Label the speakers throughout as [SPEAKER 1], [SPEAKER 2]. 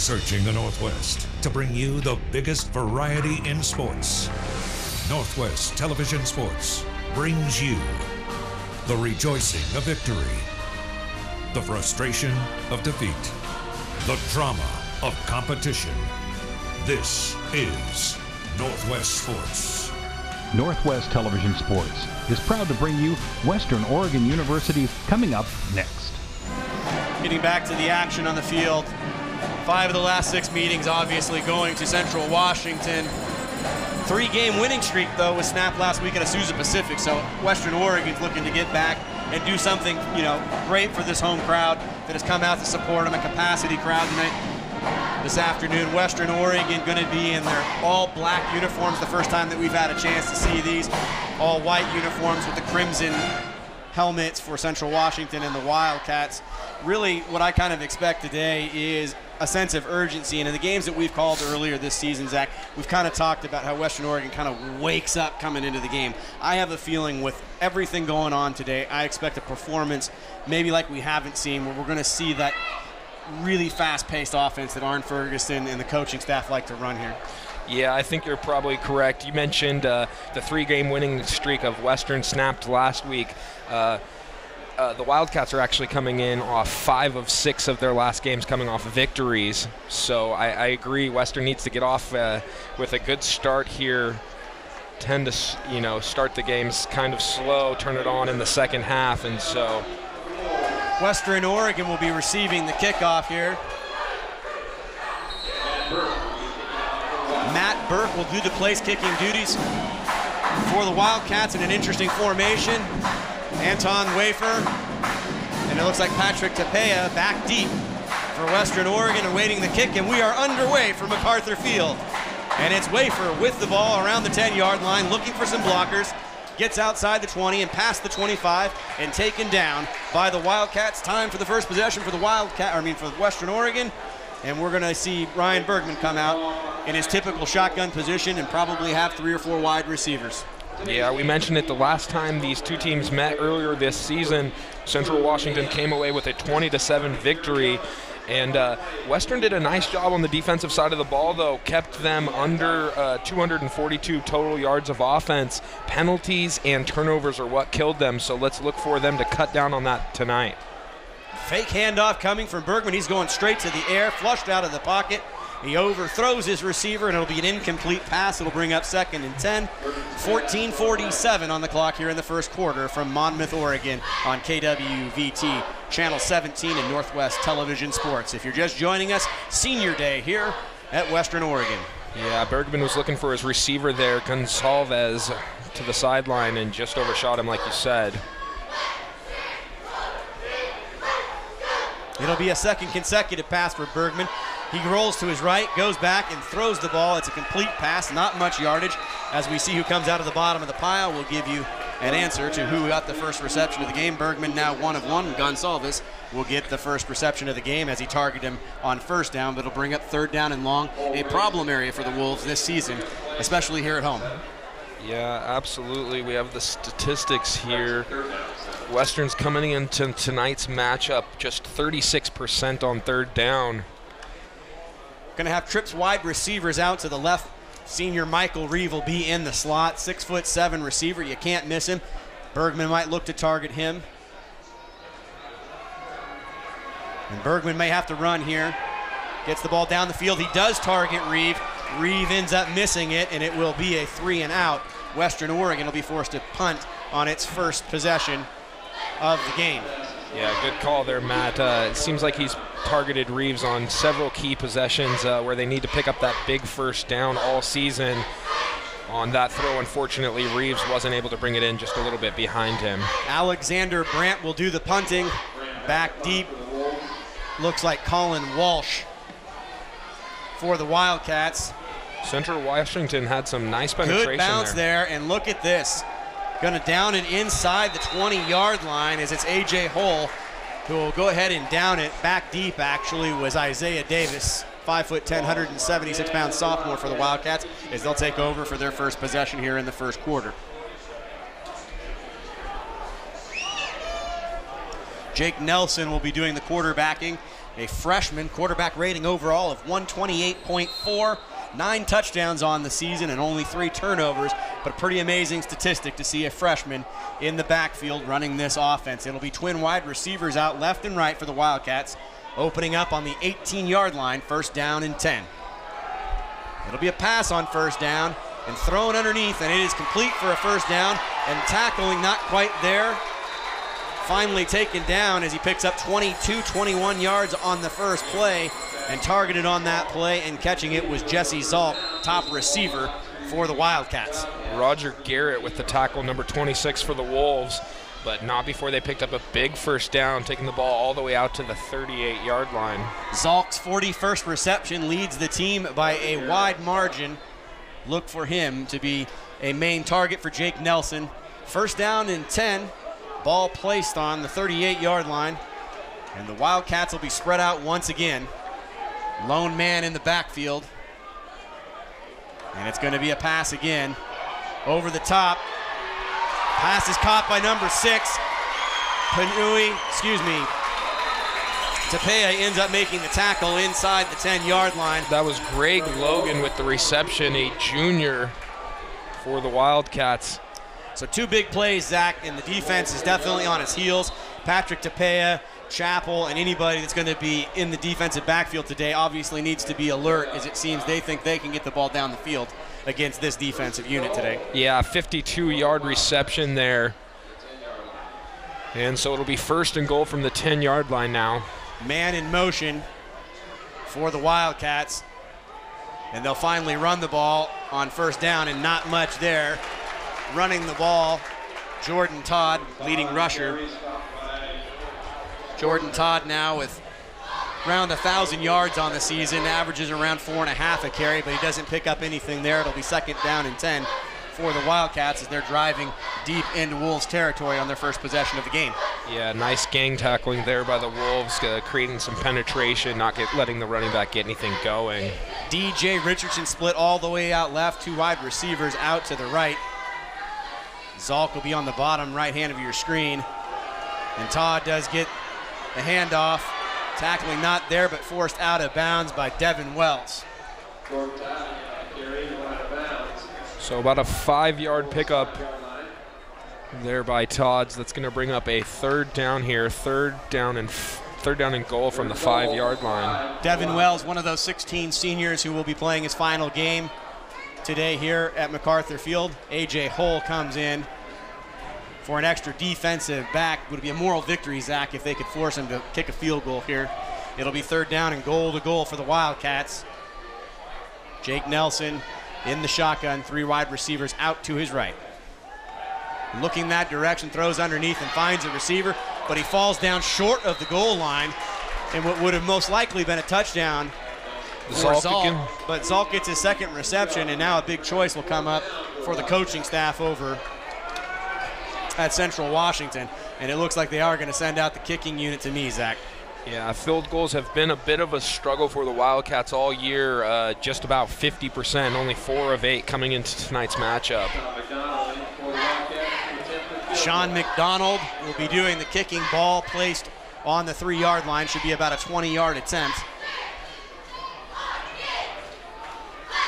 [SPEAKER 1] Searching the Northwest to bring you the biggest variety in sports. Northwest Television Sports brings you the rejoicing of victory, the frustration of defeat, the drama of competition. This is Northwest Sports.
[SPEAKER 2] Northwest Television Sports is proud to bring you Western Oregon University coming up next.
[SPEAKER 3] Getting back to the action on the field. 5 of the last 6 meetings obviously going to Central Washington. 3-game winning streak, though, was snapped last week at Azusa Pacific, so Western Oregon's looking to get back and do something, great for this home crowd that has come out to support them, a capacity crowd tonight. This afternoon, Western Oregon going to be in their all-black uniforms, the first time that we've had a chance to see these. All-white uniforms with the crimson helmets for Central Washington and the Wildcats. Really, what I kind of expect today is a sense of urgency. And in the games that we've called earlier this season, Zach, we've kind of talked about how Western Oregon kind of wakes up coming into the game. I have a feeling with everything going on today, I expect a performance maybe like we haven't seen, where we're going to see that really fast-paced offense that Arn Ferguson and the coaching staff like to run here.
[SPEAKER 4] Yeah, I think you're probably correct. You mentioned the 3-game winning streak of Western snapped last week. The Wildcats are actually coming in off 5 of 6 of their last games coming off victories. So I agree, Western needs to get off with a good start here. Tend to, start the games kind of slow, turn it on in the second half, and so
[SPEAKER 3] Western Oregon will be receiving the kickoff here. Matt Burke will do the place-kicking duties for the Wildcats in an interesting formation. Anton Wafer, and it looks like Patrick Tapia back deep for Western Oregon awaiting the kick, and we are underway from MacArthur Field. And it's Wafer with the ball around the 10-yard line, looking for some blockers. Gets outside the 20 and past the 25 and taken down by the Wildcats. Time for the first possession for the for Western Oregon. And we're going to see Ryan Bergman come out in his typical shotgun position and probably have 3 or 4 wide receivers.
[SPEAKER 4] Yeah, we mentioned it the last time these two teams met earlier this season. Central Washington came away with a 20-7 victory. And Western did a nice job on the defensive side of the ball, though, kept them under 242 total yards of offense. Penalties and turnovers are what killed them, so let's look for them to cut down on that tonight.
[SPEAKER 3] Fake handoff coming from Bergman. He's going straight to the air, flushed out of the pocket. He overthrows his receiver, and it'll be an incomplete pass. It'll bring up 2nd and 10. 14:47 on the clock here in the first quarter from Monmouth, Oregon on KWVT, Channel 17 in Northwest Television Sports. If you're just joining us, senior day here at Western Oregon.
[SPEAKER 4] Yeah, Bergman was looking for his receiver there, Gonsalves, to the sideline, and just overshot him, like you said.
[SPEAKER 3] It'll be a 2nd consecutive pass for Bergman. He rolls to his right, goes back, and throws the ball. It's a complete pass, not much yardage. As we see who comes out of the bottom of the pile, we'll give you an answer to who got the first reception of the game. Bergman now 1 of 1. Gonsalves will get the first reception of the game as he targeted him on 1st down, but it'll bring up 3rd down and long, a problem area for the Wolves this season, especially here at home.
[SPEAKER 4] Yeah, absolutely. We have the statistics here. Western's coming into tonight's matchup just 36% on 3rd down.
[SPEAKER 3] Going to have trips wide receivers out to the left. Senior Michael Reeve will be in the slot. 6'7" receiver. You can't miss him. Bergman might look to target him. And Bergman may have to run here. Gets the ball down the field. He does target Reeve. Reeve ends up missing it, and it will be a 3 and out. Western Oregon will be forced to punt on its first possession of the game.
[SPEAKER 4] Yeah, good call there, Matt. It seems like he's targeted Reeves on several key possessions where they need to pick up that big 1st down all season. On that throw, unfortunately, Reeves wasn't able to bring it in, just a little bit behind him.
[SPEAKER 3] Alexander Brandt will do the punting. Back deep, looks like Colin Walsh for the Wildcats.
[SPEAKER 4] Central Washington had some nice penetration there.
[SPEAKER 3] Good bounce there, and look at this. Going to down it inside the 20-yard line as it's A.J. Hull who will go ahead and down it. Back deep, actually, was Isaiah Davis, 5'10", 176-pound sophomore for the Wildcats, as they'll take over for their first possession here in the first quarter. Jake Nelson will be doing the quarterbacking a freshman, quarterback rating overall of 128.4, 9 touchdowns on the season and only 3 turnovers, but a pretty amazing statistic to see a freshman in the backfield running this offense. It'll be twin wide receivers out left and right for the Wildcats, opening up on the 18-yard line, first down and 10. It'll be a pass on first down and thrown underneath, and it is complete for a first down, and tackling not quite there. Finally taken down as he picks up 21 yards on the first play, and targeted on that play and catching it was Jesse Zalk, top receiver for the Wildcats.
[SPEAKER 4] Roger Garrett with the tackle, number 26 for the Wolves, but not before they picked up a big first down, taking the ball all the way out to the 38-yard line.
[SPEAKER 3] Zalk's 41st reception leads the team by a wide margin. Look for him to be a main target for Jake Nelson. First down and 10. Ball placed on the 38-yard line, and the Wildcats will be spread out once again. Lone man in the backfield, and it's going to be a pass again. Over the top. Pass is caught by number 6. Tapea ends up making the tackle inside the 10-yard line.
[SPEAKER 4] That was Greg Logan with the reception, a junior for the Wildcats.
[SPEAKER 3] So 2 big plays, Zach, and the defense is definitely on its heels. Patrick Tapea, Chappell, and anybody that's going to be in the defensive backfield today obviously needs to be alert, as it seems they think they can get the ball down the field against this defensive unit today.
[SPEAKER 4] Yeah, 52-yard reception there. And so it'll be first and goal from the 10-yard line now.
[SPEAKER 3] Man in motion for the Wildcats, and they'll finally run the ball on first down, and not much there. Running the ball, Jordan Todd, leading rusher. Jordan Todd now with around 1,000 yards on the season, averages around 4.5 a carry, but he doesn't pick up anything there. It'll be second down and 10 for the Wildcats as they're driving deep into Wolves territory on their first possession of the game.
[SPEAKER 4] Yeah, nice gang tackling there by the Wolves, creating some penetration, not letting the running back get anything going.
[SPEAKER 3] DJ Richardson split all the way out left, 2 wide receivers out to the right. Zalk will be on the bottom right hand of your screen. And Todd does get the handoff. Tackling not there, but forced out of bounds by Devin Wells.
[SPEAKER 4] So about a 5-yard pickup there by Todd. That's going to bring up a third down here. Third down and goal from the 5-yard line.
[SPEAKER 3] Devin Wells, one of those 16 seniors who will be playing his final game today here at MacArthur Field. A.J. Hull comes in for an extra defensive back. Would be a moral victory, Zach, if they could force him to kick a field goal here. It'll be third down and goal to goal for the Wildcats. Jake Nelson in the shotgun, 3 wide receivers out to his right. Looking that direction, throws underneath and finds a receiver, but he falls down short of the goal line in what would have most likely been a touchdown for Zalk, but Zalk gets his second reception, and now a big choice will come up for the coaching staff over at Central Washington, and it looks like they are going to send out the kicking unit to me, Zach.
[SPEAKER 4] Yeah, field goals have been a bit of a struggle for the Wildcats all year, just about 50%, only 4 of 8 coming into tonight's matchup.
[SPEAKER 3] Sean McDonald will be doing the kicking, ball placed on the 3-yard line, should be about a 20-yard attempt.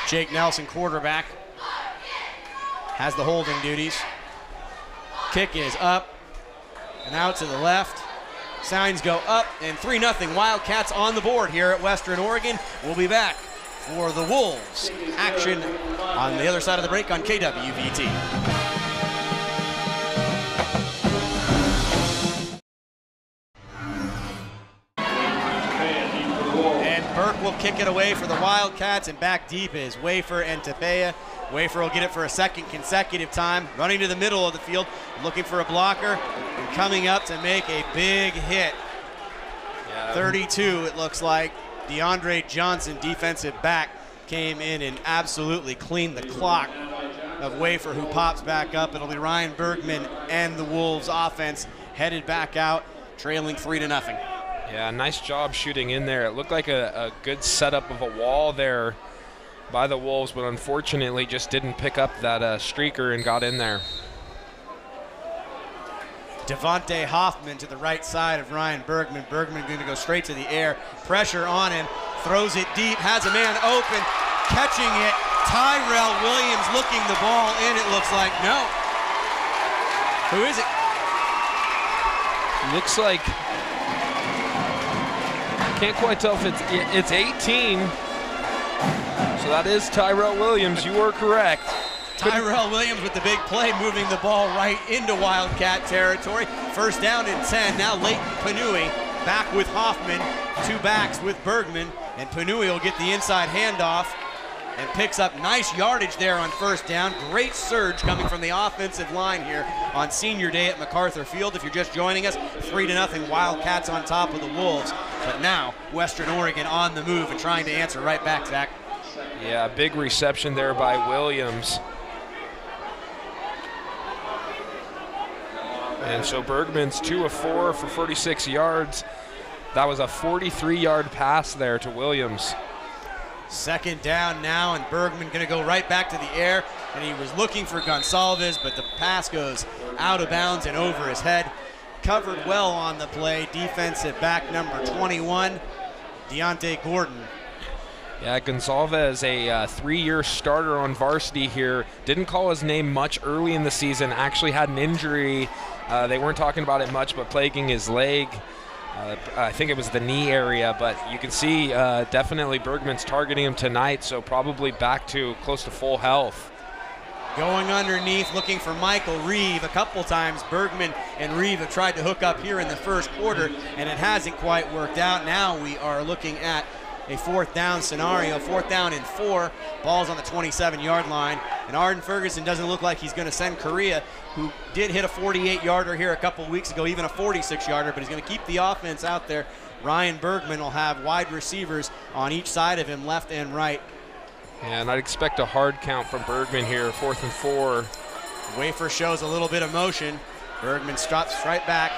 [SPEAKER 3] Jake Nelson, quarterback, has the holding duties. Kick is up and out to the left. Signs go up, and 3-0 Wildcats on the board here at Western Oregon. We'll be back for the Wolves action on the other side of the break on KWVT. Burke will kick it away for the Wildcats, and back deep is Wafer and Tapea. Wafer will get it for a second consecutive time, running to the middle of the field, looking for a blocker, and coming up to make a big hit. 32, it looks like. DeAndre Johnson, defensive back, came in and absolutely cleaned the clock of Wafer, who pops back up. It'll be Ryan Bergman and the Wolves offense headed back out, trailing 3-0.
[SPEAKER 4] Yeah, nice job shooting in there. It looked like a good setup of a wall there by the Wolves, but unfortunately just didn't pick up that streaker and got in there.
[SPEAKER 3] Devontae Hoffman to the right side of Ryan Bergman. Bergman going to go straight to the air. Pressure on him. Throws it deep. Has a man open. Catching it. Tyrell Williams looking the ball in. It looks like no. Who is it?
[SPEAKER 4] Looks like, can't quite tell if it's 18. So that is Tyrell Williams. You were correct.
[SPEAKER 3] Tyrell Williams with the big play, moving the ball right into Wildcat territory. First down and 10. Now Leighton Panui back with Hoffman. Two backs with Bergman. And Panui will get the inside handoff and picks up nice yardage there on first down. Great surge coming from the offensive line here on senior day at MacArthur Field. If you're just joining us, 3-0 Wildcats on top of the Wolves. But now Western Oregon on the move and trying to answer right back, Zach.
[SPEAKER 4] Yeah, big reception there by Williams. And so Bergman's 2 of 4 for 46 yards. That was a 43-yard pass there to Williams.
[SPEAKER 3] Second down now, and Bergman going to go right back to the air. And he was looking for Gonsalves, but the pass goes out of bounds and over his head. Covered well on the play. Defensive back number 21, Deontay Gordon.
[SPEAKER 4] Yeah, Gonsalves, a 3-year starter on varsity here. Didn't call his name much early in the season. Actually had an injury. They weren't talking about it much, but plaguing his leg. I think it was the knee area, but you can see definitely Bergman's targeting him tonight, so probably back to close to full health.
[SPEAKER 3] Going underneath, looking for Michael Reeve. A couple times Bergman and Reeve have tried to hook up here in the first quarter, and it hasn't quite worked out. Now we are looking at a fourth down scenario, 4th down and 4. Ball's on the 27-yard line, and Arden Ferguson doesn't look like he's going to send Correa, who did hit a 48-yarder here a couple weeks ago, even a 46-yarder, but he's going to keep the offense out there. Ryan Bergman will have wide receivers on each side of him, left and right.
[SPEAKER 4] Yeah, and I'd expect a hard count from Bergman here, 4th and 4.
[SPEAKER 3] Wafer shows a little bit of motion. Bergman drops right back,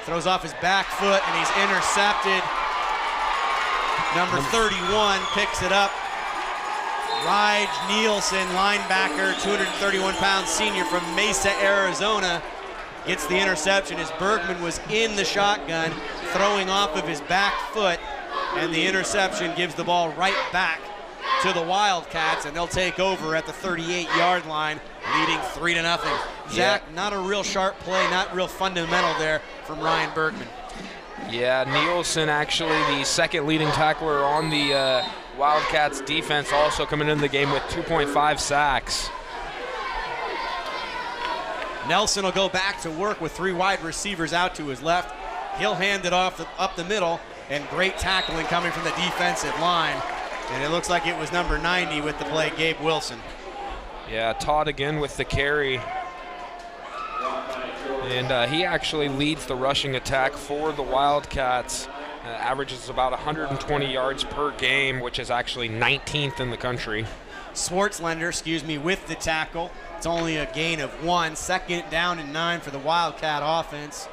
[SPEAKER 3] throws off his back foot, and he's intercepted. Number 31 picks it up. Raj Nielsen, linebacker, 231-pound senior from Mesa, Arizona, gets the interception as Bergman was in the shotgun, throwing off of his back foot, and the interception gives the ball right back to the Wildcats, and they'll take over at the 38-yard line, leading 3-0. Zach, not a real sharp play, not real fundamental there from Ryan Bergman.
[SPEAKER 4] Yeah, Nielsen actually the second leading tackler on the Wildcats defense, also coming into the game with 2.5 sacks.
[SPEAKER 3] Nelson will go back to work with 3 wide receivers out to his left. He'll hand it off up the middle, and great tackling coming from the defensive line. And it looks like it was number 90 with the play, Gabe Wilson.
[SPEAKER 4] Yeah, Todd again with the carry. And he actually leads the rushing attack for the Wildcats. Averages about 120 yards per game, which is actually 19th in the country.
[SPEAKER 3] Swartzlander, with the tackle. It's only a gain of 1. 2nd down and 9 for the Wildcat offense.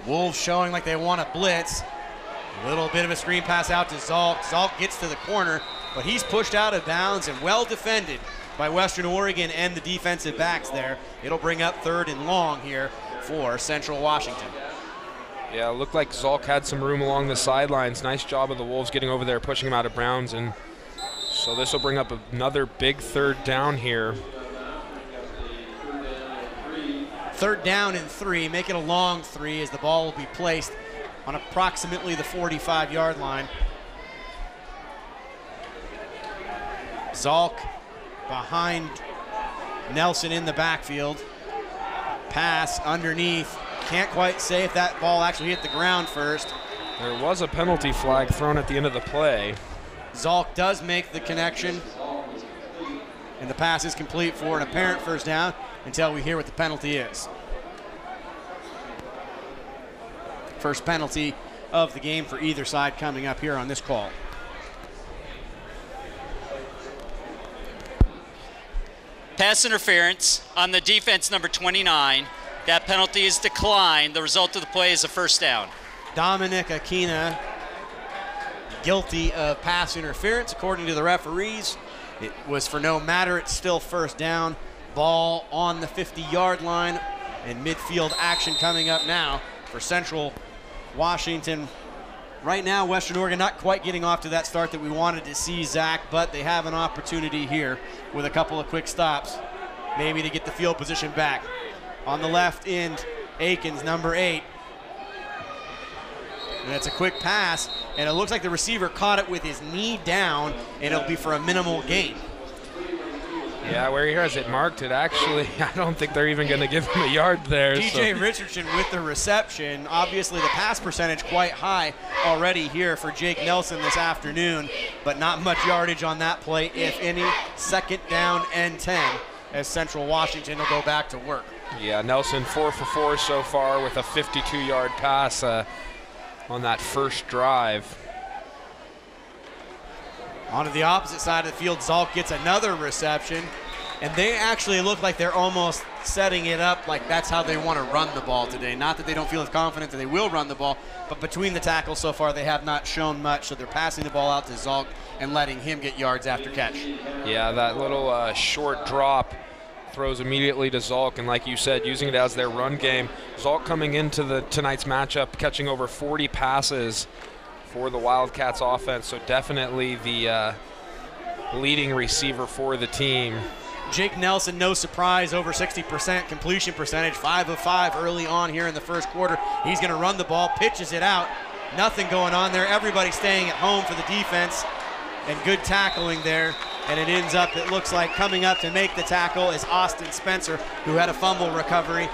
[SPEAKER 3] Wolves showing like they want to blitz. A little bit of a screen pass out to Zalk. Zalk gets to the corner, but he's pushed out of bounds and well defended by Western Oregon and the defensive backs there. It'll bring up 3rd and long here for Central Washington.
[SPEAKER 4] Yeah, it looked like Zalk had some room along the sidelines. Nice job of the Wolves getting over there, pushing him out of bounds. And so this will bring up another big 3rd down here.
[SPEAKER 3] 3rd down and 3, make it a long 3 as the ball will be placed on approximately the 45-yard line. Zalk behind Nelson in the backfield. Pass underneath. Can't quite say if that ball actually hit the ground first.
[SPEAKER 4] There was a penalty flag thrown at the end of the play.
[SPEAKER 3] Zalk does make the connection, and the pass is complete for an apparent first down until we hear what the penalty is. First penalty of the game for either side coming up here on this call.
[SPEAKER 5] Pass interference on the defense, number 29. That penalty is declined. The result of the play is a first down.
[SPEAKER 3] Dominic Aquina guilty of pass interference according to the referees. It was for no matter. It's still first down. Ball on the 50-yard line, and midfield action coming up now for Central Washington. Right now, Western Oregon not quite getting off to that start that we wanted to see, Zach, but they have an opportunity here with a couple of quick stops, maybe to get the field position back. On the left end, Akins, number 8. And it's a quick pass, and it looks like the receiver caught it with his knee down, and it'll be for a minimal gain.
[SPEAKER 4] Yeah, where he has it marked, it actually, I don't think they're even going to give him a yard there.
[SPEAKER 3] DJ Richardson with the reception. Obviously, the pass percentage quite high already here for Jake Nelson this afternoon, but not much yardage on that play, if any. Second down and 10 as Central Washington will go back to work.
[SPEAKER 4] Yeah, Nelson 4 for 4 so far with a 52-yard pass on that first drive.
[SPEAKER 3] Onto the opposite side of the field, Zalk gets another reception, and they actually look like they're almost setting it up like that's how they want to run the ball today. Not that they don't feel as confident that they will run the ball, but between the tackles so far they have not shown much, so they're passing the ball out to Zalk and letting him get yards after catch.
[SPEAKER 4] Yeah, that little short drop throws immediately to Zalk, and like you said, using it as their run game. Zalk coming into tonight's matchup, catching over 40 passes for the Wildcats offense, so definitely the leading receiver for the team.
[SPEAKER 3] Jake Nelson, no surprise, over 60% completion percentage, 5 of 5 early on here in the first quarter. He's going to run the ball, pitches it out. Nothing going on there. Everybody staying at home for the defense, and good tackling there. And it ends up, it looks like coming up to make the tackle is Austin Spencer, who had a fumble recovery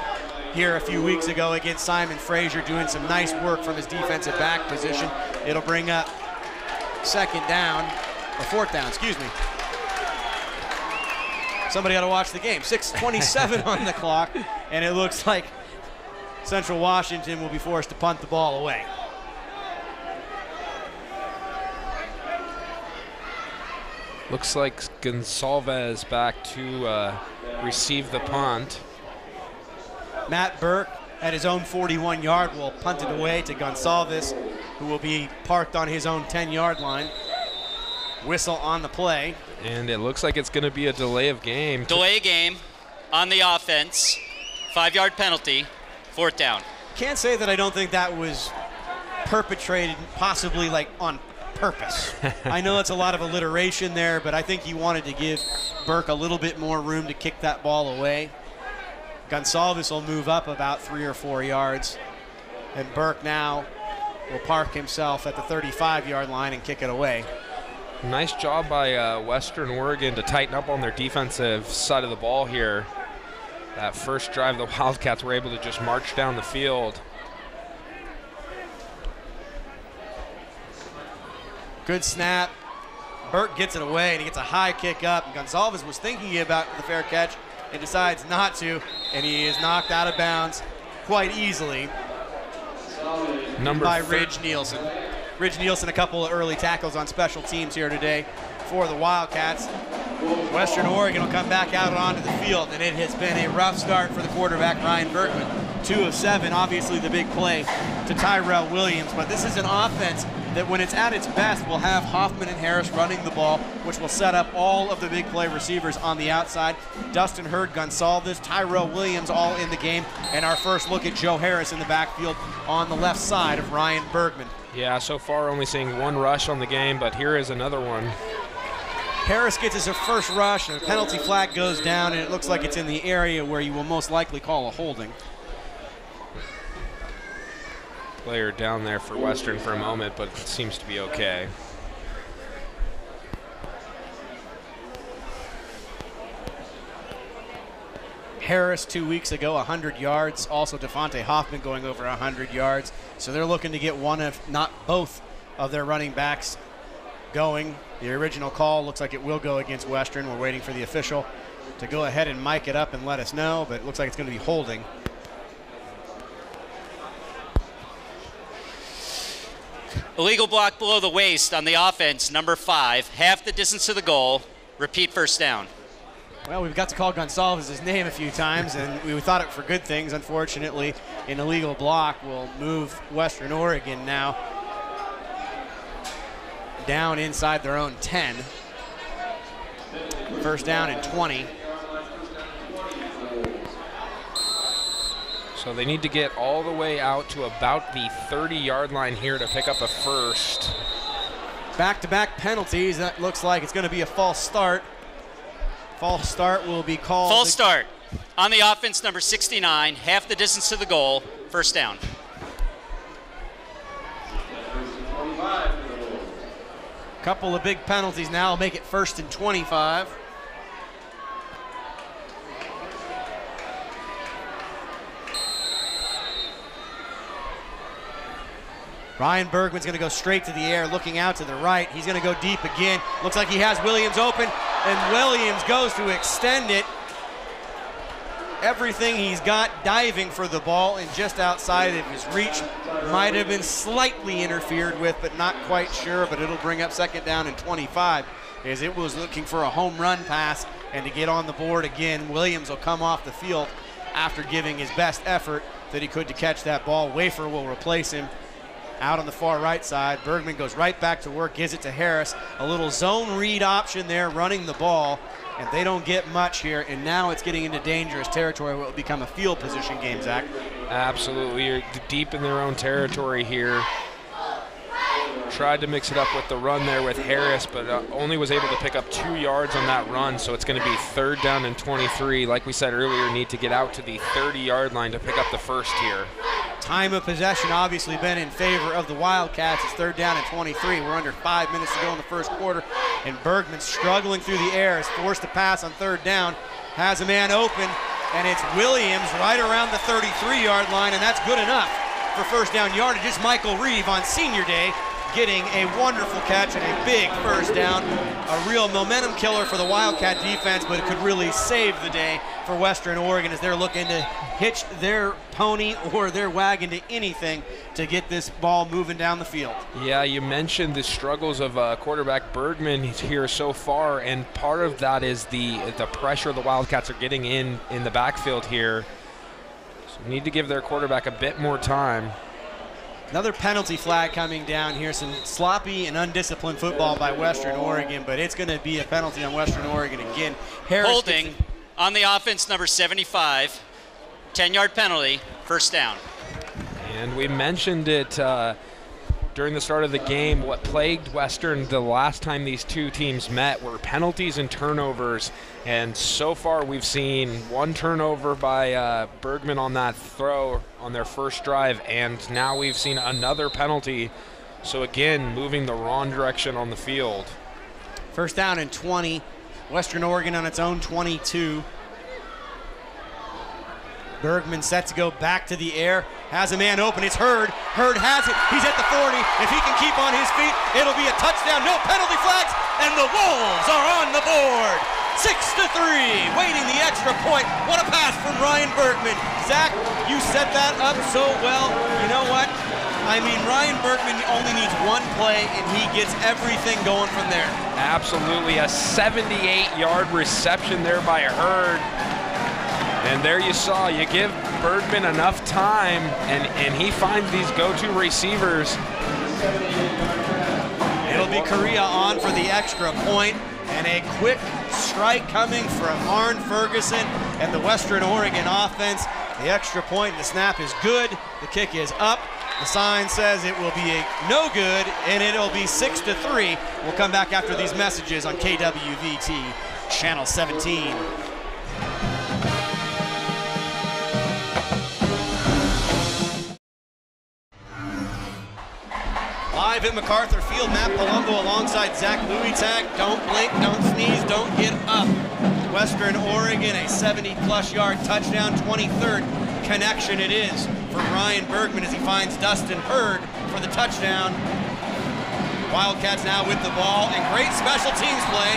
[SPEAKER 3] here a few weeks ago against Simon Frazier, doing some nice work from his defensive back position. It'll bring up fourth down, excuse me. Somebody got to watch the game. 6:27 on the clock, and it looks like Central Washington will be forced to punt the ball away.
[SPEAKER 4] Looks like Gonsalves back to receive the punt.
[SPEAKER 3] Matt Burke at his own 41-yard will punt it away to Gonsalves, who will be parked on his own 10-yard line. Whistle on the play.
[SPEAKER 4] And it looks like it's going to be a delay of game.
[SPEAKER 5] Delay game on the offense. 5-yard penalty. Fourth down.
[SPEAKER 3] Can't say that I don't think that was perpetrated possibly like on purpose. I know that's a lot of alliteration there, but I think he wanted to give Burke a little bit more room to kick that ball away. Gonsalves will move up about 3 or 4 yards, and Burke now will park himself at the 35-yard line and kick it away.
[SPEAKER 4] Nice job by Western Oregon to tighten up on their defensive side of the ball here. That first drive, the Wildcats were able to just march down the field.
[SPEAKER 3] Good snap. Burke gets it away, and he gets a high kick up. And Gonsalves was thinking about the fair catch and decides not to, and he is knocked out of bounds quite easily by Ridge Nielsen. Ridge Nielsen, a couple of early tackles on special teams here today for the Wildcats. Western Oregon will come back out onto the field, and it has been a rough start for the quarterback, Ryan Bergman. 2 of 7, obviously the big play to Tyrell Williams, but this is an offense that when it's at its best will have Hoffman and Harris running the ball, which will set up all of the big play receivers on the outside. Dustin Hurd, Gonsalves, Tyrell Williams all in the game, and our first look at Joe Harris in the backfield on the left side of Ryan Bergman.
[SPEAKER 4] Yeah, so far only seeing 1 rush on the game, but here is another one.
[SPEAKER 3] Harris gets his first rush, and a penalty flag goes down, and it looks like it's in the area where you will most likely call a holding.
[SPEAKER 4] Player down there for Western for a moment, but it seems to be okay.
[SPEAKER 3] Harris 2 weeks ago, 100 yards. Also Devontae Hoffman going over 100 yards. So they're looking to get one of, not both, of their running backs going. The original call looks like it will go against Western. We're waiting for the official to go ahead and mic it up and let us know, but it looks like it's going to be holding.
[SPEAKER 5] Illegal block below the waist on the offense, number 5. Half the distance to the goal. Repeat first down.
[SPEAKER 3] Well, we've got to call Gonsalves' name a few times, and we thought it for good things. Unfortunately, an illegal block will move Western Oregon now down inside their own 10. First down and 20.
[SPEAKER 4] So they need to get all the way out to about the 30-yard line here to pick up a first.
[SPEAKER 3] Back-to-back penalties. That looks like it's going to be a false start. False start will be called.
[SPEAKER 5] False start on the offense, number 69, half the distance to the goal, first down.
[SPEAKER 3] Couple of big penalties now will make it 1st and 25. Ryan Bergman's going to go straight to the air, looking out to the right. He's going to go deep again. Looks like he has Williams open, and Williams goes to extend it. Everything he's got diving for the ball, and just outside of his reach. Might have been slightly interfered with, but not quite sure, but it'll bring up 2nd down and 25, as it was looking for a home run pass, and to get on the board again, Williams will come off the field after giving his best effort that he could to catch that ball. Wafer will replace him out on the far right side. Bergman goes right back to work, gives it to Harris. A little zone read option there, running the ball, and they don't get much here, and now it's getting into dangerous territory. It will become a field position game, Zach.
[SPEAKER 4] Absolutely. You're deep in their own territory here. Tried to mix it up with the run there with Harris, but only was able to pick up 2 yards on that run, so it's going to be 3rd down and 23. Like we said earlier, need to get out to the 30-yard line to pick up the first here.
[SPEAKER 3] Time of possession obviously been in favor of the Wildcats. It's 3rd down and 23. We're under 5 minutes to go in the first quarter, and Bergman struggling through the air, is forced to pass on 3rd down, has a man open, and it's Williams right around the 33-yard line, and that's good enough for first down yardage. It's Michael Reeve on senior day, getting a wonderful catch and a big first down. A real momentum killer for the Wildcat defense, but it could really save the day for Western Oregon as they're looking to hitch their pony or their wagon to anything to get this ball moving down the field.
[SPEAKER 4] Yeah, you mentioned the struggles of quarterback Bergman here so far, and part of that is the pressure the Wildcats are getting in the backfield here. So need to give their quarterback a bit more time.
[SPEAKER 3] Another penalty flag coming down here. Some sloppy and undisciplined football by Western Oregon, but it's going to be a penalty on Western Oregon again. Harris
[SPEAKER 5] holding on the offense, number 75, 10-yard penalty, first down.
[SPEAKER 4] And we mentioned it during the start of the game. What plagued Western the last time these two teams met were penalties and turnovers. And so far we've seen 1 turnover by Bergman on that throw on their first drive, and now we've seen another penalty. So again, moving the wrong direction on the field.
[SPEAKER 3] First down and 20. Western Oregon on its own 22. Bergman set to go back to the air. Has a man open. It's Hurd. Hurd has it. He's at the 40. If he can keep on his feet, it'll be a touchdown. No penalty flags, and the Wolves are on the board. 6-3, waiting the extra point. What a pass from Ryan Bergman. Zach, you set that up so well. You know what? I mean, Ryan Bergman only needs 1 play, and he gets everything going from there.
[SPEAKER 4] Absolutely. A 78-yard reception there by Hurd. And there you saw, you give Bergman enough time, and he finds these go-to receivers.
[SPEAKER 3] It'll be Correa on for the extra point, and a quick strike coming from Arn Ferguson and the Western Oregon offense. The extra point, the snap is good, the kick is up. The sign says it will be a no good, and it'll be 6-3. We'll come back after these messages on KWVT, Channel 17. Live at MacArthur Field, Matt Palumbo alongside Zach Louis-Tag. Don't blink, don't sneeze, don't get up. Western Oregon, a 70-plus yard touchdown, 23rd connection it is for Ryan Bergman as he finds Dustin Hurd for the touchdown. Wildcats now with the ball, and great special teams play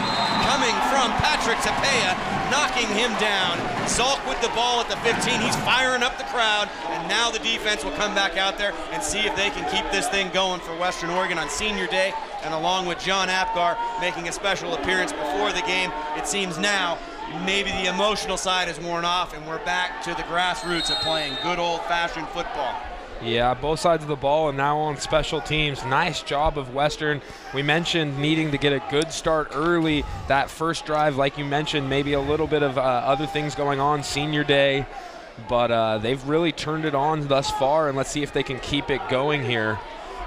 [SPEAKER 3] coming from Patrick Tapia, knocking him down. Salk with the ball at the 15. He's firing up the crowd, and now the defense will come back out there and see if they can keep this thing going for Western Oregon on senior day. And along with John Apgar making a special appearance before the game, it seems now maybe the emotional side is worn off, and we're back to the grassroots of playing good old-fashioned football.
[SPEAKER 4] Yeah, both sides of the ball, and now on special teams. Nice job of Western. We mentioned needing to get a good start early. That first drive, like you mentioned, maybe a little bit of other things going on, senior day. But they've really turned it on thus far, and let's see if they can keep it going here.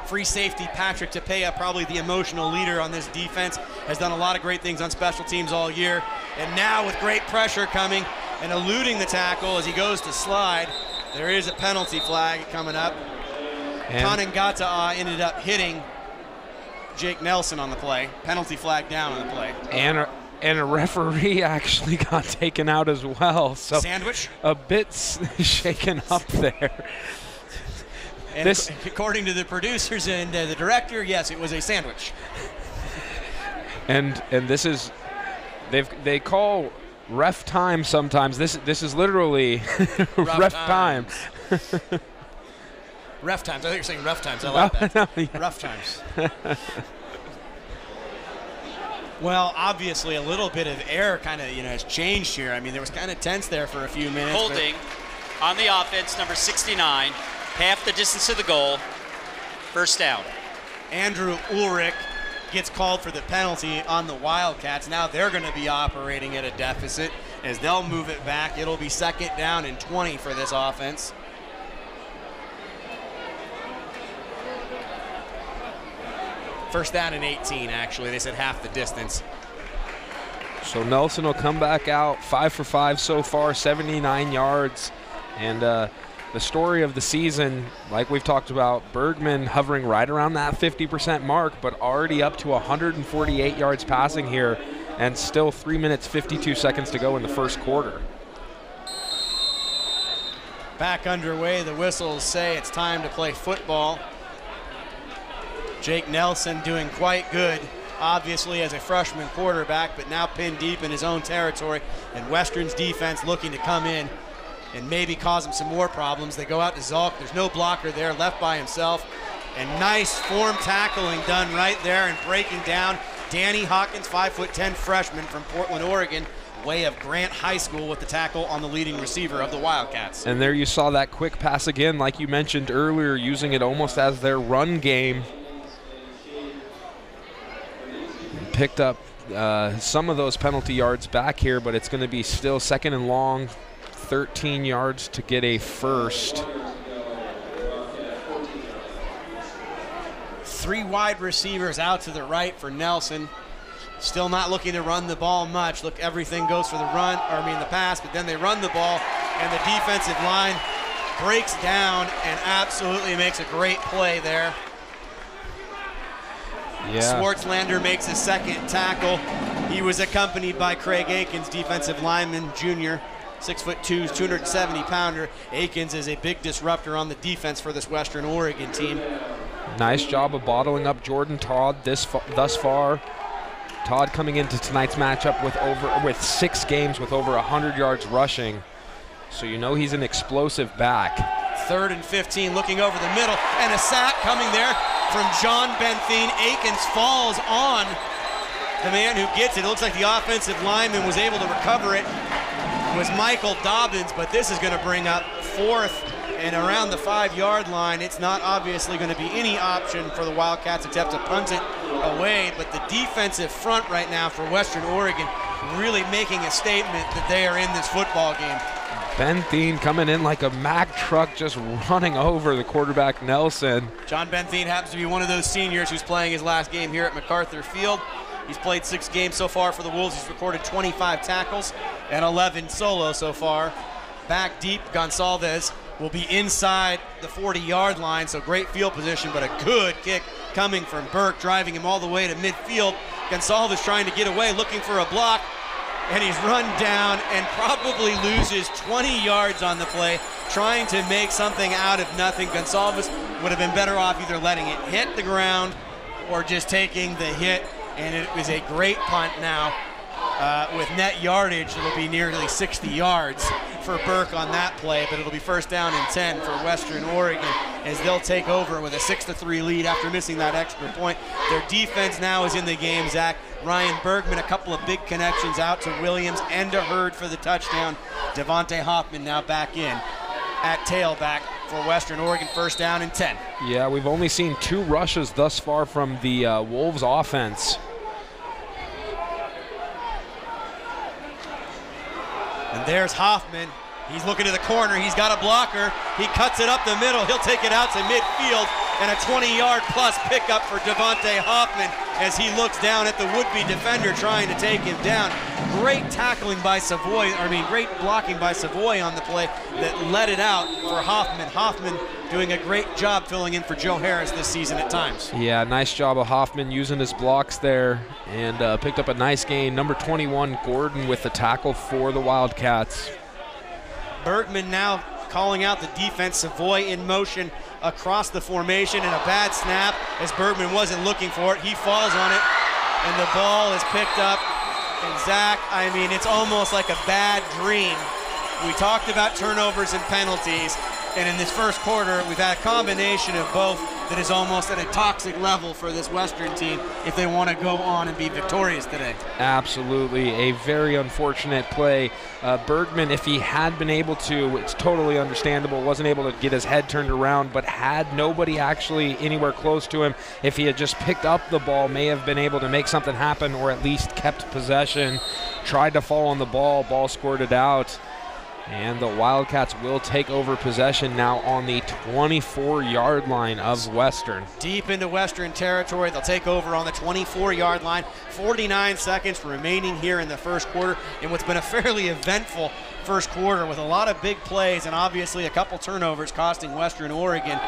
[SPEAKER 3] Free safety Patrick Tapia, probably the emotional leader on this defense, has done a lot of great things on special teams all year. And now with great pressure coming and eluding the tackle as he goes to slide, there is a penalty flag coming up. Kanengata ended up hitting Jake Nelson on the play. Penalty flag down on the play.
[SPEAKER 4] And a referee actually got taken out as well. So
[SPEAKER 3] sandwich?
[SPEAKER 4] A bit shaken up there.
[SPEAKER 3] And according to the producers and the director, yes, it was a sandwich.
[SPEAKER 4] And this is, they call ref time sometimes. This is literally ref time.
[SPEAKER 3] Ref times. I think you're saying rough times. I like that.
[SPEAKER 4] Yeah.
[SPEAKER 3] Rough times. Well, obviously a little bit of air kind of has changed here. I mean, there was kind of tense there for a few minutes.
[SPEAKER 5] Holding on the offense, number 69. Half the distance to the goal. First down.
[SPEAKER 3] Andrew Ulrich gets called for the penalty on the Wildcats. Now they're going to be operating at a deficit as they'll move it back. It'll be 2nd down and 20 for this offense. First down and 18, actually. They said half the distance.
[SPEAKER 4] So Nelson will come back out, 5 for 5 so far, 79 yards. And the story of the season, like we've talked about, Bergman hovering right around that 50% mark, but already up to 148 yards passing here, and still 3 minutes, 52 seconds to go in the first quarter.
[SPEAKER 3] Back underway, the whistles say it's time to play football. Jake Nelson doing quite good, obviously as a freshman quarterback, but now pinned deep in his own territory, and Western's defense looking to come in and maybe cause him some more problems. They go out to Zalk. There's no blocker there, left by himself. And nice form tackling done right there and breaking down Danny Hawkins, 5'10" freshman from Portland, Oregon, way of Grant High School with the tackle on the leading receiver of the Wildcats.
[SPEAKER 4] And there you saw that quick pass again, like you mentioned earlier, using it almost as their run game. Picked up some of those penalty yards back here, but it's going to be still 2nd and long, 13 yards to get a first.
[SPEAKER 3] 3 wide receivers out to the right for Nelson. Still not looking to run the ball much. Look, everything goes for the pass, but then they run the ball, and the defensive line breaks down and absolutely makes a great play there.
[SPEAKER 4] Yeah.
[SPEAKER 3] Swartzlander makes his 2nd tackle. He was accompanied by Craig Akins, defensive lineman, junior, 6'2", 270-pounder. Akins is a big disruptor on the defense for this Western Oregon team.
[SPEAKER 4] Nice job of bottling up Jordan Todd thus far. Todd coming into tonight's matchup with 6 games with over 100 yards rushing. So you know he's an explosive back.
[SPEAKER 3] 3rd and 15, looking over the middle, and a sack coming there from John Benthine. Akins falls on the man who gets it. It looks like the offensive lineman was able to recover it. It was Michael Dobbins, but this is going to bring up 4th and around the 5-yard line. It's not obviously going to be any option for the Wildcats except to punt it away, but the defensive front right now for Western Oregon really making a statement that they are in this football game.
[SPEAKER 4] Benthine coming in like a Mack truck, just running over the quarterback Nelson.
[SPEAKER 3] John Benthine happens to be one of those seniors who's playing his last game here at MacArthur Field. He's played 6 games so far for the Wolves. He's recorded 25 tackles and 11 solo so far. Back deep, Gonsalves will be inside the 40-yard line, so great field position, but a good kick coming from Burke, driving him all the way to midfield. Gonsalves trying to get away, looking for a block, and he's run down and probably loses 20 yards on the play, trying to make something out of nothing. Gonsalves would have been better off either letting it hit the ground or just taking the hit, and it was a great punt now. With net yardage, it'll be nearly 60 yards for Burke on that play, but it'll be 1st down and 10 for Western Oregon as they'll take over with a 6-3 lead after missing that extra point. Their defense now is in the game, Zach. Ryan Bergman, a couple of big connections out to Williams and to Hurd for the touchdown. Devontae Hoffman now back in at tailback for Western Oregon, 1st down and 10.
[SPEAKER 4] Yeah, we've only seen 2 rushes thus far from the Wolves offense.
[SPEAKER 3] And there's Hoffman. He's looking to the corner. He's got a blocker. He cuts it up the middle. He'll take it out to midfield, and a 20-yard plus pickup for Devontae Hoffman as he looks down at the would-be defender trying to take him down. Great tackling by Savoy, great blocking by Savoy on the play that let it out for Hoffman. Hoffman doing a great job filling in for Joe Harris this season at times.
[SPEAKER 4] Yeah, nice job of Hoffman using his blocks there and picked up a nice gain. Number 21, Gordon, with the tackle for the Wildcats.
[SPEAKER 3] Bergman now calling out the defense. Savoy in motion across the formation, and a bad snap as Bergman wasn't looking for it. He falls on it, and the ball is picked up. And Zach, it's almost like a bad dream. We talked about turnovers and penalties, and in this first quarter, we've had a combination of both that is almost at a toxic level for this Western team if they want to go on and be victorious today.
[SPEAKER 4] Absolutely, a very unfortunate play. Bergman, if he had been able to, it's totally understandable, wasn't able to get his head turned around, but had nobody actually anywhere close to him, if he had just picked up the ball, may have been able to make something happen or at least kept possession. Tried to fall on the ball squirted out. And the Wildcats will take over possession now on the 24-yard line of Western.
[SPEAKER 3] Deep into Western territory. They'll take over on the 24-yard line. 49 seconds remaining here in the first quarter in what's been a fairly eventful first quarter with a lot of big plays and obviously a couple turnovers costing Western Oregon.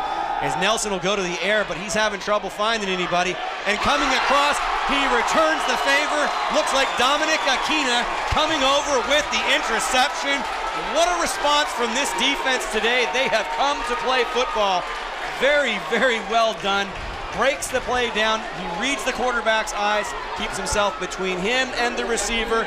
[SPEAKER 3] As Nelson will go to the air, but he's having trouble finding anybody. And coming across, he returns the favor. Looks like Dominic Aquina coming over with the interception. What a response from this defense today. They have come to play football. Very, very well done. Breaks the play down. He reads the quarterback's eyes, keeps himself between him and the receiver.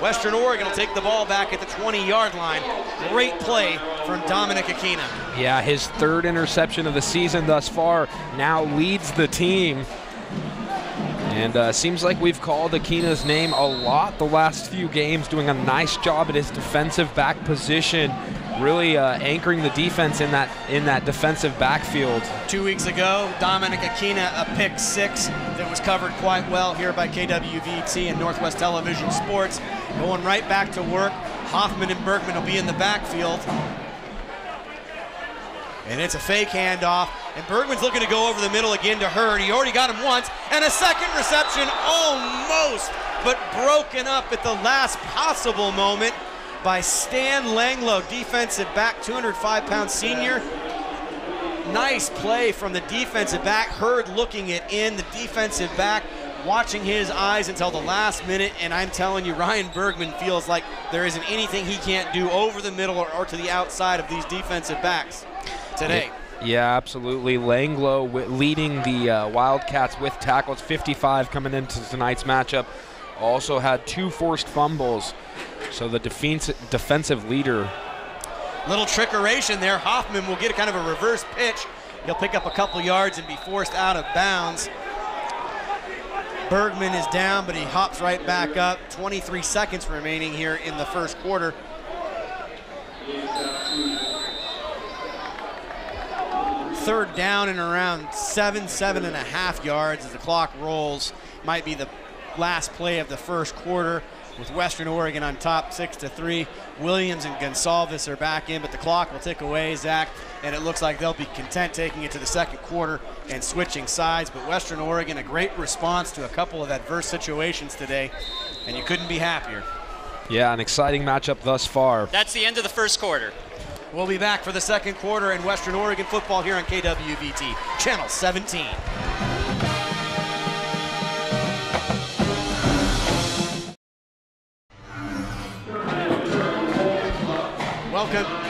[SPEAKER 3] Western Oregon will take the ball back at the 20-yard line. Great play from Dominic Aquina.
[SPEAKER 4] Yeah, his 3rd interception of the season thus far, now leads the team. And seems like we've called Aquina's name a lot the last few games, doing a nice job at his defensive back position, really anchoring the defense in that defensive backfield.
[SPEAKER 3] 2 weeks ago, Dominic Aquina, a pick 6 that was covered quite well here by KWVT and Northwest Television Sports. Going right back to work. Hoffman and Bergman will be in the backfield. And it's a fake handoff. And Bergman's looking to go over the middle again to Hurd. He already got him once. And a second reception almost, but broken up at the last possible moment by Stan Langlow, defensive back, 205-pound senior. Nice play from the defensive back. Hurd looking it in, the defensive back watching his eyes until the last minute, and I'm telling you, Ryan Bergman feels like there isn't anything he can't do over the middle or to the outside of these defensive backs today.
[SPEAKER 4] Yeah, absolutely. Langlow leading the Wildcats with tackles, 55 coming into tonight's matchup. Also had 2 forced fumbles, so the defensive leader.
[SPEAKER 3] Little trickeration there. Hoffman will get a kind of a reverse pitch. He'll pick up a couple yards and be forced out of bounds. Bergman is down, but he hops right back up. 23 seconds remaining here in the first quarter. Third down and around 7.5 yards as the clock rolls. Might be the last play of the first quarter with Western Oregon on top 6-3. Williams and Gonsalves are back in, but the clock will tick away, Zach, and it looks like they'll be content taking it to the second quarter and switching sides. But Western Oregon, a great response to a couple of adverse situations today, and you couldn't be happier.
[SPEAKER 4] Yeah, an exciting matchup thus far.
[SPEAKER 5] That's the end of the first quarter.
[SPEAKER 3] We'll be back for the second quarter in Western Oregon football here on KWVT, Channel 17.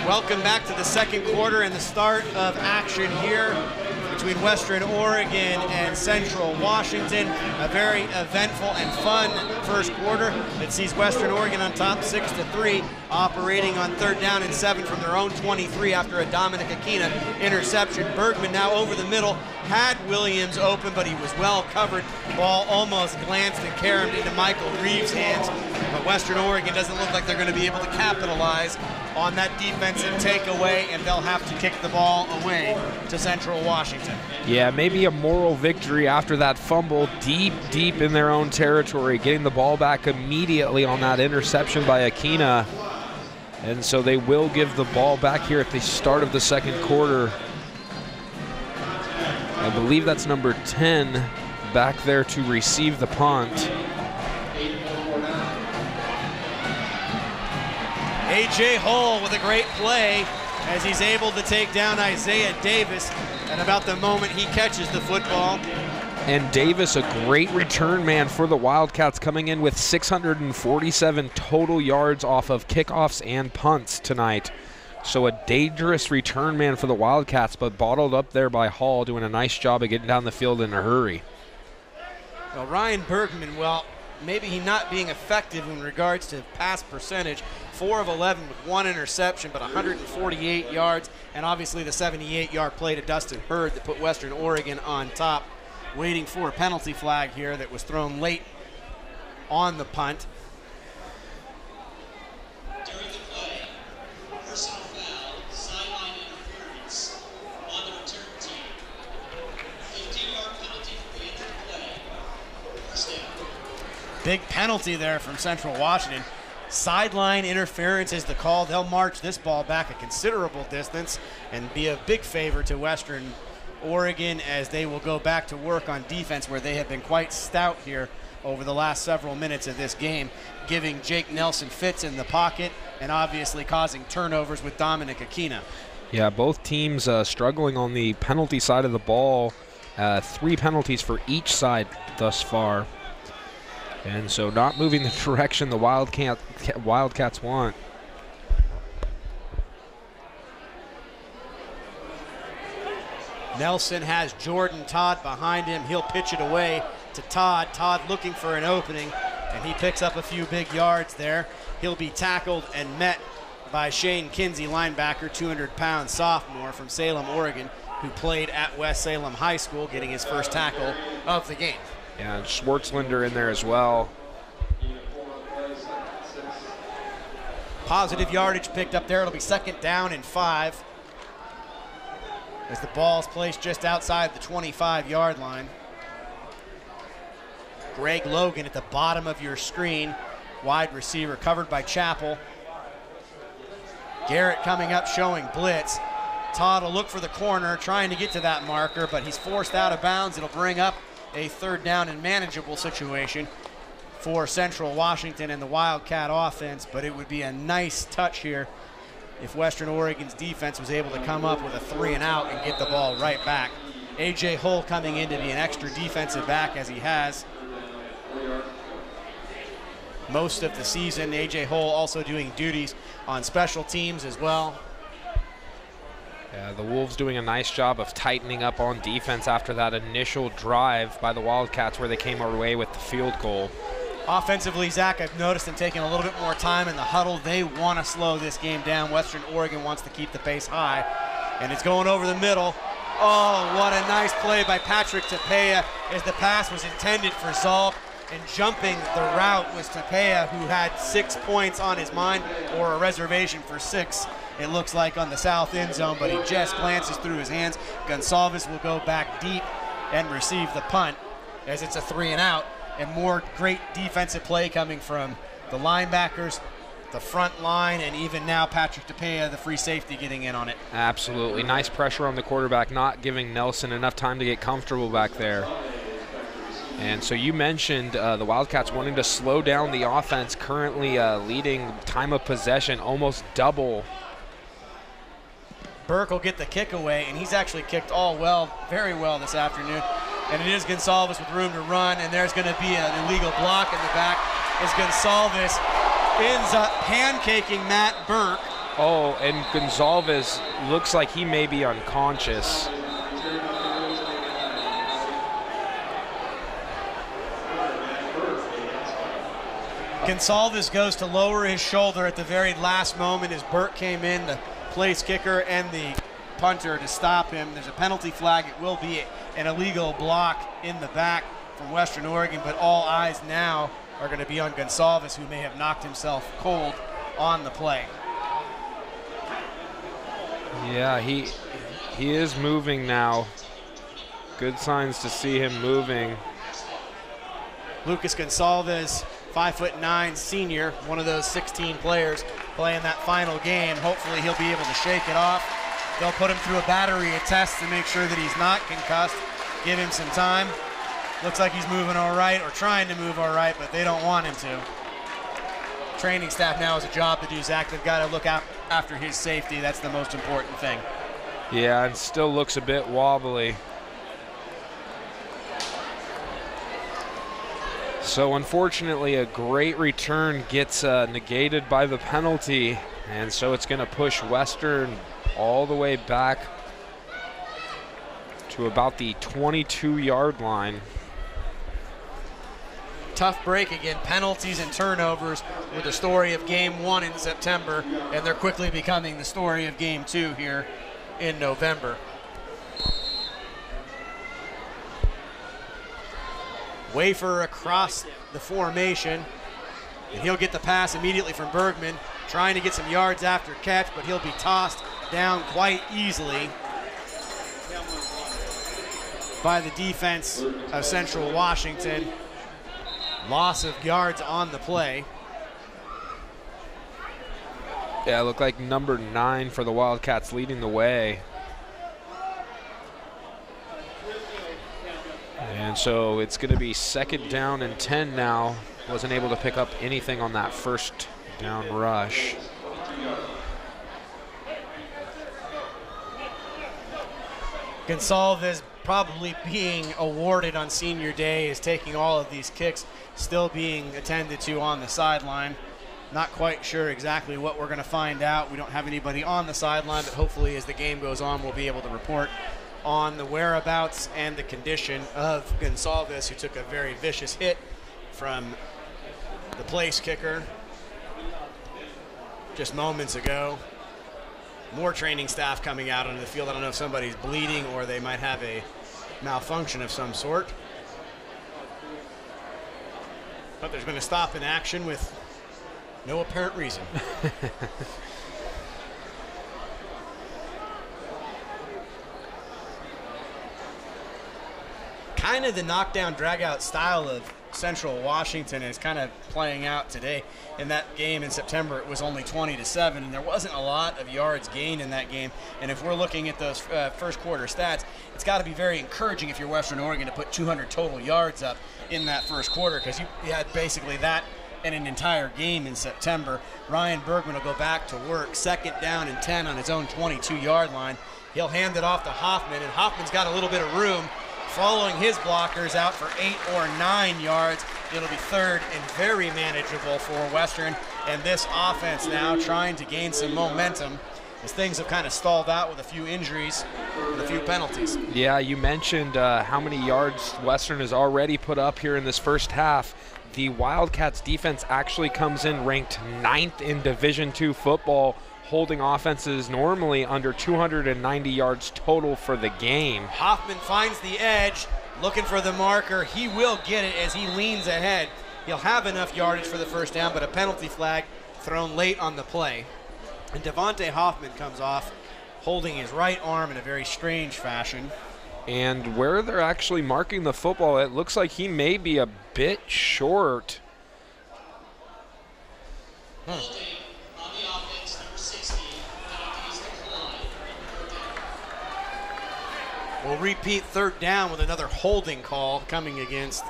[SPEAKER 3] Welcome back to the second quarter and the start of action here between Western Oregon and Central Washington. A very eventful and fun first quarter that sees Western Oregon on top 6-3, operating on 3rd down and 7 from their own 23 after a Dominic Aquina interception. Bergman now over the middle, had Williams open, but he was well covered. Ball almost glanced and caromed into Michael Reeves' hands. But Western Oregon doesn't look like they're going to be able to capitalize on that defensive takeaway, and they'll have to kick the ball away to Central Washington.
[SPEAKER 4] Yeah, maybe a moral victory after that fumble deep in their own territory, getting the ball back immediately on that interception by Aquina. And so they will give the ball back here at the start of the second quarter. I believe that's number 10 back there to receive the punt.
[SPEAKER 3] A.J. Hull with a great play as he's able to take down Isaiah Davis at about the moment he catches the football.
[SPEAKER 4] And Davis, a great return man for the Wildcats, coming in with 647 total yards off of kickoffs and punts tonight. So a dangerous return man for the Wildcats, but bottled up there by Hall, doing a nice job of getting down the field in a hurry.
[SPEAKER 3] Well, Ryan Bergman, well, maybe he not being effective in regards to pass percentage. 4 of 11 with 1 interception, but 148 yards, and obviously the 78-yard play to Dustin Hurd that put Western Oregon on top, waiting for a penalty flag here that was thrown late on the punt.
[SPEAKER 5] During the play, personal foul, sideline interference on the return team. 15-yard penalty for the end of the play. First down.
[SPEAKER 3] Big penalty there from Central Washington. Sideline interference is the call. They'll march this ball back a considerable distance and be a big favor to Western Oregon as they will go back to work on defense, where they have been quite stout here over the last several minutes of this game, giving Jake Nelson fits in the pocket and obviously causing turnovers with Dominic Aquina.
[SPEAKER 4] Yeah, both teams struggling on the penalty side of the ball. 3 penalties for each side thus far. And so not moving the direction the Wildcats want.
[SPEAKER 3] Nelson has Jordan Todd behind him. He'll pitch it away to Todd. Todd looking for an opening, and he picks up a few big yards there. He'll be tackled and met by Shane Kinsey, linebacker, 200-pound sophomore from Salem, Oregon, who played at West Salem High School, getting his first tackle of the game.
[SPEAKER 4] Yeah, and Schwartzlander in there as well.
[SPEAKER 3] Positive yardage picked up there. It'll be 2nd down and 5 as the ball's placed just outside the 25-yard line. Greg Logan at the bottom of your screen, wide receiver, covered by Chappell. Garrett coming up showing blitz. Todd will look for the corner, trying to get to that marker, but he's forced out of bounds. It'll bring up a 3rd down and manageable situation for Central Washington and the Wildcat offense, but it would be a nice touch here if Western Oregon's defense was able to come up with a 3 and out and get the ball right back. A.J. Hull coming in to be an extra defensive back, as he has most of the season. A.J. Hull also doing duties on special teams as well.
[SPEAKER 4] Yeah, the Wolves doing a nice job of tightening up on defense after that initial drive by the Wildcats where they came away with the field goal.
[SPEAKER 3] Offensively, Zach, I've noticed them taking a little bit more time in the huddle. They want to slow this game down. Western Oregon wants to keep the pace high, and it's going over the middle. Oh, what a nice play by Patrick Tapia as the pass was intended for Zalk, and jumping the route was Tapia, who had 6 points on his mind, or a reservation for 6, it looks like, on the south end zone, but he just glances through his hands. Gonsalves will go back deep and receive the punt as it's a 3 and out. And more great defensive play coming from the linebackers, the front line, and even now Patrick Tapia, the free safety, getting in on it.
[SPEAKER 4] Absolutely. Nice pressure on the quarterback, not giving Nelson enough time to get comfortable back there. And so you mentioned the Wildcats wanting to slow down the offense, currently leading time of possession almost double.
[SPEAKER 3] Burke will get the kick away, and he's actually kicked very well this afternoon. And it is Gonsalves with room to run, and there's going to be an illegal block in the back as Gonsalves ends up pancaking Matt Burke.
[SPEAKER 4] Oh, and Gonsalves looks like he may be unconscious.
[SPEAKER 3] Gonsalves goes to lower his shoulder at the very last moment as Burke came in, the place kicker and the punter, to stop him. There's a penalty flag. It will be an illegal block in the back from Western Oregon, but all eyes now are going to be on Gonsalves, who may have knocked himself cold on the play.
[SPEAKER 4] Yeah, he is moving now. Good signs to see him moving.
[SPEAKER 3] Lucas Gonsalves, 5'9", senior, one of those 16 players playing that final game. Hopefully he'll be able to shake it off. They'll put him through a battery of tests to make sure that he's not concussed, give him some time. Looks like he's moving all right, or trying to move all right, but they don't want him to. Training staff now has a job to do, Zach. They've got to look out after his safety. That's the most important thing.
[SPEAKER 4] Yeah, it still looks a bit wobbly. So unfortunately, a great return gets negated by the penalty, and so it's going to push Western all the way back to about the 22-yard line.
[SPEAKER 3] Tough break again. Penalties and turnovers were the story of game 1 in September, and they're quickly becoming the story of game 2 here in November. Wafer across the formation, and he'll get the pass immediately from Bergman, trying to get some yards after catch, but he'll be tossed down quite easily by the defense of Central Washington. Loss of yards on the play.
[SPEAKER 4] Yeah, it looked like number 9 for the Wildcats leading the way. And so it's going to be 2nd down and 10 now. Wasn't able to pick up anything on that first down rush.
[SPEAKER 3] Gonsalves probably being awarded on senior day is taking all of these kicks, still being attended to on the sideline. Not quite sure exactly what we're going to find out. We don't have anybody on the sideline, but hopefully as the game goes on, we'll be able to report on the whereabouts and the condition of Gonsalves, who took a very vicious hit from the place kicker just moments ago. More training staff coming out onto the field. I don't know if somebody's bleeding or they might have a malfunction of some sort. But there's been a stop in action with no apparent reason. Kind of the knockdown, drag-out style of Central Washington is kind of playing out today. In that game in September, it was only 20-7, and there wasn't a lot of yards gained in that game. And if we're looking at those first quarter stats, it's got to be very encouraging if you're Western Oregon to put 200 total yards up in that first quarter, because you had basically that in an entire game in September. Ryan Bergman will go back to work, 2nd down and 10 on his own 22-yard line. He'll hand it off to Hoffman, and Hoffman's got a little bit of room following his blockers out for 8 or 9 yards. It'll be 3rd and very manageable for Western. And this offense now trying to gain some momentum as things have kind of stalled out with a few injuries and a few penalties.
[SPEAKER 4] Yeah, you mentioned how many yards Western has already put up here in this first half. The Wildcats defense actually comes in ranked 9th in Division II football, holding offenses normally under 290 yards total for the game.
[SPEAKER 3] Hoffman finds the edge, looking for the marker. He will get it as he leans ahead. He'll have enough yardage for the first down, but a penalty flag thrown late on the play. And Devontae Hoffman comes off holding his right arm in a very strange fashion.
[SPEAKER 4] And where they're actually marking the football, it looks like he may be a bit short.
[SPEAKER 5] Holding on the offense, number 60, penalties decline.
[SPEAKER 3] We'll repeat 3rd down with another holding call coming against,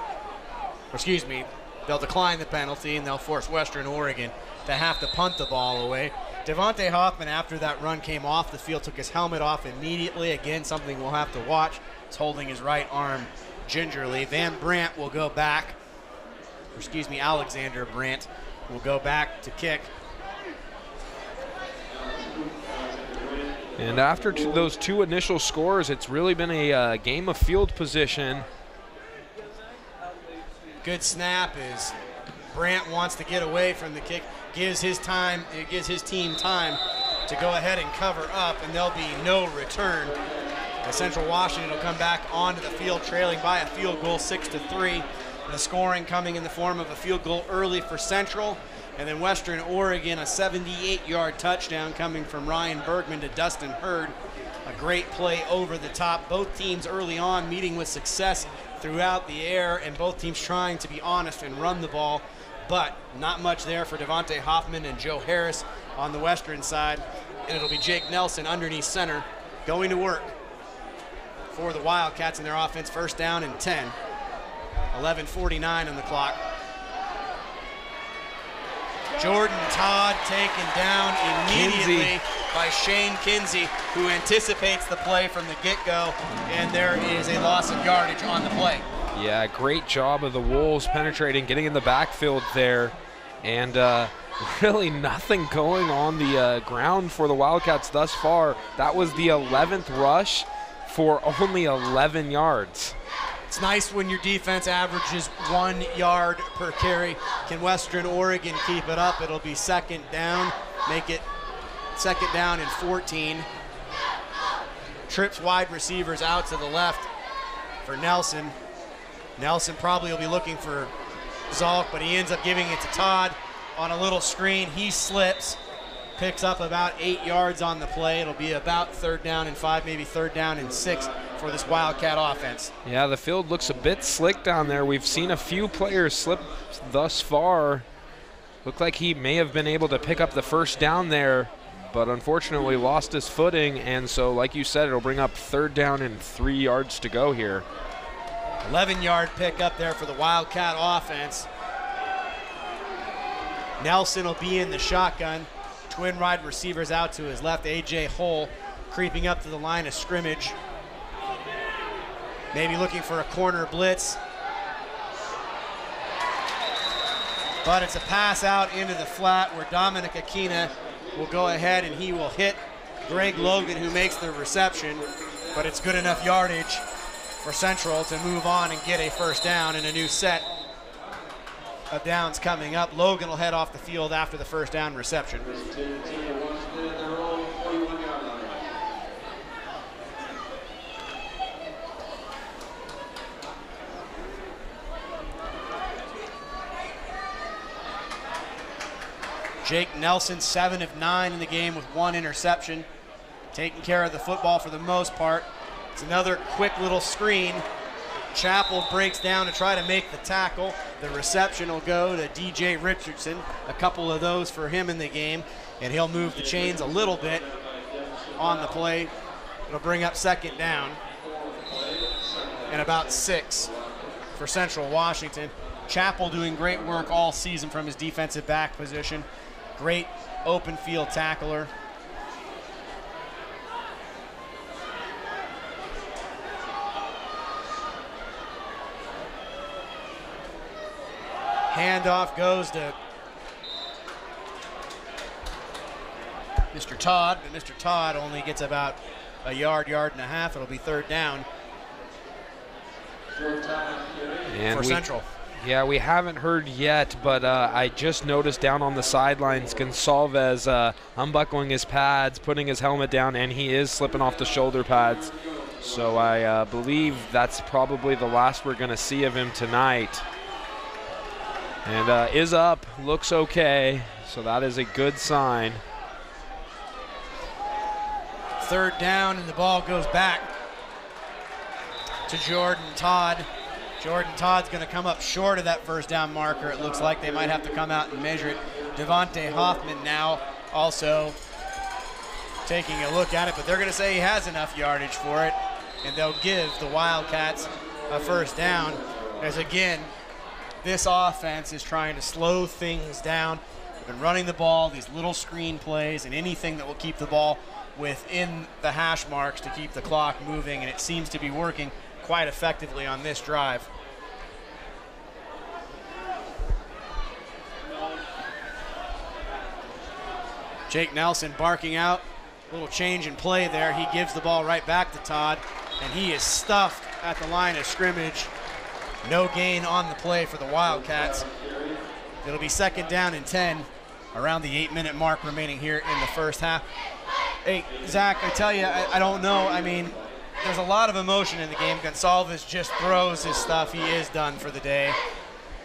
[SPEAKER 3] they'll decline the penalty and they'll force Western Oregon to have to punt the ball away. Devontae Hoffman, after that run came off the field, took his helmet off immediately. Again, something we'll have to watch. He's holding his right arm gingerly. Van Brandt will go back, Alexander Brandt will go back to kick.
[SPEAKER 4] And after those 2 initial scores, it's really been a game of field position.
[SPEAKER 3] Good snap as Brandt wants to get away from the kick. Gives his team time to go ahead and cover up, and there'll be no return. Central Washington will come back onto the field trailing by a field goal 6-3. The scoring coming in the form of a field goal early for Central, and then Western Oregon, a 78-yard touchdown coming from Ryan Bergman to Dustin Hurd. A great play over the top. Both teams early on meeting with success throughout the air, and both teams trying to be honest and run the ball, but not much there for Devontae Hoffman and Joe Harris on the Western side, and it'll be Jake Nelson underneath center going to work for the Wildcats in their offense. First down and 10. 11:49 on the clock. Jordan Todd taken down immediately by Shane Kinsey, who anticipates the play from the get-go, and there is a loss of yardage on the play.
[SPEAKER 4] Yeah, great job of the Wolves penetrating, getting in the backfield there, and really nothing going on the ground for the Wildcats thus far. That was the 11th rush for only 11 yards.
[SPEAKER 3] It's nice when your defense averages 1 yard per carry. Can Western Oregon keep it up? It'll be second down. Make it second down and 14. Trips wide receivers out to the left for Nelson. Nelson probably will be looking for Zalk, but he ends up giving it to Todd on a little screen. He slips, picks up about 8 yards on the play. It'll be about third down and 5, maybe third down and 6 for this Wildcat offense.
[SPEAKER 4] Yeah, the field looks a bit slick down there. We've seen a few players slip thus far. Looked like he may have been able to pick up the first down there, but unfortunately lost his footing, and so like you said, it'll bring up third down and 3 yards to go here.
[SPEAKER 3] 11-yard pick up there for the Wildcat offense. Nelson will be in the shotgun. Twin wide receivers out to his left. A.J. Hull creeping up to the line of scrimmage. Maybe looking for a corner blitz. But it's a pass out into the flat where Dominic Aquina will go ahead and he will hit Greg Logan, who makes the reception. But it's good enough yardage for Central to move on and get a first down, and a new set of downs coming up. Logan will head off the field after the first down reception. Jake Nelson, 7 of 9 in the game with 1 interception. Taking care of the football for the most part. It's another quick little screen. Chappell breaks down to try to make the tackle. The reception will go to DJ Richardson. A couple of those for him in the game, and he'll move the chains a little bit on the play. It'll bring up second down and about 6 for Central Washington. Chappell doing great work all season from his defensive back position. Great open field tackler. Handoff goes to Mr. Todd, but Mr. Todd only gets about a yard and a half. It'll be third down for Central.
[SPEAKER 4] Yeah, we haven't heard yet, but I just noticed down on the sidelines Gonsalves unbuckling his pads, putting his helmet down, and he is slipping off the shoulder pads. So I believe that's probably the last we're going to see of him tonight. And is up, looks okay, so that is a good sign.
[SPEAKER 3] Third down, and the ball goes back to Jordan Todd. Jordan Todd's going to come up short of that first down marker. It looks like they might have to come out and measure it. Devontae Hoffman now also taking a look at it, but they're going to say he has enough yardage for it, and they'll give the Wildcats a first down. As again, this offense is trying to slow things down. They've been running the ball, these little screen plays, and anything that will keep the ball within the hash marks to keep the clock moving, and it seems to be working quite effectively on this drive. Jake Nelson barking out. A little change in play there. He gives the ball right back to Todd, and he is stuffed at the line of scrimmage. No gain on the play for the Wildcats. It'll be second down and 10 around the 8-minute mark remaining here in the first half. Hey, Zach, I tell you, I don't know. I mean, there's a lot of emotion in the game. Gonsalves just throws his stuff. He is done for the day.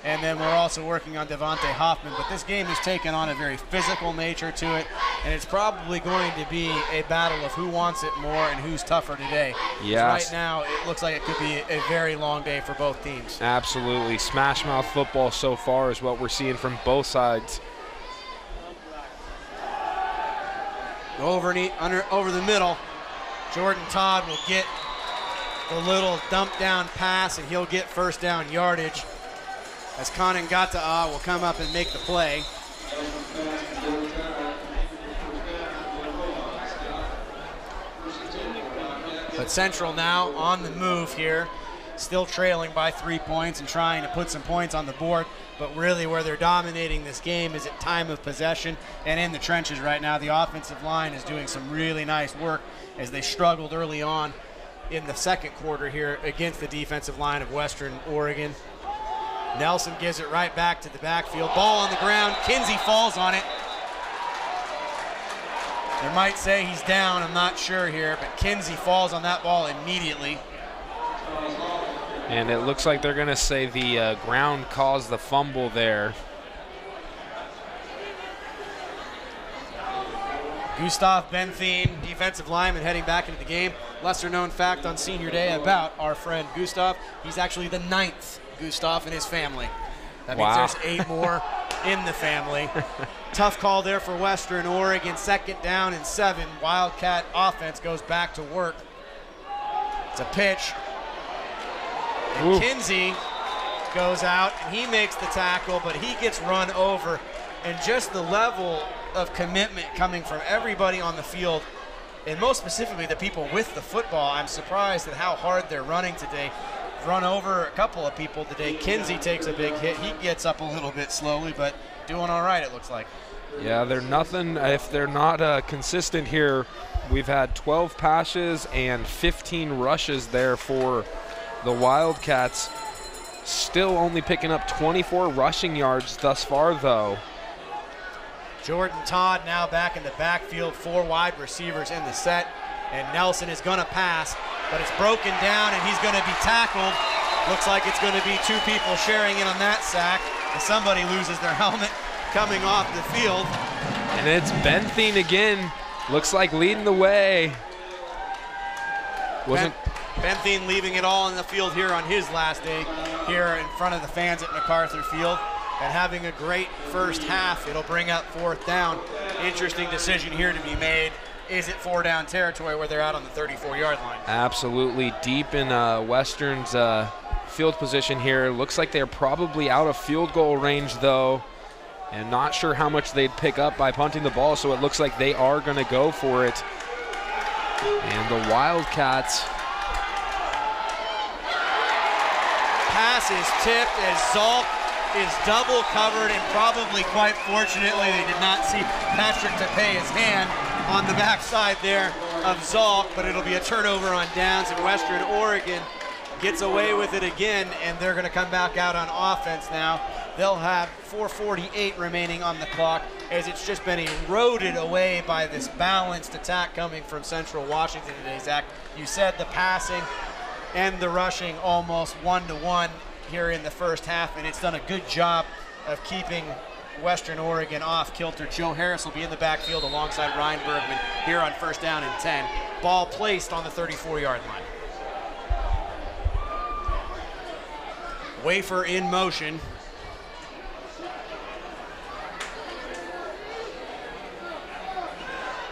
[SPEAKER 3] And then we're also working on Devontae Hoffman. But this game has taken on a very physical nature to it, and it's probably going to be a battle of who wants it more and who's tougher today.
[SPEAKER 4] Yes.
[SPEAKER 3] Right now, it looks like it could be a very long day for both teams.
[SPEAKER 4] Absolutely. Smash mouth football so far is what we're seeing from both sides.
[SPEAKER 3] Over the middle, Jordan Todd will get the little dump down pass, and he'll get first down yardage, as Kanan Gata'a will come up and make the play. But Central now on the move here, still trailing by 3 points and trying to put some points on the board. But really where they're dominating this game is at time of possession and in the trenches right now. The offensive line is doing some really nice work as they struggled early on in the second quarter here against the defensive line of Western Oregon. Nelson gives it right back to the backfield. Ball on the ground. Kinsey falls on it. They might say he's down. I'm not sure here, but Kinsey falls on that ball immediately.
[SPEAKER 4] And it looks like they're going to say the ground caused the fumble there.
[SPEAKER 3] Gustav Benthien, defensive lineman, heading back into the game. Lesser known fact on senior day about our friend Gustav, he's actually the 9th Gustav in his family. That means there's 8 more in the family. Tough call there for Western Oregon. 2nd down and 7. Wildcat offense goes back to work. It's a pitch. And Kinsey goes out, and he makes the tackle, but he gets run over. And just the level of commitment coming from everybody on the field, and most specifically the people with the football, I'm surprised at how hard they're running today. Run over a couple of people today. Kinsey takes a big hit. He gets up a little bit slowly, but doing all right, it looks like.
[SPEAKER 4] Yeah, they're nothing. If they're not consistent here, we've had 12 passes and 15 rushes there for the Wildcats. Still only picking up 24 rushing yards thus far, though.
[SPEAKER 3] Jordan Todd now back in the backfield, 4 wide receivers in the set, and Nelson is going to pass, but it's broken down, and he's going to be tackled. Looks like it's going to be 2 people sharing in on that sack, and somebody loses their helmet coming off the field.
[SPEAKER 4] And it's Benthien again. Looks like leading the way.
[SPEAKER 3] Benthien leaving it all in the field here on his last day here in front of the fans at MacArthur Field, and having a great first half. It'll bring up 4th down. Interesting decision here to be made. Is it 4-down territory where they're out on the 34-yard line?
[SPEAKER 4] Absolutely. Deep in Western's field position here. Looks like they're probably out of field goal range, though, and not sure how much they'd pick up by punting the ball, so it looks like they are going to go for it. And the Wildcats.
[SPEAKER 3] Pass is tipped as Zalk is double covered, and probably quite fortunately they did not see Patrick Tepe's hand on the backside there of Zalk, but it'll be a turnover on downs, and Western Oregon gets away with it again, and they're going to come back out on offense now. They'll have 4:48 remaining on the clock, as it's just been eroded away by this balanced attack coming from Central Washington today, Zach. You said the passing and the rushing almost 1-to-1 here in the first half, and it's done a good job of keeping Western Oregon off kilter. Joe Harris will be in the backfield alongside Ryan Bergman here on 1st down and 10. Ball placed on the 34-yard line. Wafer in motion.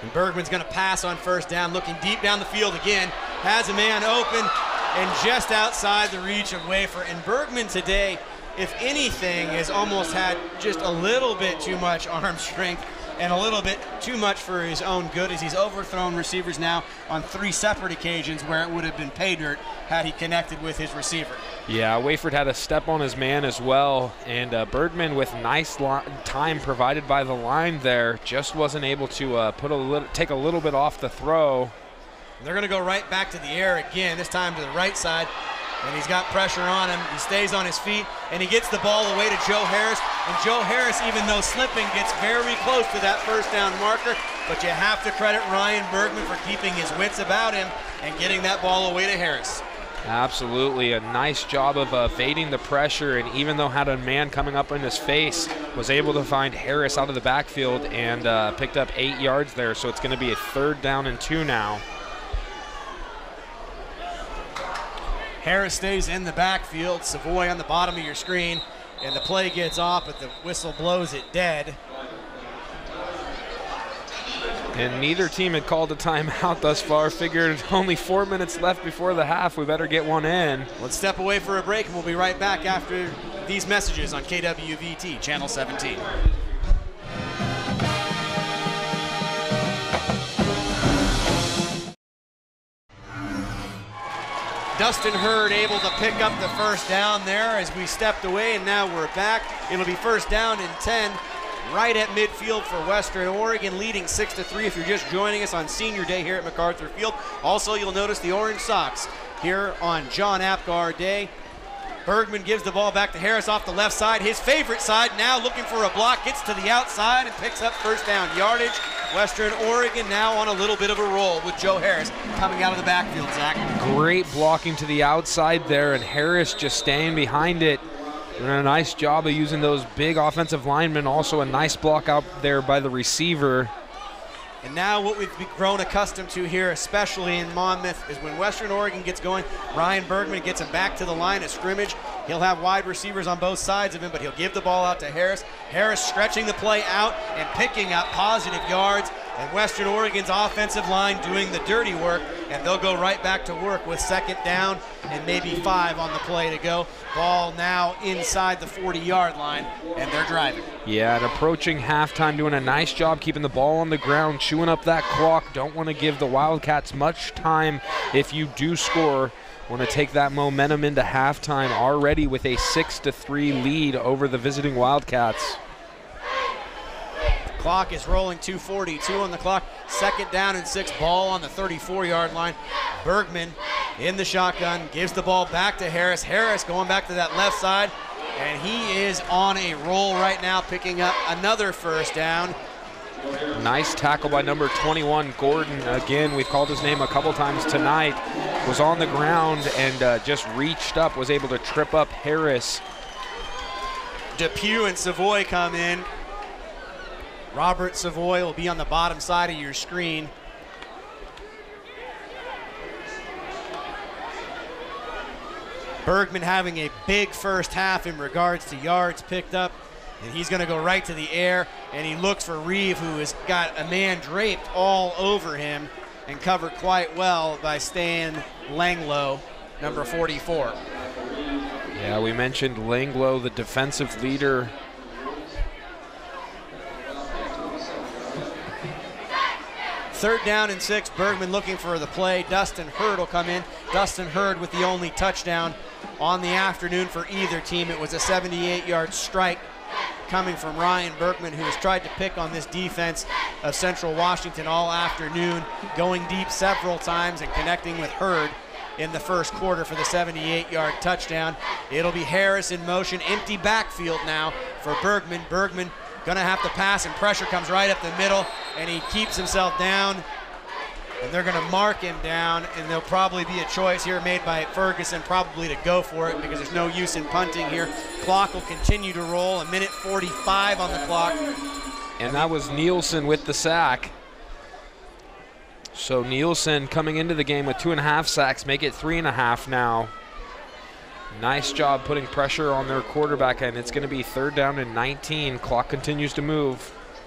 [SPEAKER 3] And Bergman's going to pass on 1st down, looking deep down the field again. Has a man open and just outside the reach of Wafer. And Bergman today, if anything, has almost had just a little bit too much arm strength and a little bit too much for his own good, as he's overthrown receivers now on 3 separate occasions where it would have been pay dirt had he connected with his receiver.
[SPEAKER 4] Yeah, Wayford had a step on his man as well, and Bergman, with nice time provided by the line there, just wasn't able to take a little bit off the throw.
[SPEAKER 3] They're going to go right back to the air again, this time to the right side. And he's got pressure on him. He stays on his feet, and he gets the ball away to Joe Harris. And Joe Harris, even though slipping, gets very close to that 1st down marker. but you have to credit Ryan Bergman for keeping his wits about him and getting that ball away to Harris.
[SPEAKER 4] Absolutely, a nice job of evading the pressure, and even though had a man coming up in his face, was able to find Harris out of the backfield and picked up 8 yards there, so it's going to be a 3rd down and 2 now.
[SPEAKER 3] Harris stays in the backfield, Savoy on the bottom of your screen, and the play gets off, but the whistle blows it dead.
[SPEAKER 4] And neither team had called a timeout thus far. Figured only 4 minutes left before the half. We better get one in.
[SPEAKER 3] Let's step away for a break, and we'll be right back after these messages on KWVT, Channel 17. Dustin Hurd able to pick up the first down there as we stepped away, and now we're back. It'll be 1st down and 10. Right at midfield for Western Oregon, leading 6-3 if you're just joining us on Senior Day here at MacArthur Field. Also, you'll notice the orange socks here on John Apgar Day. Bergman gives the ball back to Harris off the left side, his favorite side, now looking for a block, gets to the outside and picks up 1st down yardage. Western Oregon now on a little bit of a roll with Joe Harris coming out of the backfield, Zach.
[SPEAKER 4] Great blocking to the outside there, and Harris just staying behind it. Doing a nice job of using those big offensive linemen. Also a nice block out there by the receiver.
[SPEAKER 3] And now what we've grown accustomed to here, especially in Monmouth, is when Western Oregon gets going, Ryan Bergman gets him back to the line of scrimmage. He'll have wide receivers on both sides of him, but he'll give the ball out to Harris. Harris stretching the play out and picking up positive yards. And Western Oregon's offensive line doing the dirty work, and they'll go right back to work with 2nd down and maybe 5 on the play to go. Ball now inside the 40-yard line, and they're driving.
[SPEAKER 4] Yeah, and approaching halftime, doing a nice job keeping the ball on the ground, chewing up that clock. Don't want to give the Wildcats much time if you do score. Want to take that momentum into halftime already with a 6-3 lead over the visiting Wildcats.
[SPEAKER 3] Clock is rolling, 2:42 on the clock. 2nd down and 6, ball on the 34-yard line. Bergman in the shotgun, gives the ball back to Harris. Harris going back to that left side, and he is on a roll right now, picking up another 1st down.
[SPEAKER 4] Nice tackle by number 21, Gordon. Again, we've called his name a couple times tonight. Was on the ground and just reached up, was able to trip up Harris.
[SPEAKER 3] Depew and Savoy come in. Robert Savoy will be on the bottom side of your screen. Bergman having a big first half in regards to yards picked up, and he's going to go right to the air, and he looks for Reeve, who has got a man draped all over him and covered quite well by Stan Langlow, number 44.
[SPEAKER 4] Yeah, we mentioned Langlow, the defensive leader.
[SPEAKER 3] Third down and 6, Bergman looking for the play. Dustin Hurd will come in. Dustin Hurd with the only touchdown on the afternoon for either team. It was a 78-yard strike coming from Ryan Bergman, who has tried to pick on this defense of Central Washington all afternoon, going deep several times and connecting with Hurd in the first quarter for the 78-yard touchdown. It'll be Harris in motion, empty backfield now for Bergman. Bergman gonna have to pass, and pressure comes right up the middle, and he keeps himself down, and they're gonna mark him down, and there'll probably be a choice here made by Ferguson probably to go for it because there's no use in punting here. Clock will continue to roll, 1:45 on the clock.
[SPEAKER 4] And that was Nielsen with the sack. So Nielsen coming into the game with 2.5 sacks, make it 3.5 now. Nice job putting pressure on their quarterback, and it's going to be 3rd down and 19. Clock continues to move.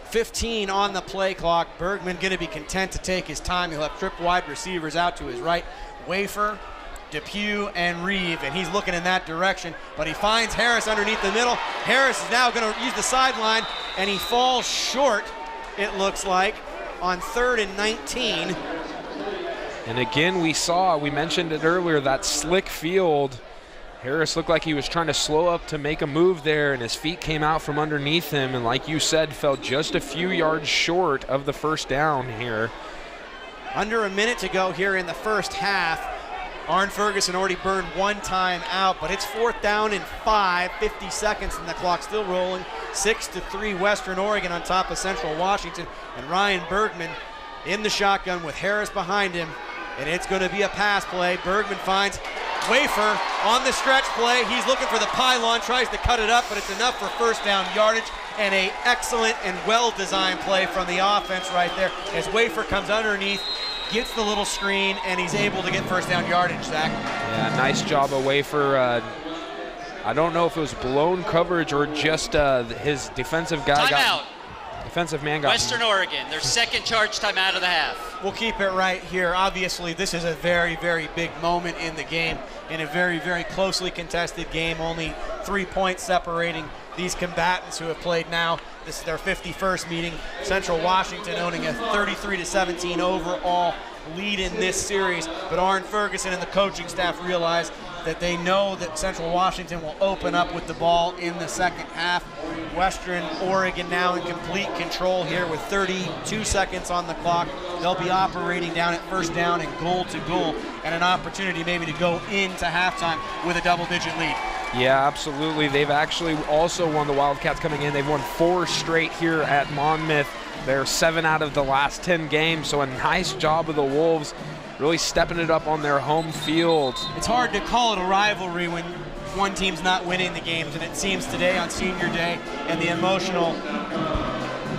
[SPEAKER 3] 15 on the play clock. Bergman going to be content to take his time. He'll have trip wide receivers out to his right. Wafer, Depew, and Reeve, and he's looking in that direction, but he finds Harris underneath the middle. Harris is now going to use the sideline, and he falls short, it looks like, on 3rd and 19.
[SPEAKER 4] And again, we mentioned it earlier, that slick field. Harris looked like he was trying to slow up to make a move there, and his feet came out from underneath him, and like you said, fell just a few yards short of the 1st down here.
[SPEAKER 3] Under a minute to go here in the first half. Arn Ferguson already burned one time out, but it's 4th down and 5, 50 seconds, and the clock still rolling. 6-3 Western Oregon on top of Central Washington, and Ryan Bergman in the shotgun with Harris behind him, and it's going to be a pass play. Bergman finds Wafer on the stretch play. He's looking for the pylon, tries to cut it up, but it's enough for first down yardage, and a excellent and well-designed play from the offense right there as Wafer comes underneath, gets the little screen, and he's able to get first down yardage, Zach.
[SPEAKER 4] Yeah, nice job of Wafer. I don't know if it was blown coverage or just his defensive guy
[SPEAKER 5] Timeout.
[SPEAKER 4] Defensive man got
[SPEAKER 5] Western Oregon, their second charge timeout of the half.
[SPEAKER 3] We'll keep it right here. Obviously, this is a very, very big moment in the game, in a very, very closely contested game. Only 3 points separating these combatants who have played now. This is their 51st meeting. Central Washington owning a 33-17 overall lead in this series. But Arn Ferguson and the coaching staff realize that they know that Central Washington will open up with the ball in the second half. Western Oregon now in complete control here with 32 seconds on the clock. They'll be operating down at first down and goal to goal, and an opportunity maybe to go into halftime with a double-digit lead.
[SPEAKER 4] Yeah, absolutely. They've actually also won, the Wildcats coming in. They've won 4 straight here at Monmouth. They're 7 out of the last 10 games, so a nice job of the Wolves really stepping it up on their home field.
[SPEAKER 3] It's hard to call it a rivalry when one team's not winning the games, and it seems today on senior day and the emotional,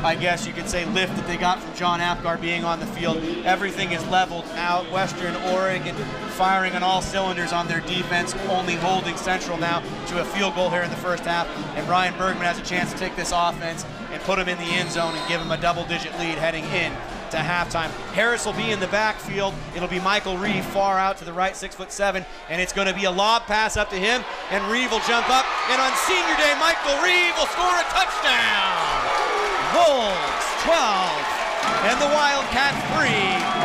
[SPEAKER 3] I guess you could say, lift that they got from John Apgar being on the field, everything is leveled out. Western Oregon firing on all cylinders on their defense, only holding Central now to a field goal here in the first half, and Ryan Bergman has a chance to take this offense and put him in the end zone and give him a double-digit lead heading in to halftime. Harris will be in the backfield. It'll be Michael Reeve far out to the right, 6'7", and it's going to be a lob pass up to him, and Reeve will jump up, and on senior day, Michael Reeve will score a touchdown. Wolves 12 and the Wildcats 3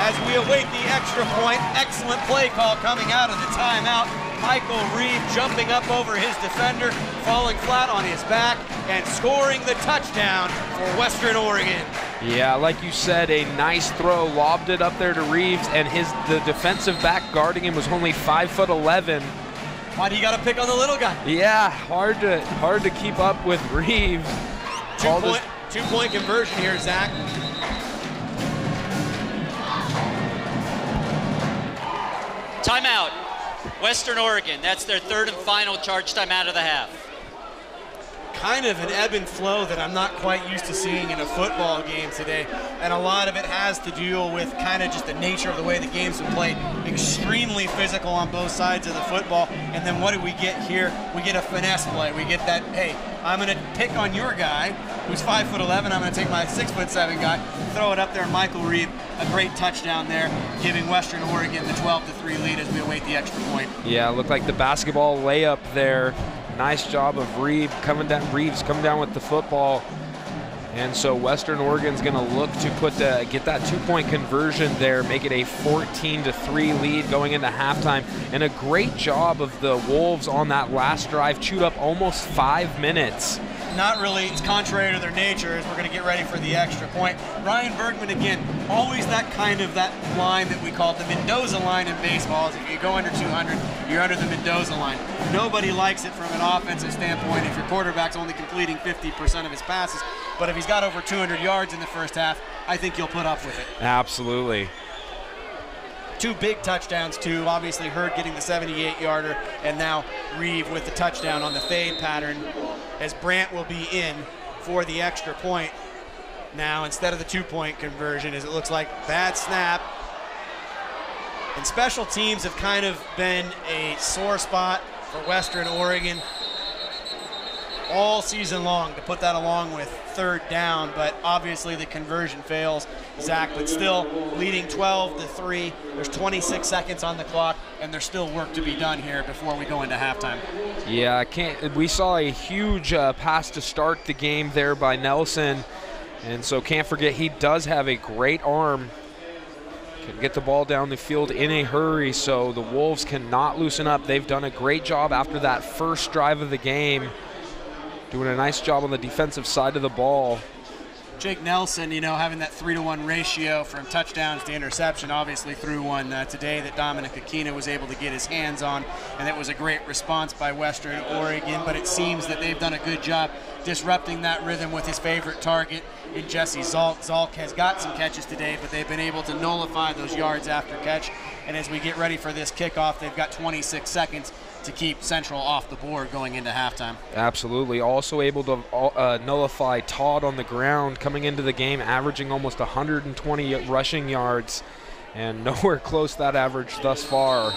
[SPEAKER 3] as we await the extra point. Excellent play call coming out of the timeout. Michael Reeve jumping up over his defender, falling flat on his back, and scoring the touchdown for Western Oregon.
[SPEAKER 4] Yeah, like you said, a nice throw, lobbed it up there to Reeves, and the defensive back guarding him was only 5'11".
[SPEAKER 3] Why do you got to pick on the little guy?
[SPEAKER 4] Yeah, hard to keep up with Reeves.
[SPEAKER 3] Two-point conversion here, Zach.
[SPEAKER 5] Timeout. Western Oregon, that's their third and final charge timeout of the half.
[SPEAKER 3] Kind of an ebb and flow that I'm not quite used to seeing in a football game today, and a lot of it has to do with kind of just the nature of the way the games have played. Extremely physical on both sides of the football, and then what do we get here? We get a finesse play. We get that, hey, I'm going to pick on your guy who's 5'11". I'm going to take my 6'7" guy, throw it up there. Michael Reeve, a great touchdown there, giving Western Oregon the 12-3 lead as we await the extra point.
[SPEAKER 4] Yeah, looked like the basketball layup there. Nice job of Reeves coming down with the football. And so Western Oregon's going to look to get that 2-point conversion there, make it a 14-3 lead going into halftime. And a great job of the Wolves on that last drive, chewed up almost 5 minutes.
[SPEAKER 3] Not really, it's contrary to their nature as we're going to get ready for the extra point. Ryan Bergman, again, always that line that we call the Mendoza line in baseball. If you go under 200, you're under the Mendoza line. Nobody likes it from an offensive standpoint if your quarterback's only completing 50% of his passes. But if he's got over 200 yards in the first half, I think you'll put up with it.
[SPEAKER 4] Absolutely.
[SPEAKER 3] 2 big touchdowns, too. Obviously, Hurd getting the 78-yarder, and now Reeve with the touchdown on the fade pattern, as Brandt will be in for the extra point now instead of the 2-point conversion, as it looks like bad snap. And special teams have kind of been a sore spot for Western Oregon all season long, to put that along with third down, but obviously the conversion fails, Zach, but still leading 12-3. There's 26 seconds on the clock, and there's still work to be done here before we go into halftime.
[SPEAKER 4] Yeah, we saw a huge pass to start the game there by Nelson, and so can't forget he does have a great arm. Can get the ball down the field in a hurry, so the Wolves cannot loosen up. They've done a great job after that first drive of the game, doing a nice job on the defensive side of the ball.
[SPEAKER 3] Jake Nelson, having that 3-to-1 ratio from touchdowns to interception, obviously threw one today that Dominic Aquina was able to get his hands on, and that was a great response by Western Oregon, but it seems that they've done a good job disrupting that rhythm with his favorite target in Jesse Zalk. Zalk has got some catches today, but they've been able to nullify those yards after catch, and as we get ready for this kickoff, they've got 26 seconds to keep Central off the board going into halftime. Absolutely. Also able to nullify Todd on the ground coming into the game, averaging almost 120 rushing yards, and nowhere close to that average thus far.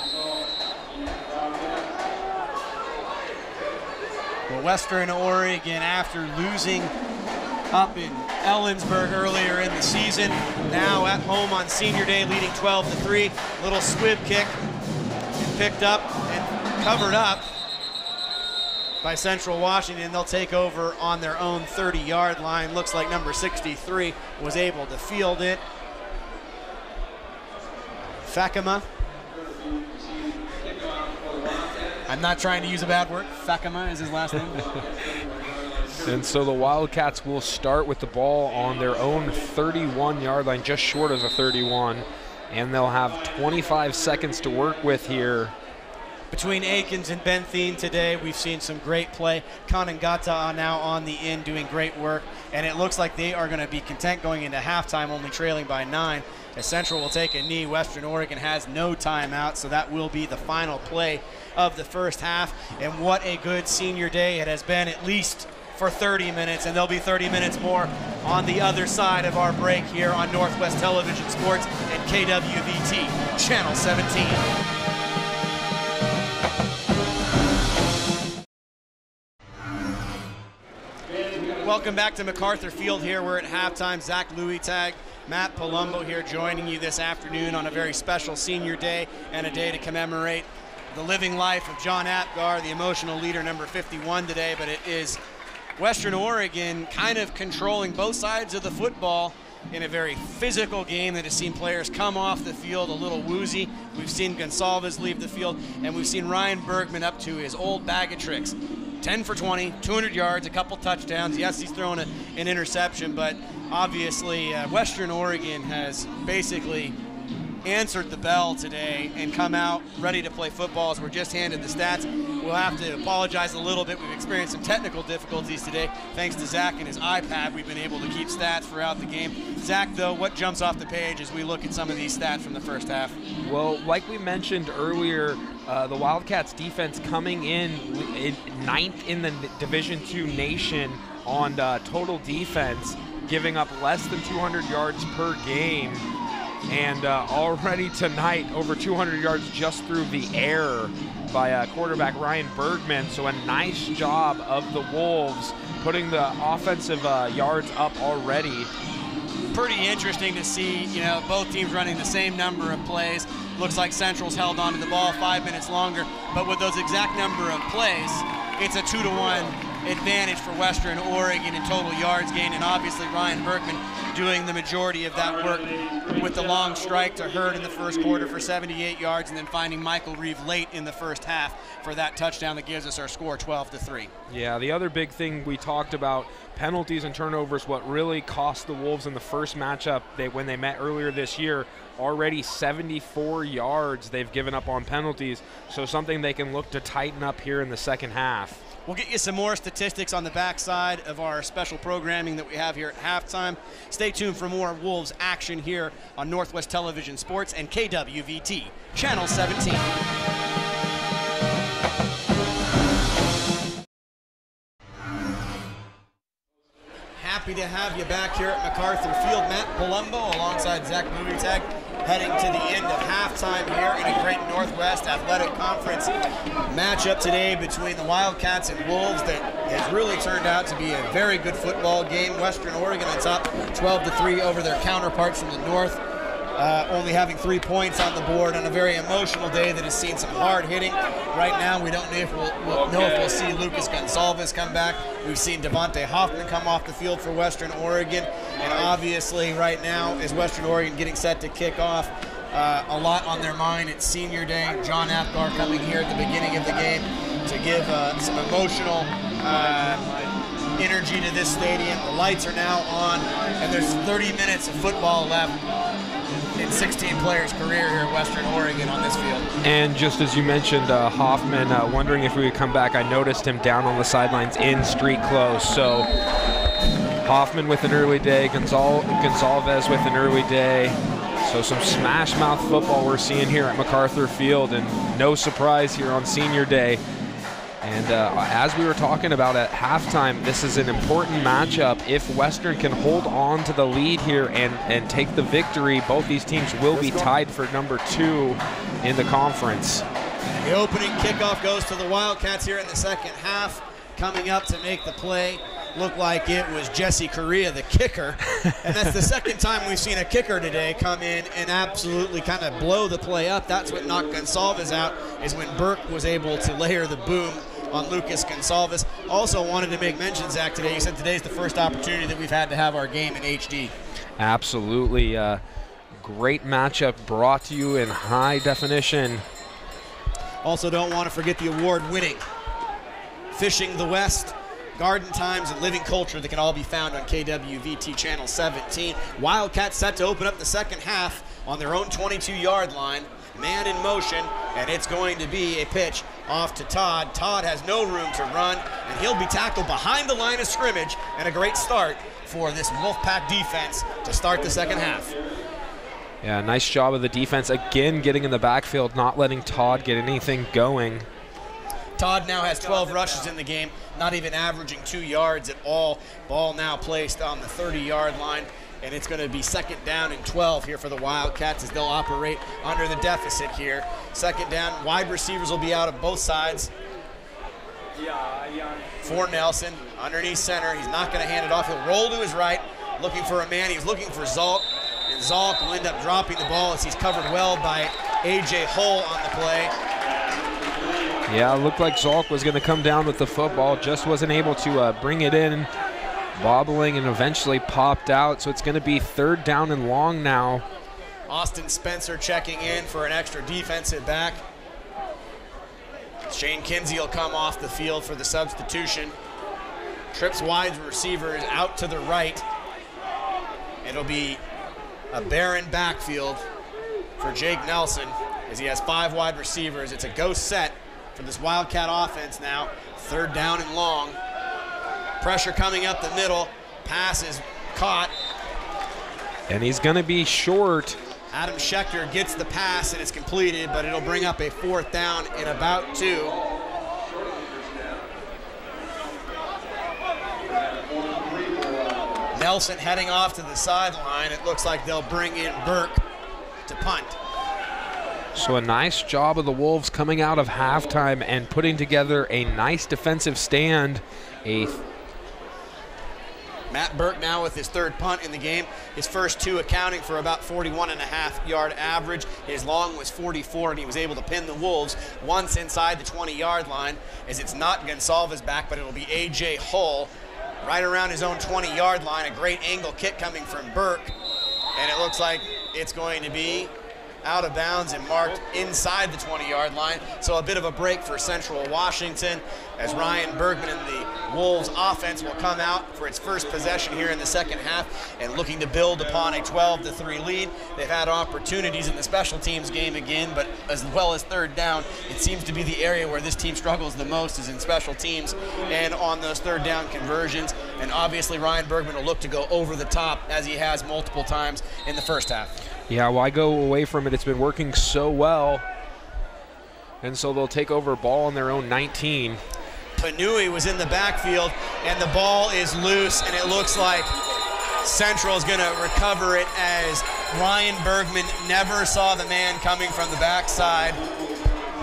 [SPEAKER 3] Well, Western Oregon, after losing up in Ellensburg earlier in the season, now at home on Senior Day, leading 12-3. Little squib kick, picked up and covered up by Central Washington. They'll take over on their own 30-yard line. Looks like number 63 was able to field it. Fakema. I'm not trying to use a bad word. Fakema is his last name. And so the Wildcats will start with the ball on their own 31-yard line, just short of the 31, and they'll have 25 seconds to work with here. Between Aikens and Benthien today, we've seen some great play. Kanangata now on the end doing great work, and it looks like they are going to be content going into halftime, only trailing by 9. As Central will take a knee, Western Oregon has no timeout, so that will be the final play of the first half. And what a good senior day it has been, at least for 30 minutes, and there'll be 30 minutes more on the other side of our break here on Northwest Television Sports and KWVT, Channel 17. Welcome back to MacArthur Field here. We're at halftime. Zach Louis-Tag, Matt Palumbo here joining you this afternoon on a very special senior day and a day to commemorate the living life of John Apgar, the emotional leader, number 51 today. But it is Western Oregon kind of controlling both sides of the football in a very physical game that has seen players come off the field a little woozy. We've seen Gonsalves leave the field, and we've seen Ryan Bergman up to his old bag of tricks. 10 for 20, 200 yards, a couple touchdowns. Yes, he's thrown an interception, but obviously Western Oregon has basically answered the bell today and come out ready to play football. As we're just handed the stats, we'll have to apologize a little bit. We've experienced some technical difficulties today. Thanks to Zach and his iPad, we've been able to keep stats throughout the game. Zach, though, what jumps off the page as we look at some of these stats from the first half? Well, like we mentioned earlier, the Wildcats defense coming in 9th in the Division II nation on total defense, giving up less than 200 yards per game. And already tonight, over 200 yards just through the air by quarterback Ryan Bergman. So a nice job of the Wolves putting the offensive yards up already. Pretty interesting to see, both teams running the same number of plays. Looks like Central's held onto the ball 5 minutes longer, but with those exact number of plays, it's a 2-to-1 advantage for Western Oregon in total yards gained, and obviously Ryan Bergman doing the majority of that work with the long strike to Hurd in the first quarter for 78 yards, and then finding Michael Reeve late in the first half for that touchdown that gives us our score 12-3. Yeah, the other big thing we talked about, penalties and turnovers, what really cost the Wolves in the first matchup when they met earlier this year. Already 74 yards they've given up on penalties, so something they can look to tighten up here in the second half. We'll get you some more statistics on the backside of our special programming that we have here at halftime. Stay tuned for more Wolves action here on Northwest Television Sports and KWVT, Channel 17. Happy to have you back here at MacArthur Field. Matt Palumbo alongside Zach Louis-Tag heading to the end of halftime here in a great Northwest Athletic Conference matchup today between the Wildcats and Wolves that has really turned out to be a very good football game. Western Oregon on top 12-3 over their counterparts from the north. Only having 3 points on the board on a very emotional day that has seen some hard hitting. Right now, we don't know if we'll see Lucas Gonsalves come back. We've seen Devontae Hoffman come off the field for Western Oregon. And obviously, right now, is Western Oregon getting set to kick off. A lot on their mind. It's senior day. John Apgar coming here at the beginning of the game to give some emotional energy to this stadium. The lights are now on, and there's 30 minutes of football left in 16 players' career here at Western Oregon on this field.
[SPEAKER 4] And just as you mentioned, Hoffman, wondering if we would come back, I noticed him down on the sidelines in street clothes. So Hoffman with an early day, Gonzalez with an early day. So some smash mouth football we're seeing here at MacArthur Field, and no surprise here on senior day. And as we were talking about at halftime, this is an important matchup. If Western can hold on to the lead here and take the victory, both these teams will be tied for number 2 in the conference.
[SPEAKER 3] The opening kickoff goes to the Wildcats here in the second half. Coming up to make the play, looked like it was Jesse Correa, the kicker. And that's the second time we've seen a kicker today come in and absolutely kind of blow the play up. That's what knocked Gonsalves out, is when Burke was able to layer the boom on Lucas Gonsalves. Also wanted to make mention, Zach, today, you said today's the first opportunity that we've had to have our game in HD.
[SPEAKER 4] Absolutely. Great matchup brought to you in high definition.
[SPEAKER 3] Also don't want to forget the award-winning Fishing the West, Garden Times, and Living Culture that can all be found on KWVT Channel 17. Wildcats set to open up the second half on their own 22-yard line. Man in motion, and it's going to be a pitch off to Todd. Todd has no room to run, and he'll be tackled behind the line of scrimmage, and a great start for this Wolfpack defense to start the second half.
[SPEAKER 4] Yeah, nice job of the defense, again getting in the backfield, not letting Todd get anything going.
[SPEAKER 3] Todd now has 12 rushes in the game, not even averaging 2 yards at all. Ball now placed on the 30-yard line, and it's going to be second down and 12 here for the Wildcats as they'll operate under the deficit here. Second down, wide receivers will be out of both sides. For Nelson, underneath center, he's not going to hand it off. He'll roll to his right, looking for a man. He's looking for Zalk, and Zalk will end up dropping the ball as he's covered well by A.J. Hull on the play.
[SPEAKER 4] Yeah, it looked like Zalk was going to come down with the football, just wasn't able to bring it in, bobbling, and eventually popped out. So it's going to be third down and long now.
[SPEAKER 3] Austin Spencer checking in for an extra defensive back. Shane Kinsey will come off the field for the substitution. Trips wide receivers out to the right. It'll be a barren backfield for Jake Nelson as he has 5 wide receivers. It's a ghost set for this Wildcat offense now. Third down and long. Pressure coming up the middle. Pass is caught.
[SPEAKER 4] And he's going to be short.
[SPEAKER 3] Adam Schechter gets the pass and it's completed, but it'll bring up a fourth down in about 2. Nelson heading off to the sideline. It looks like they'll bring in Burke to punt.
[SPEAKER 4] So a nice job of the Wolves coming out of halftime and putting together a nice defensive stand.
[SPEAKER 3] Matt Burke now with his third punt in the game. His first 2 accounting for about 41.5-yard average. His long was 44, and he was able to pin the Wolves once inside the 20-yard line, as it's not Gonsalves back, but it'll be A.J. Hull right around his own 20-yard line. A great angle kick coming from Burke, and it looks like it's going to be out of bounds and marked inside the 20-yard line. So a bit of a break for Central Washington as Ryan Bergman and the Wolves offense will come out for its first possession here in the second half and looking to build upon a 12-3 lead. They've had opportunities in the special teams game again, but as well as third down, it seems to be the area where this team struggles the most is in special teams and on those third down conversions. And obviously Ryan Bergman will look to go over the top as he has multiple times in the first half.
[SPEAKER 4] Yeah, why go away from it? It's been working so well. And so they'll take over ball on their own 19.
[SPEAKER 3] Panui was in the backfield, and the ball is loose, and it looks like Central is going to recover it as Ryan Bergman never saw the man coming from the backside.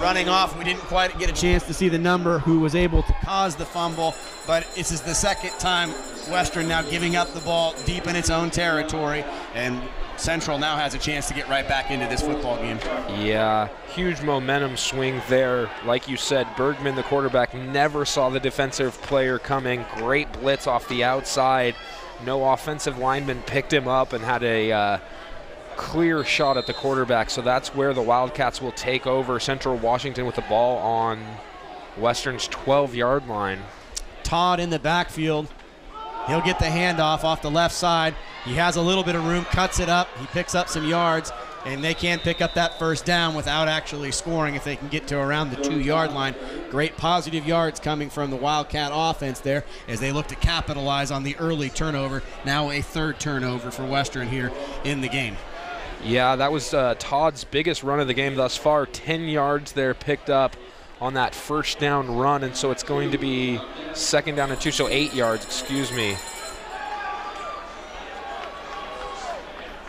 [SPEAKER 3] Running off, we didn't quite get a chance to see the number who was able to cause the fumble, but this is the second time Western now giving up the ball deep in its own territory, and Central now has a chance to get right back into this football game.
[SPEAKER 4] Yeah, huge momentum swing there. Like you said, Bergman, the quarterback, never saw the defensive player coming. Great blitz off the outside. No offensive lineman picked him up and had a clear shot at the quarterback. So that's where the Wildcats will take over. Central Washington with the ball on Western's 12-yard line.
[SPEAKER 3] Todd in the backfield He'll get the handoff off the left side. He has a little bit of room, cuts it up. He picks up some yards, and they can pick up that first down without actually scoring if they can get to around the 2-yard line. Great positive yards coming from the Wildcat offense there as they look to capitalize on the early turnover. Now a 3rd turnover for Western here in the game.
[SPEAKER 4] Yeah, that was Todd's biggest run of the game thus far. 10 yards there picked up on that first down run, and so it's going to be 2nd down and 2, so 8 yards, excuse me.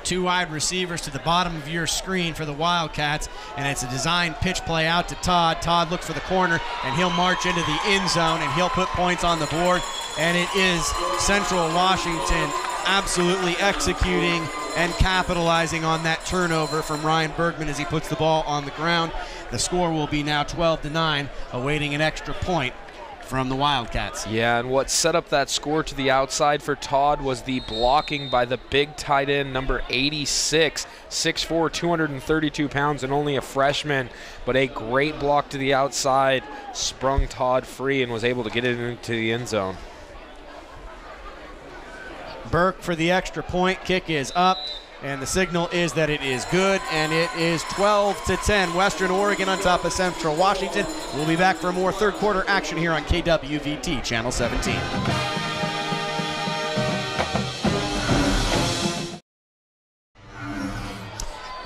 [SPEAKER 3] 2 wide receivers to the bottom of your screen for the Wildcats, and it's a design pitch play out to Todd. Todd looks for the corner, and he'll march into the end zone, and he'll put points on the board, and it is Central Washington absolutely executing and capitalizing on that turnover from Ryan Bergman as he puts the ball on the ground. The score will be now 12-9, awaiting an extra point from the Wildcats.
[SPEAKER 4] Yeah, and what set up that score to the outside for Todd was the blocking by the big tight end, number 86, 6'4", 232 pounds, and only a freshman, but a great block to the outside, sprung Todd free and was able to get it into the end zone.
[SPEAKER 3] Burke for the extra point. Kick is up, and the signal is that it is good, and it is 12-10. Western Oregon on top of Central Washington. We'll be back for more 3rd quarter action here on KWVT Channel 17.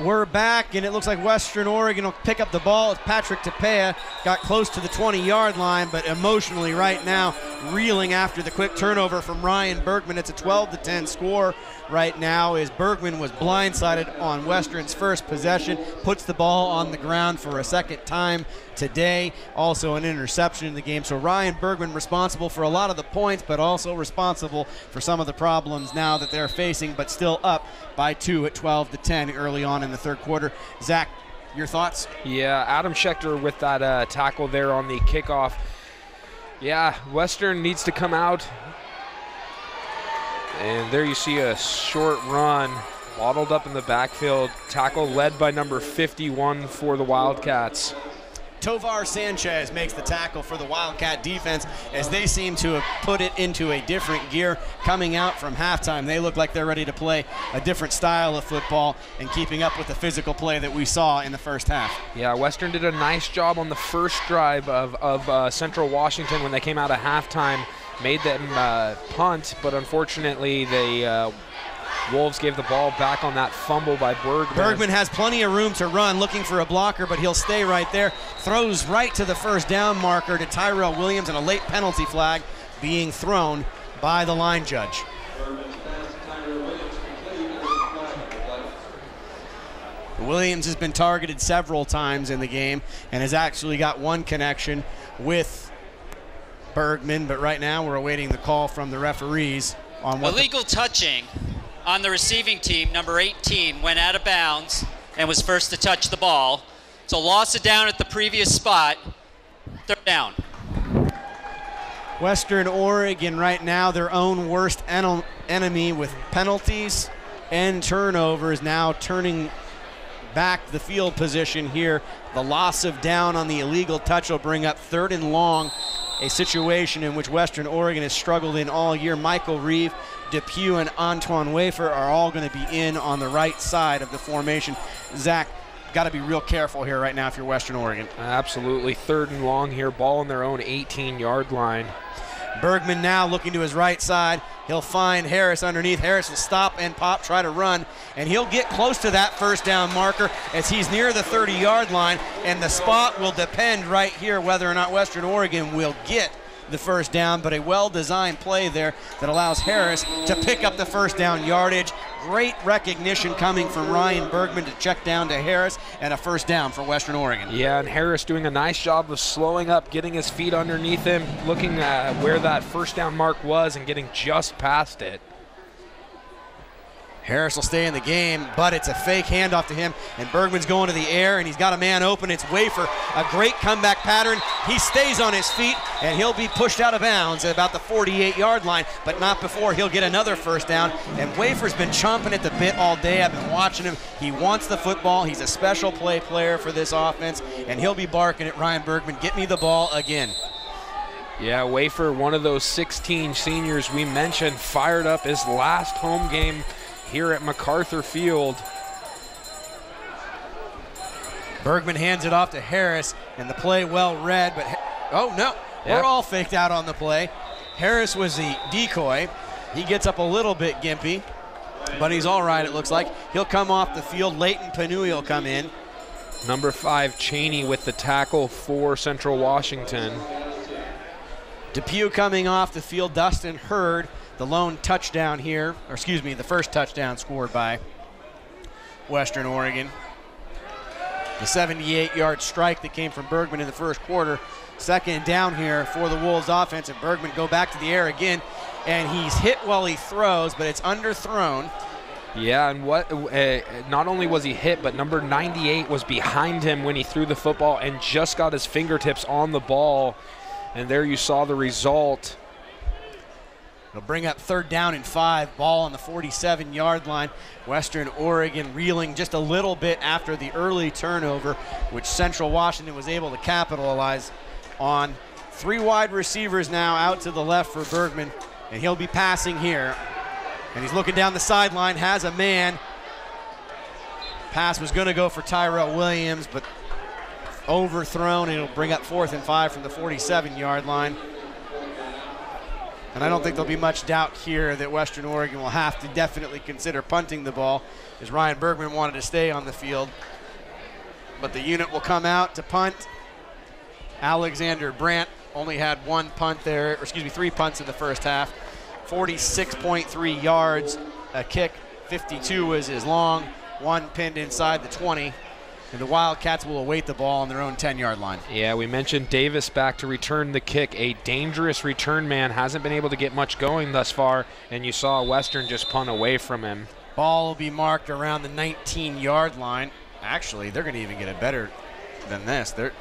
[SPEAKER 3] We're back, and it looks like Western Oregon will pick up the ball as Patrick Tapia got close to the 20-yard line, but emotionally right now reeling after the quick turnover from Ryan Bergman. It's a 12-10 score right now as Bergman was blindsided on Western's first possession, puts the ball on the ground for a 2nd time today. Also an interception in the game. So Ryan Bergman responsible for a lot of the points, but also responsible for some of the problems now that they're facing, but still up by 2 at 12-10 early on in the 3rd quarter. Zach, your thoughts?
[SPEAKER 4] Yeah, Adam Schechter with that tackle there on the kickoff. Yeah, Western needs to come out. And there you see a short run, waddled up in the backfield. Tackle led by number 51 for the Wildcats.
[SPEAKER 3] Tovar Sanchez makes the tackle for the Wildcat defense as they seem to have put it into a different gear coming out from halftime. They look like they're ready to play a different style of football and keeping up with the physical play that we saw in the first half.
[SPEAKER 4] Yeah, Western did a nice job on the first drive of Central Washington when they came out of halftime, made them punt, but unfortunately they Wolves gave the ball back on that fumble by Bergman.
[SPEAKER 3] Bergman has plenty of room to run, looking for a blocker, but he'll stay right there. Throws right to the first down marker to Tyrell Williams, and a late penalty flag being thrown by the line judge. Williams has been targeted several times in the game and has actually got one connection with Bergman, but right now we're awaiting the call from the referees on what
[SPEAKER 5] illegal touching on the receiving team. Number 18 went out of bounds and was first to touch the ball. So loss of down at the previous spot. 3rd down.
[SPEAKER 3] Western Oregon right now their own worst enemy with penalties and turnovers, now turning back the field position here. The loss of down on the illegal touch will bring up 3rd and long, a situation in which Western Oregon has struggled in all year. Michael Reeve, Depew, and Antoine Wafer are all going to be in on the right side of the formation. Zach, got to be real careful here right now if you're Western Oregon.
[SPEAKER 4] Absolutely. 3rd and long here, ball on their own 18-yard line.
[SPEAKER 3] Bergman now looking to his right side. He'll find Harris underneath. Harris will stop and pop, try to run, and he'll get close to that first down marker as he's near the 30-yard line, and the spot will depend right here whether or not Western Oregon will get the first down, but a well-designed play there that allows Harris to pick up the first down yardage. Great recognition coming from Ryan Bergman to check down to Harris, and a first down for Western Oregon.
[SPEAKER 4] Yeah, and Harris doing a nice job of slowing up, getting his feet underneath him, looking at where that first down mark was and getting just past it.
[SPEAKER 3] Harris will stay in the game, but it's a fake handoff to him, and Bergman's going to the air, and he's got a man open. It's Wafer, a great comeback pattern. He stays on his feet, and he'll be pushed out of bounds at about the 48-yard line, but not before he'll get another first down. And Wafer's been chomping at the bit all day. I've been watching him. He wants the football. He's a special player for this offense, and he'll be barking at Ryan Bergman, get me the ball again.
[SPEAKER 4] Yeah, Wafer, one of those 16 seniors we mentioned, fired up his last home game here at MacArthur Field.
[SPEAKER 3] Bergman hands it off to Harris, and the play well read, but oh no, we're all faked out on the play. Harris was the decoy. He gets up a little bit gimpy, but he's all right, it looks like. He'll come off the field. Leighton Panui will come in.
[SPEAKER 4] Number 5, Cheney with the tackle for Central Washington.
[SPEAKER 3] Depew coming off the field. Dustin Hurd, the lone touchdown here, or excuse me, the first touchdown scored by Western Oregon. The 78-yard strike that came from Bergman in the first quarter. Second down here for the Wolves offense, and Bergman go back to the air again, and he's hit while he throws, but it's underthrown.
[SPEAKER 4] Yeah, and what? Not only was he hit, but number 98 was behind him when he threw the football and just got his fingertips on the ball. And there you saw the result.
[SPEAKER 3] It'll bring up 3rd down and 5, ball on the 47-yard line. Western Oregon reeling just a little bit after the early turnover, which Central Washington was able to capitalize on. 3 wide receivers now out to the left for Bergman, and he'll be passing here. And he's looking down the sideline, has a man. Pass was going to go for Tyrell Williams, but overthrown, and it'll bring up 4th and 5 from the 47-yard line. And I don't think there'll be much doubt here that Western Oregon will have to definitely consider punting the ball, as Ryan Bergman wanted to stay on the field. But the unit will come out to punt. Alexander Brandt only had 1 punt there, or excuse me, 3 punts in the first half. 46.3 yards, a kick, 52 was his long, 1 pinned inside the 20. And the Wildcats will await the ball on their own 10-yard line.
[SPEAKER 4] Yeah, we mentioned Davis back to return the kick. A dangerous return man, hasn't been able to get much going thus far, and you saw Western just punt away from him.
[SPEAKER 3] Ball will be marked around the 19-yard line. Actually, they're going to even get it better than this. Their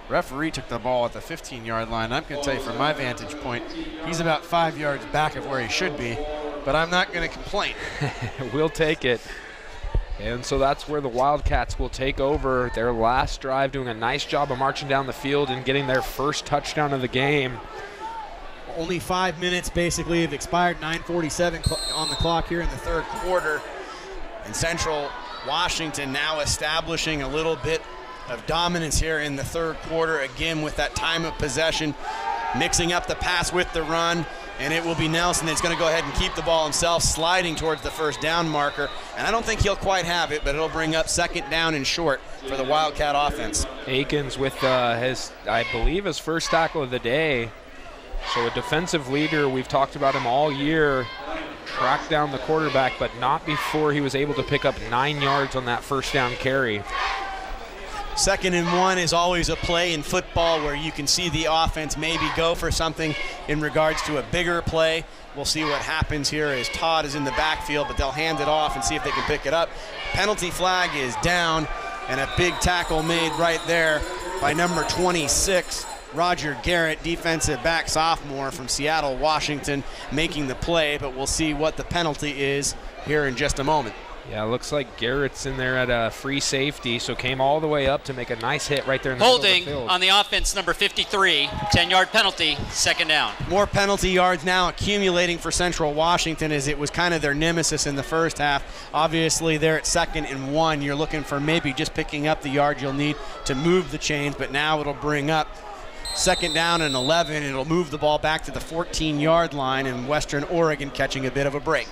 [SPEAKER 3] referee took the ball at the 15-yard line. I'm going to tell you from my vantage point, he's about 5 yards back of where he should be, but I'm not going to complain.
[SPEAKER 4] We'll take it. And so that's where the Wildcats will take over their last drive, doing a nice job of marching down the field and getting their first touchdown of the game.
[SPEAKER 3] Only 5 minutes basically have expired, 9:47 on the clock here in the third quarter. And Central Washington now establishing a little bit of dominance here in the third quarter, again with that time of possession, mixing up the pass with the run. And it will be Nelson that's going to go ahead and keep the ball himself, sliding towards the first down marker. And I don't think he'll quite have it, but it'll bring up 2nd down and short for the Wildcat offense.
[SPEAKER 4] Akins with his, I believe, his first tackle of the day. So a defensive leader, we've talked about him all year, tracked down the quarterback, but not before he was able to pick up 9 yards on that first down carry.
[SPEAKER 3] 2nd and 1 is always a play in football where you can see the offense maybe go for something in regards to a bigger play. We'll see what happens here as Todd is in the backfield, but they'll hand it off and see if they can pick it up. Penalty flag is down, and a big tackle made right there by number 26, Roger Garrett, defensive back sophomore from Seattle, Washington, making the play, but we'll see what the penalty is here in just a moment.
[SPEAKER 4] Yeah, it looks like Garrett's in there at a free safety, so came all the way up to make a nice hit right there in the middle of the field.
[SPEAKER 6] Holding on the offense, number 53, 10-yard penalty, 2nd down.
[SPEAKER 3] More penalty yards now accumulating for Central Washington, as it was kind of their nemesis in the first half. Obviously, they're at 2nd and 1. You're looking for maybe just picking up the yard you'll need to move the chains, but now it'll bring up 2nd down and 11. It'll move the ball back to the 14-yard line, and Western Oregon catching a bit of a break.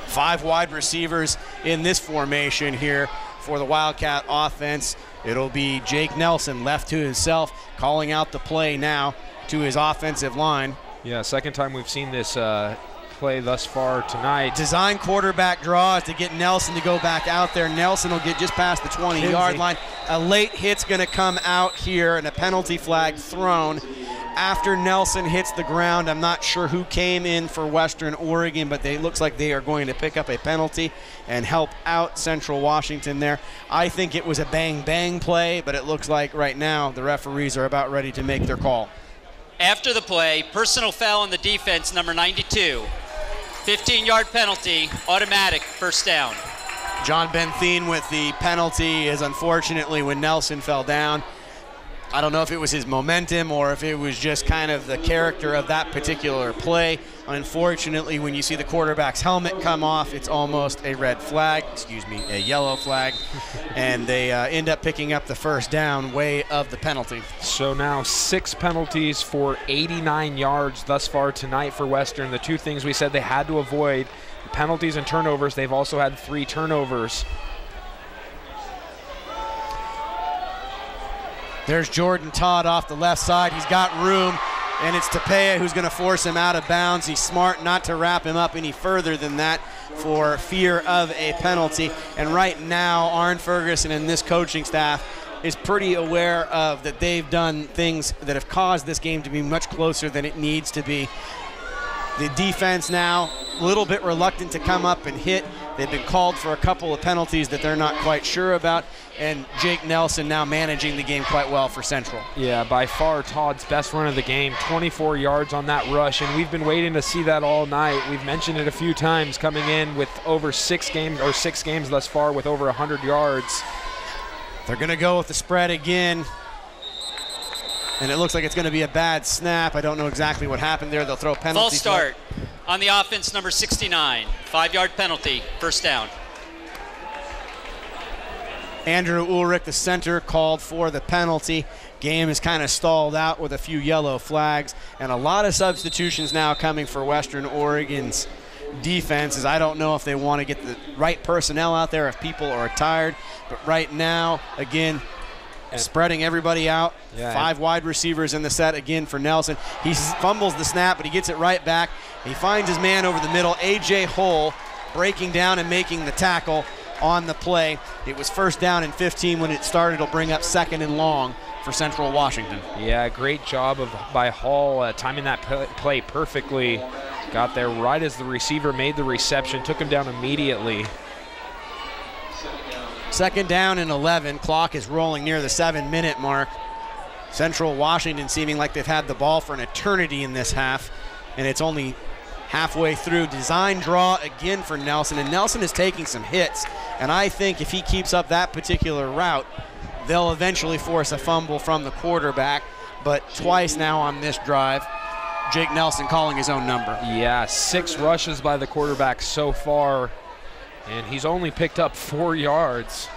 [SPEAKER 3] 5 wide receivers in this formation here for the Wildcat offense. It'll be Jake Nelson left to himself, calling out the play now to his offensive line.
[SPEAKER 4] Yeah, 2nd time we've seen this play thus far tonight.
[SPEAKER 3] Design quarterback draw is to get Nelson to go back out there. Nelson will get just past the 20-yard line. A late hit's going to come out here, and a penalty flag thrown after Nelson hits the ground. I'm not sure who came in for Western Oregon, but it looks like they are going to pick up a penalty and help out Central Washington there. I think it was a bang-bang play, but it looks like right now the referees are about ready to make their call.
[SPEAKER 6] After the play, personal foul on the defense, number 92. 15-yard penalty, automatic, 1st down.
[SPEAKER 3] John Benthien with the penalty is unfortunately when Nelson fell down. I don't know if it was his momentum or if it was just kind of the character of that particular play. Unfortunately, when you see the quarterback's helmet come off, it's almost a red flag, a yellow flag, and they end up picking up the first down way of the penalty.
[SPEAKER 4] So now 6 penalties for 89 yards thus far tonight for Western. The two things we said they had to avoid, penalties and turnovers. They've also had 3 turnovers.
[SPEAKER 3] There's Jordan Todd off the left side. He's got room, and it's Tapea who's going to force him out of bounds. He's smart not to wrap him up any further than that for fear of a penalty. And right now, Arn Ferguson and this coaching staff is pretty aware of that they've done things that have caused this game to be much closer than it needs to be. The defense now a little bit reluctant to come up and hit. They've been called for a couple of penalties that they're not quite sure about, and Jake Nelson now managing the game quite well for Central.
[SPEAKER 4] Yeah, by far Todd's best run of the game, 24 yards on that rush, and we've been waiting to see that all night. We've mentioned it a few times, coming in with over 6 games thus far with over 100 yards.
[SPEAKER 3] They're going to go with the spread again, and it looks like it's going to be a bad snap. I don't know exactly what happened there. They'll throw penalty.
[SPEAKER 6] False start on the offense, number 69. 5-yard penalty, first down.
[SPEAKER 3] Andrew Ulrich, the center, called for the penalty. Game is kind of stalled out with a few yellow flags, and a lot of substitutions now coming for Western Oregon's defenses. I don't know if they want to get the right personnel out there, if people are tired, but right now, again, spreading everybody out.
[SPEAKER 4] Yeah,
[SPEAKER 3] 5 wide receivers in the set again for Nelson. He fumbles the snap, but he gets it right back. He finds his man over the middle, A.J. Hull, breaking down and making the tackle on the play. It was first down and 15 when it started. It'll bring up 2nd and long for Central Washington.
[SPEAKER 4] Yeah, great job by Hall timing that play perfectly. Got there right as the receiver made the reception, took him down immediately.
[SPEAKER 3] 2nd down and 11. Clock is rolling near the 7-minute mark. Central Washington seeming like they've had the ball for an eternity in this half, and it's only halfway through. Design draw again for Nelson, and Nelson is taking some hits, and I think if he keeps up that particular route, they'll eventually force a fumble from the quarterback. But twice now on this drive, Jake Nelson calling his own number.
[SPEAKER 4] Yeah, 6 rushes by the quarterback so far, and he's only picked up 4 yards.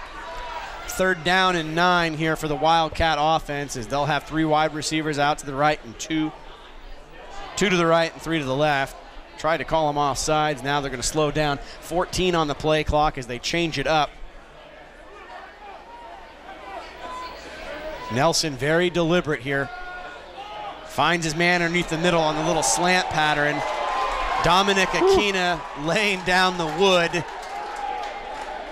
[SPEAKER 3] 3rd down and 9 here for the Wildcat offense, as they'll have 3 wide receivers out to the right and 2 to the right and 3 to the left. Tried to call them off sides. Now they're going to slow down. 14 on the play clock as they change it up. Nelson very deliberate here. Finds his man underneath the middle on the little slant pattern. Dominic Aquina laying down the wood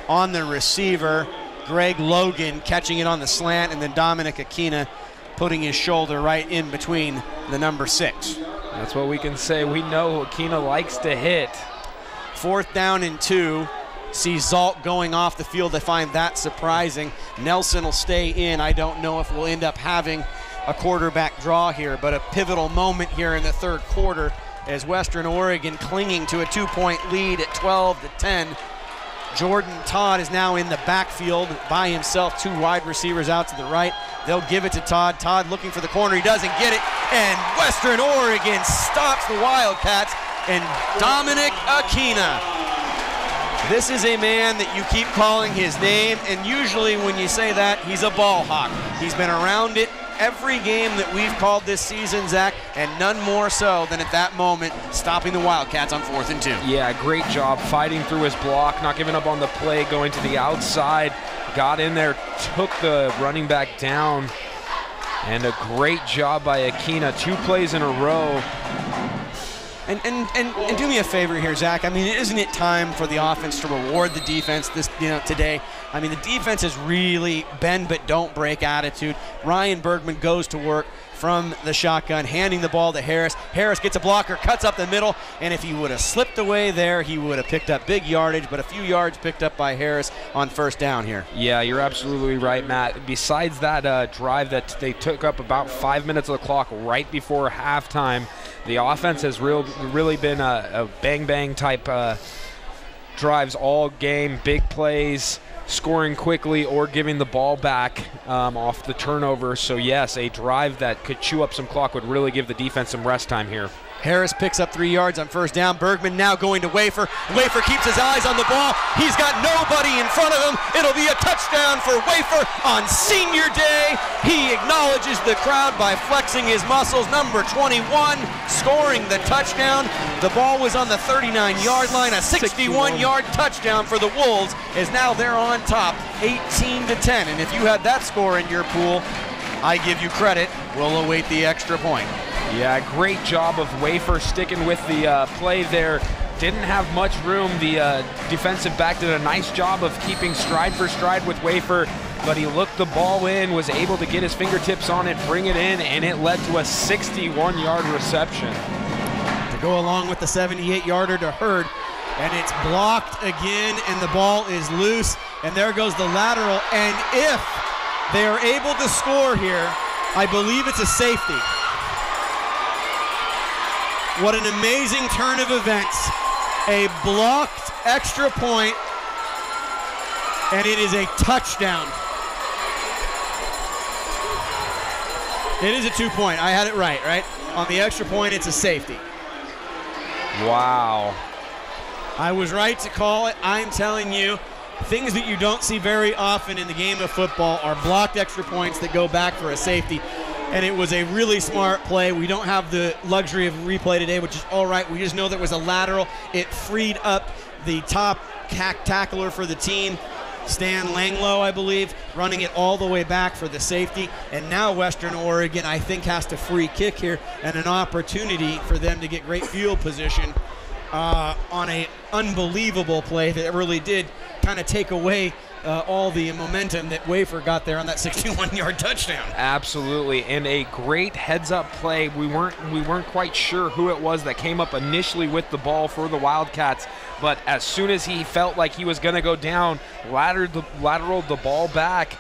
[SPEAKER 3] on the receiver. Greg Logan catching it on the slant, and then Dominic Aquina putting his shoulder right in between the number 6.
[SPEAKER 4] That's what we can say. We know Aquina likes to hit.
[SPEAKER 3] 4th down and 2. See Zalt going off the field. They find that surprising. Nelson will stay in. I don't know if we'll end up having a quarterback draw here, but a pivotal moment here in the 3rd quarter as Western Oregon clinging to a 2-point lead at 12-10. Jordan Todd is now in the backfield by himself, 2 wide receivers out to the right. They'll give it to Todd. Todd looking for the corner. He doesn't get it. And Western Oregon stops the Wildcats. And Dominic Aquina. This is a man that you keep calling his name. And usually when you say that, he's a ball hawk. He's been around it every game that we've called this season, Zach, and none more so than at that moment stopping the Wildcats on 4th and 2.
[SPEAKER 4] Yeah, great job fighting through his block, not giving up on the play, going to the outside, got in there, took the running back down, and a great job by Aquina. 2 plays in a row.
[SPEAKER 3] And do me a favor here, Zach. I mean, isn't it time for the offense to reward the defense today? I mean, the defense has really bend but don't break attitude. Ryan Bergman goes to work from the shotgun, handing the ball to Harris. Harris gets a blocker, cuts up the middle, and if he would have slipped away there, he would have picked up big yardage, but a few yards picked up by Harris on 1st down here.
[SPEAKER 4] Yeah, you're absolutely right, Matt. Besides that drive that they took up about 5 minutes of the clock right before halftime, the offense has really been a bang-bang type drives all game, big plays. scoring quickly or giving the ball back off the turnover. So yes, a drive that could chew up some clock would really give the defense some rest time here.
[SPEAKER 3] Harris picks up 3 yards on first down. Bergman now going to Wafer. Wafer keeps his eyes on the ball. He's got nobody in front of him. It'll be a touchdown for Wafer on senior day. He acknowledges the crowd by flexing his muscles. Number 21 scoring the touchdown. The ball was on the 39-yard line. A 61-yard touchdown for the Wolves is now they're on top, 18-10. And if you had that score in your pool, I give you credit. We'll await the extra point.
[SPEAKER 4] Yeah, great job of Wafer sticking with the play there. Didn't have much room. The defensive back did a nice job of keeping stride for stride with Wafer, but he looked the ball in, was able to get his fingertips on it, bring it in, and it led to a 61-yard reception.
[SPEAKER 3] To go along with the 78-yarder to Hurd, and it's blocked again, and the ball is loose, and there goes the lateral, and if they are able to score here, I believe it's a safety. What an amazing turn of events. A blocked extra point, and it is a touchdown. It is a 2-point. I had it right? On the extra point, it's a safety.
[SPEAKER 4] Wow.
[SPEAKER 3] I was right to call it. I'm telling you, things that you don't see very often in the game of football are blocked extra points that go back for a safety. And it was a really smart play. We don't have the luxury of replay today, which is all right. We just know there was a lateral. It freed up the top tackler for the team, Stan Langlow, I believe, running it all the way back for the safety. And now Western Oregon, I think, has to free kick here and an opportunity for them to get great field position on an unbelievable play that really did kind of take away all the momentum that Wafer got there on that 61-yard touchdown.
[SPEAKER 4] Absolutely, and a great heads-up play. We weren't quite sure who it was that came up initially with the ball for the Wildcats, but as soon as he felt like he was going to go down, lateraled the ball back,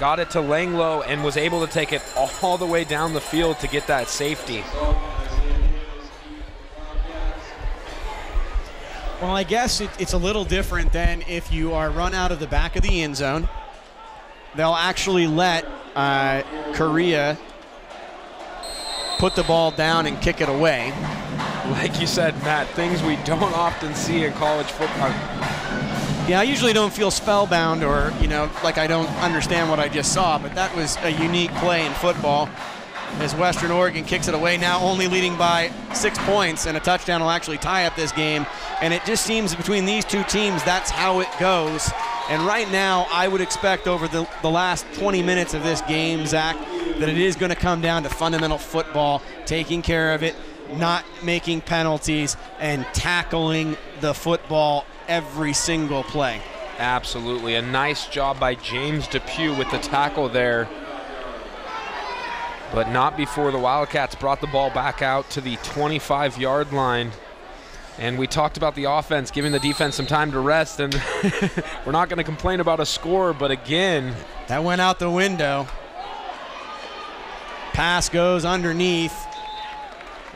[SPEAKER 4] got it to Langlow, and was able to take it all the way down the field to get that safety.
[SPEAKER 3] Well, I guess it's a little different than if you are run out of the back of the end zone. They'll actually let Korea put the ball down and kick it away.
[SPEAKER 4] Like you said, Matt, things we don't often see in college football.
[SPEAKER 3] Yeah, I usually don't feel spellbound or, like I don't understand what I just saw, but that was a unique play in football. As Western Oregon kicks it away, now only leading by 6 points, and a touchdown will actually tie up this game. And it just seems between these two teams, that's how it goes. And right now, I would expect over the last 20 minutes of this game, Zach, that it is going to come down to fundamental football, taking care of it, not making penalties, and tackling the football every single play.
[SPEAKER 4] Absolutely. A nice job by James Depew with the tackle there. But not before the Wildcats brought the ball back out to the 25-yard line. And we talked about the offense, giving the defense some time to rest, and we're not going to complain about a score, but again.
[SPEAKER 3] That went out the window. Pass goes underneath.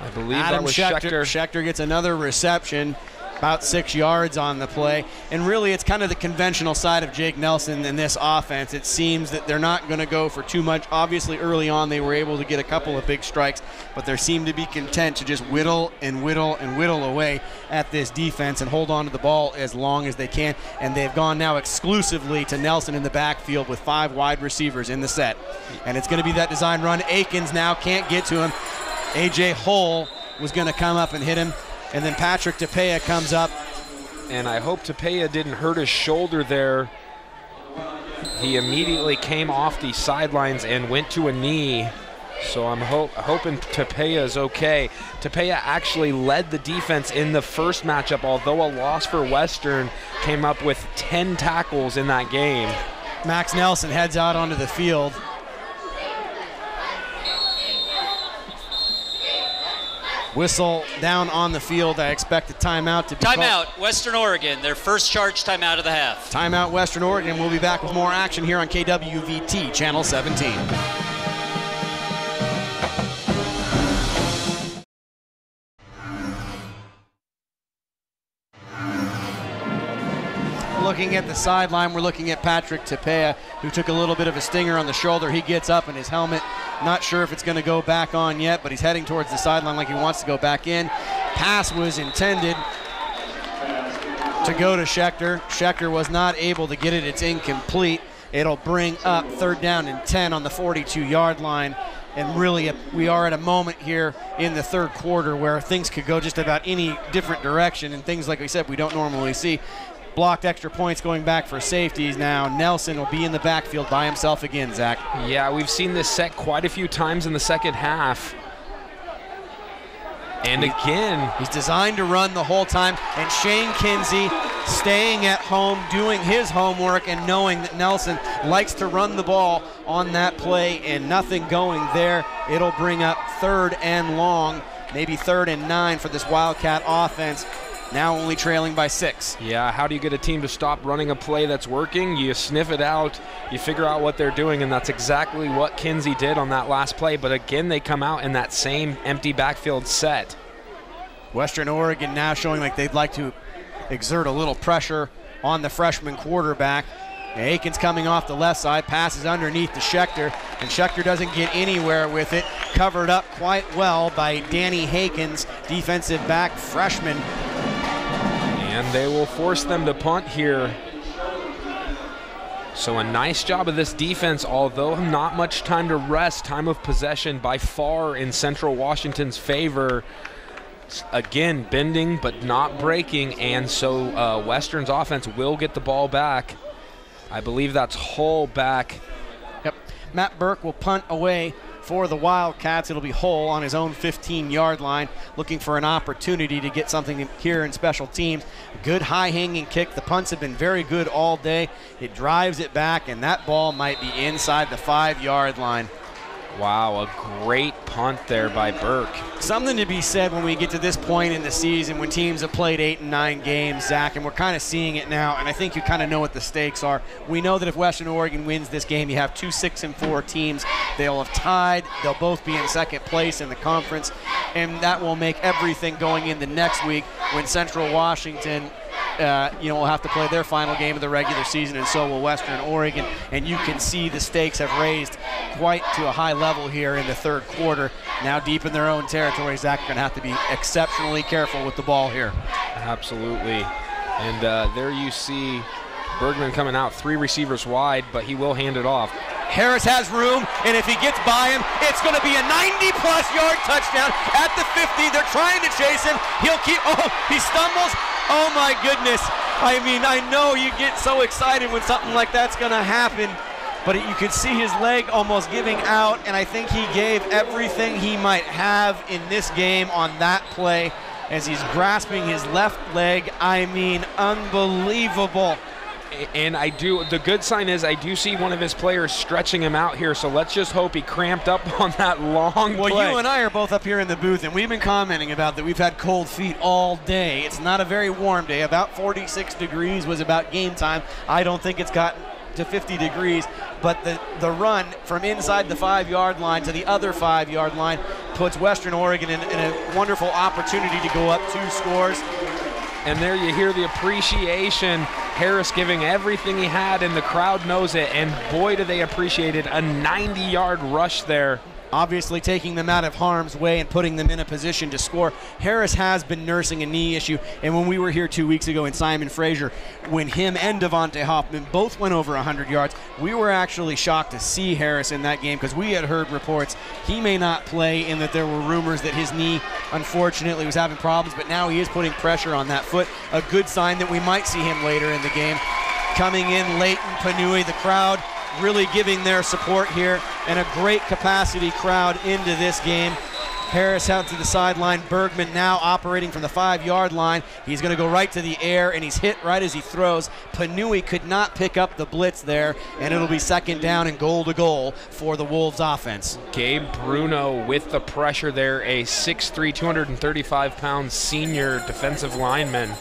[SPEAKER 4] I believe
[SPEAKER 3] Adam
[SPEAKER 4] that was
[SPEAKER 3] Schechter. Schechter gets another reception, about 6 yards on the play. And really, it's kind of the conventional side of Jake Nelson in this offense. It seems that they're not going to go for too much. Obviously, early on, they were able to get a couple of big strikes, but they seem to be content to just whittle and whittle and whittle away at this defense and hold on to the ball as long as they can. And they've gone now exclusively to Nelson in the backfield with 5 wide receivers in the set. And it's going to be that design run. Akins now can't get to him. A.J. Hull was going to come up and hit him. And then Patrick Tapia comes up.
[SPEAKER 4] And I hope Tapia didn't hurt his shoulder there. He immediately came off the sidelines and went to a knee. So I'm hoping Tapia is okay. Tapia actually led the defense in the first matchup, although a loss for Western, came up with 10 tackles in that game.
[SPEAKER 3] Max Nelson heads out onto the field. Whistle down on the field. I expect a timeout to be called.
[SPEAKER 6] Timeout, Western Oregon. Their first charge timeout of the half.
[SPEAKER 3] Timeout, Western Oregon. We'll be back with more action here on KWVT, Channel 17. looking at the sideline, we're looking at Patrick Tapea, who took a little bit of a stinger on the shoulder. He gets up in his helmet. Not sure if it's going to go back on yet, but he's heading towards the sideline like he wants to go back in. Pass was intended to go to Schechter. Schechter was not able to get it. It's incomplete. It'll bring up 3rd down and 10 on the 42-yard line. And really, we are at a moment here in the 3rd quarter where things could go just about any different direction, and things, like we said, we don't normally see. Blocked extra points going back for safeties now. Nelson will be in the backfield by himself again, Zach.
[SPEAKER 4] Yeah, we've seen this set quite a few times in the second half. And again,
[SPEAKER 3] he's designed to run the whole time, and Shane Kinsey staying at home, doing his homework, and knowing that Nelson likes to run the ball on that play, and nothing going there. It'll bring up 3rd and long, maybe 3rd and 9 for this Wildcat offense, now only trailing by 6.
[SPEAKER 4] Yeah, how do you get a team to stop running a play that's working? You sniff it out, you figure out what they're doing, and that's exactly what Kinsey did on that last play. But again, they come out in that same empty backfield set.
[SPEAKER 3] Western Oregon now showing like they'd like to exert a little pressure on the freshman quarterback. Aikens coming off the left side, passes underneath to Schechter, and Schechter doesn't get anywhere with it. Covered up quite well by Danny Hakens, defensive back freshman.
[SPEAKER 4] And they will force them to punt here. So a nice job of this defense, although not much time to rest. Time of possession by far in Central Washington's favor. Again, bending but not breaking, and so Western's offense will get the ball back. I believe that's Hull back.
[SPEAKER 3] Yep. Matt Burke will punt away for the Wildcats. It'll be Hull on his own 15-yard line, looking for an opportunity to get something here in special teams. Good high-hanging kick. The punts have been very good all day. It drives it back, and that ball might be inside the 5-yard line.
[SPEAKER 4] Wow, a great punt there by Burke.
[SPEAKER 3] Something to be said when we get to this point in the season when teams have played 8 and 9 games, Zach, and we're kind of seeing it now, and I think you kind of know what the stakes are. We know that if Western Oregon wins this game, you have 2 6-4 teams. They'll have tied. They'll both be in second place in the conference, and that will make everything going into next week when Central Washington will have to play their final game of the regular season, and so will Western Oregon. And you can see the stakes have raised quite to a high level here in the 3rd quarter. Now deep in their own territory, Zach, going to have to be exceptionally careful with the ball here.
[SPEAKER 4] Absolutely. And there you see Bergman coming out 3 receivers wide, but he will hand it off.
[SPEAKER 3] Harris has room, and if he gets by him, it's going to be a 90-plus yard touchdown at the 50. They're trying to chase him. He'll keep, he stumbles. Oh my goodness. I mean, I know you get so excited when something like that's going to happen, but you could see his leg almost giving out, and I think he gave everything he might have in this game on that play as he's grasping his left leg. I mean, unbelievable.
[SPEAKER 4] And the good sign is I do see one of his players stretching him out here, so let's just hope he cramped up on that long play.
[SPEAKER 3] Well, you and I are both up here in the booth, and we've been commenting about that we've had cold feet all day. It's not a very warm day. About 46 degrees was about game time. I don't think it's gotten to 50 degrees, but the run from inside the 5-yard line to the other 5-yard line puts Western Oregon in a wonderful opportunity to go up 2 scores.
[SPEAKER 4] And there you hear the appreciation. Harris giving everything he had, and the crowd knows it. And boy, do they appreciate it. A 90-yard rush there.
[SPEAKER 3] Obviously taking them out of harm's way and putting them in a position to score. Harris has been nursing a knee issue, and when we were here 2 weeks ago in Simon Fraser, when him and Devontae Hoffman both went over 100 yards, we were actually shocked to see Harris in that game because we had heard reports he may not play and that there were rumors that his knee, unfortunately, was having problems, but now he is putting pressure on that foot. A good sign that we might see him later in the game. Coming in late in Panui, the crowd really giving their support here, and a great capacity crowd into this game. Harris out to the sideline. Bergman now operating from the 5-yard line. He's going to go right to the air, and he's hit right as he throws. Panui could not pick up the blitz there, and it'll be 2nd down and goal to goal for the Wolves offense.
[SPEAKER 4] Gabe Bruno with the pressure there, a 6'3", 235-pound senior defensive lineman.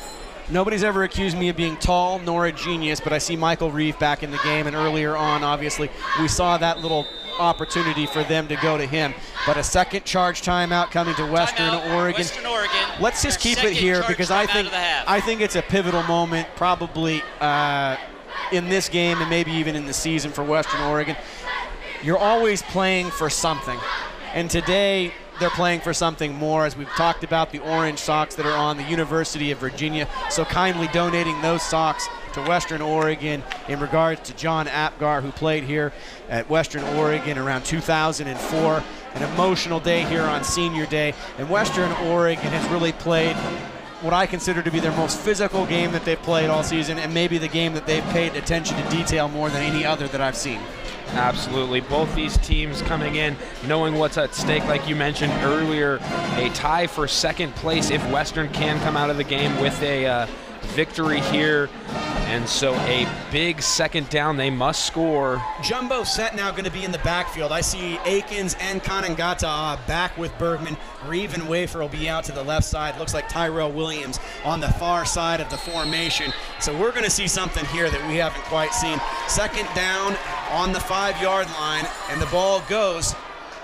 [SPEAKER 3] Nobody's ever accused me of being tall nor a genius, but I see Michael Reeve back in the game, and earlier on, obviously, we saw that little opportunity for them to go to him. But a second charge timeout coming to Western Oregon.
[SPEAKER 6] Western Oregon.
[SPEAKER 3] Let's just keep it here because I think it's a pivotal moment probably in this game and maybe even in the season for Western Oregon. You're always playing for something. And today they're playing for something more, as we've talked about the orange socks that are on the University of Virginia, so kindly donating those socks to Western Oregon in regards to John Apgar, who played here at Western Oregon around 2004. An emotional day here on Senior Day, and Western Oregon has really played what I consider to be their most physical game that they've played all season, and maybe the game that they've paid attention to detail more than any other that I've seen.
[SPEAKER 4] Absolutely. Both these teams coming in knowing what's at stake, like you mentioned earlier, a tie for second place if Western can come out of the game with a victory here. And so a big second down, they must score.
[SPEAKER 7] Jumbo set now going to be in the backfield. I see Akins and Kanangata back with Bergman. Reeve and Wafer will be out to the left side. Looks like Tyrell Williams on the far side of the formation. So we're going to see something here that we haven't quite seen. Second down on the 5-yard line, and the ball goes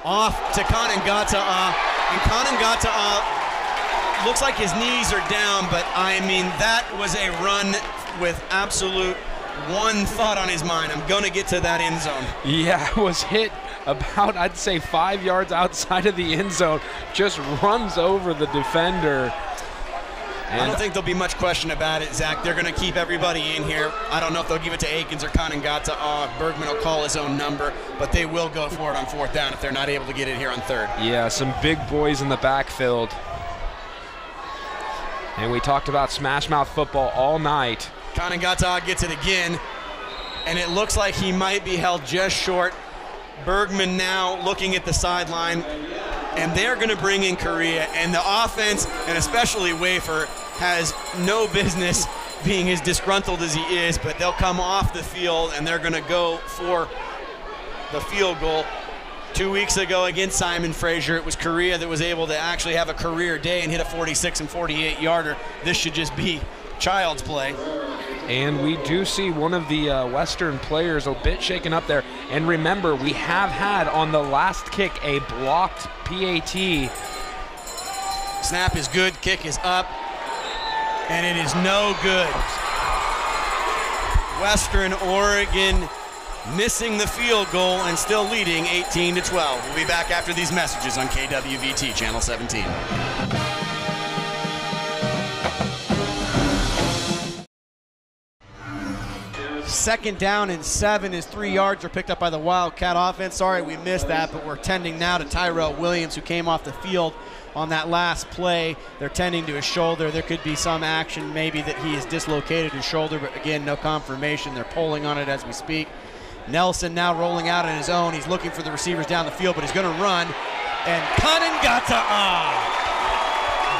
[SPEAKER 7] off to Kanangata. And Kanangata looks like his knees are down, but I mean, that was a run with absolute one thought on his mind. I'm going to get to that end zone.
[SPEAKER 4] Yeah, was hit about, I'd say, 5 yards outside of the end zone. Just runs over the defender.
[SPEAKER 7] And I don't think there'll be much question about it, Zach. They're going to keep everybody in here. I don't know if they'll give it to Akins or Kanangata. Bergman will call his own number, but they will go for it on fourth down if they're not able to get it here on third.
[SPEAKER 4] Yeah, some big boys in the backfield. And we talked about smash mouth football all night.
[SPEAKER 7] Kanangata gets it again, and it looks like he might be held just short. Bergman now looking at the sideline, and they're going to bring in Correa, and the offense, and especially Wafer, has no business being as disgruntled as he is, but they'll come off the field, and they're going to go for the field goal. 2 weeks ago against Simon Fraser, it was Correa that was able to actually have a career day and hit a 46 and 48-yarder. This should just be child's play.
[SPEAKER 4] And we do see one of the Western players a bit shaken up there. And remember, we have had on the last kick a blocked PAT.
[SPEAKER 7] Snap is good, kick is up, and it is no good. Western Oregon missing the field goal and still leading 18-12. We'll be back after these messages on KWVT Channel 17.
[SPEAKER 3] Second down and 7 as 3 yards are picked up by the Wildcat offense. Sorry we missed that, but we're tending now to Tyrell Williams, who came off the field on that last play. They're tending to his shoulder. There could be some action maybe that he has dislocated his shoulder, but again, no confirmation. They're polling on it as we speak. Nelson now rolling out on his own. He's looking for the receivers down the field, but he's going to run. And Kanangata,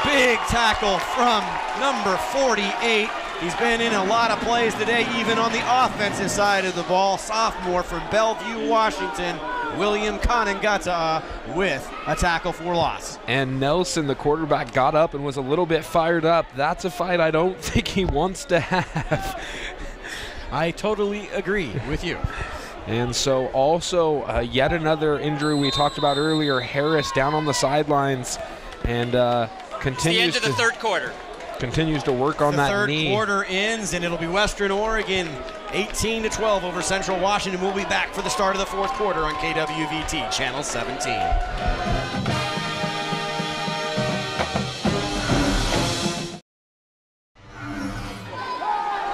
[SPEAKER 3] big tackle from number 48. He's been in a lot of plays today, even on the offensive side of the ball. Sophomore from Bellevue, Washington, William Kanangata with a tackle for loss.
[SPEAKER 4] And Nelson, the quarterback, got up and was a little bit fired up. That's a fight I don't think he wants to have.
[SPEAKER 7] I totally agree with you.
[SPEAKER 4] And so also yet another injury we talked about earlier, Harris down on the sidelines, and continues
[SPEAKER 6] it's the end of the third quarter.
[SPEAKER 4] Continues to work on that knee.
[SPEAKER 3] The third quarter ends, and it'll be Western Oregon 18-12 over Central Washington. We'll be back for the start of the fourth quarter on KWVT Channel 17.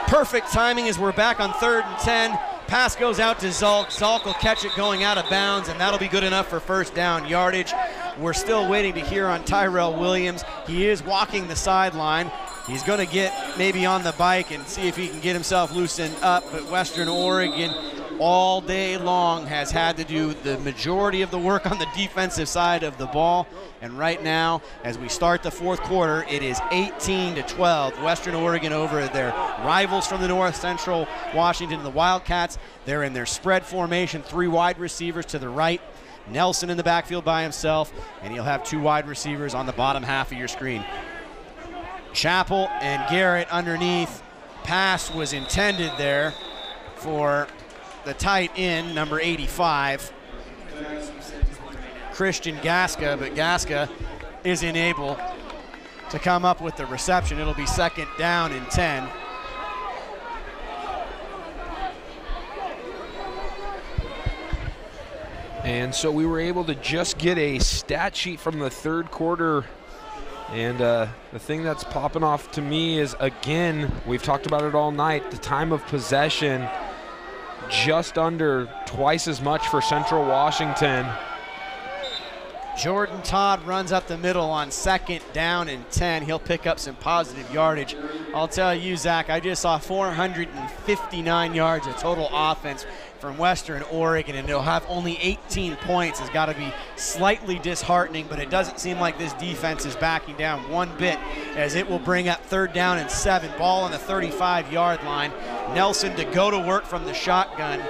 [SPEAKER 3] Perfect timing as we're back on 3rd and 10. Pass goes out to Zalk. Zalk will catch it going out of bounds, and that'll be good enough for first down yardage. We're still waiting to hear on Tyrell Williams. He is walking the sideline. He's going to get maybe on the bike and see if he can get himself loosened up, but Western Oregon all day long has had to do the majority of the work on the defensive side of the ball. And right now, as we start the fourth quarter, it is 18-12. Western Oregon over their rivals from the north, Central Washington, the Wildcats. They're in their spread formation, 3 wide receivers to the right. Nelson in the backfield by himself, and he'll have 2 wide receivers on the bottom half of your screen. Chappell and Garrett underneath. Pass was intended there for the tight end, number 85.
[SPEAKER 7] Christian Gasca, but Gasca isn't able to come up with the reception. It'll be second down and 10.
[SPEAKER 4] And so we were able to just get a stat sheet from the third quarter. And the thing that's popping off to me is, again, we've talked about it all night, the time of possession, just under twice as much for Central Washington.
[SPEAKER 7] Jordan Todd runs up the middle on second down and 10. He'll pick up some positive yardage. I'll tell you, Zach, I just saw 459 yards of total offense from Western Oregon, and they'll have only 18 points. Has got to be slightly disheartening, but it doesn't seem like this defense is backing down one bit, as it will bring up third down and 7. Ball on the 35-yard line. Nelson to go to work from the shotgun.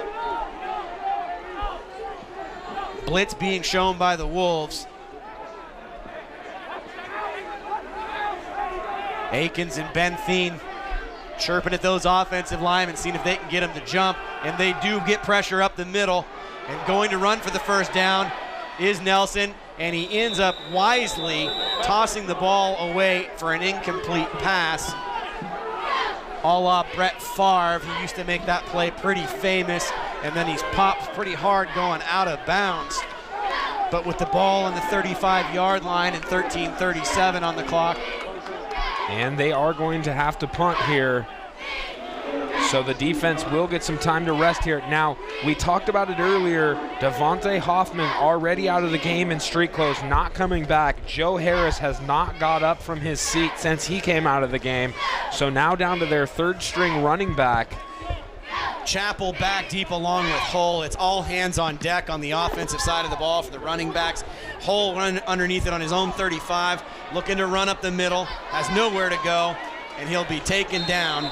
[SPEAKER 7] Blitz being shown by the Wolves. Akins and Ben Thien chirping at those offensive linemen, seeing if they can get them to jump, and they do get pressure up the middle. And going to run for the first down is Nelson, and he ends up wisely tossing the ball away for an incomplete pass. A la Brett Favre, who used to make that play pretty famous, and then he's popped pretty hard going out of bounds. But with the ball on the 35-yard line and 13:37 on the clock.
[SPEAKER 4] And they are going to have to punt here. So the defense will get some time to rest here. Now, we talked about it earlier. Devontae Hoffman already out of the game in street clothes, not coming back. Joe Harris has not got up from his seat since he came out of the game. So now down to their third-string running back.
[SPEAKER 7] Chappell back deep along with Hull. It's all hands on deck on the offensive side of the ball for the running backs. Hull running underneath it on his own 35, looking to run up the middle, has nowhere to go, and he'll be taken down.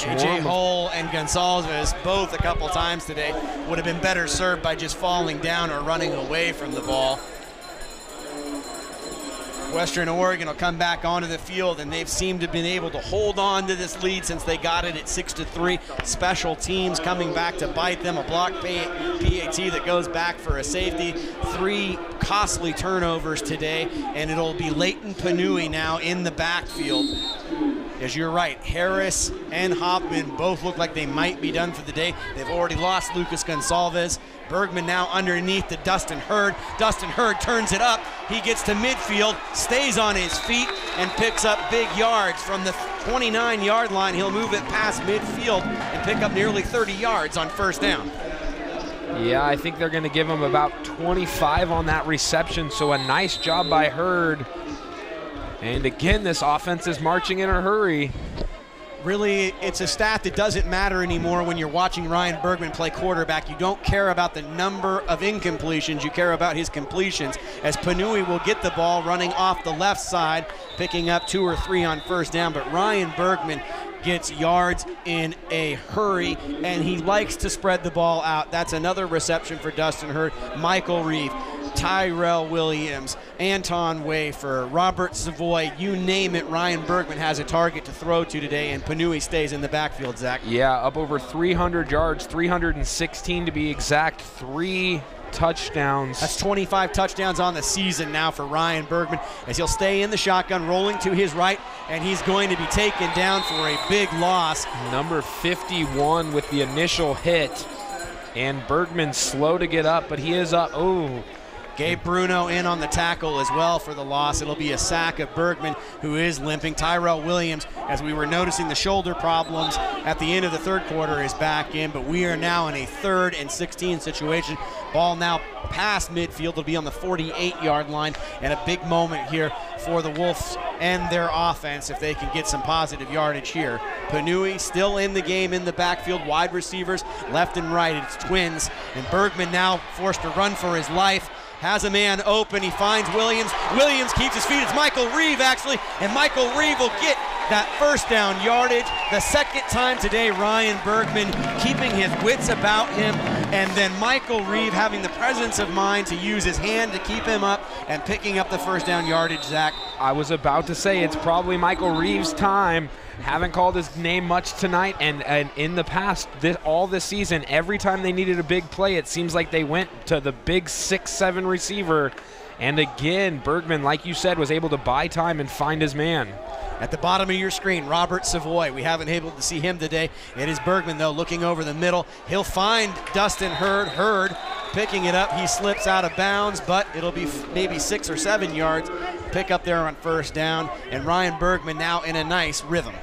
[SPEAKER 7] A.J. Hull and Gonsalves, both a couple times today, would have been better served by just falling down or running away from the ball. Western Oregon will come back onto the field, and they've seemed to have been able to hold on to this lead since they got it at 6-3. Special teams coming back to bite them. A block PAT that goes back for a safety. 3 costly turnovers today, and it'll be Leighton Panui now in the backfield. As you're right, Harris and Hoffman both look like they might be done for the day. They've already lost Lucas Gonsalves. Bergman now underneath to Dustin Hurd. Dustin Hurd turns it up. He gets to midfield, stays on his feet, and picks up big yards from the 29-yard line. He'll move it past midfield and pick up nearly 30 yards on first down.
[SPEAKER 4] Yeah, I think they're going to give him about 25 on that reception, so a nice job by Hurd. And again, this offense is marching in a hurry.
[SPEAKER 7] Really, it's a stat that doesn't matter anymore when you're watching Ryan Bergman play quarterback. You don't care about the number of incompletions, you care about his completions, as Panui will get the ball running off the left side, picking up 2 or 3 on first down. But Ryan Bergman gets yards in a hurry, and he likes to spread the ball out. That's another reception for Dustin Hurd. Michael Reeve, Tyrell Williams, Anton Wafer, Robert Savoy, you name it, Ryan Bergman has a target to throw to today, and Panui stays in the backfield, Zach.
[SPEAKER 4] Yeah, up over 300 yards, 316 to be exact, 3 touchdowns.
[SPEAKER 7] That's 25 touchdowns on the season now for Ryan Bergman, as he'll stay in the shotgun, rolling to his right, and he's going to be taken down for a big loss.
[SPEAKER 4] Number 51 with the initial hit, and Bergman slow to get up, but he is up. Oh.
[SPEAKER 7] Gabe Bruno in on the tackle as well for the loss. It'll be a sack of Bergman, who is limping. Tyrell Williams, as we were noticing the shoulder problems at the end of the third quarter, is back in, but we are now in a 3rd and 16 situation. Ball now past midfield. It'll be on the 48-yard line, and a big moment here for the Wolves and their offense if they can get some positive yardage here. Panui still in the game in the backfield. Wide receivers left and right. It's twins, and Bergman now forced to run for his life. Has a man open, he finds Williams. Williams keeps his feet, it's Michael Reeve actually, and Michael Reeve will get that first down yardage. The second time today, Ryan Bergman keeping his wits about him, and then Michael Reeve having the presence of mind to use his hand to keep him up and picking up the first down yardage, Zach.
[SPEAKER 4] I was about to say it's probably Michael Reeves' time. Haven't called his name much tonight, and in the past, all this season, every time they needed a big play, it seems like they went to the big 6'7" receiver. And again, Bergman, like you said, was able to buy time and find his man.
[SPEAKER 7] At the bottom of your screen, Robert Savoy. We haven't been able to see him today. It is Bergman, though, looking over the middle. He'll find Dustin Hurd. Hurd picking it up. He slips out of bounds, but it'll be maybe 6 or 7 yards. Pick up there on first down. And Ryan Bergman now in a nice rhythm.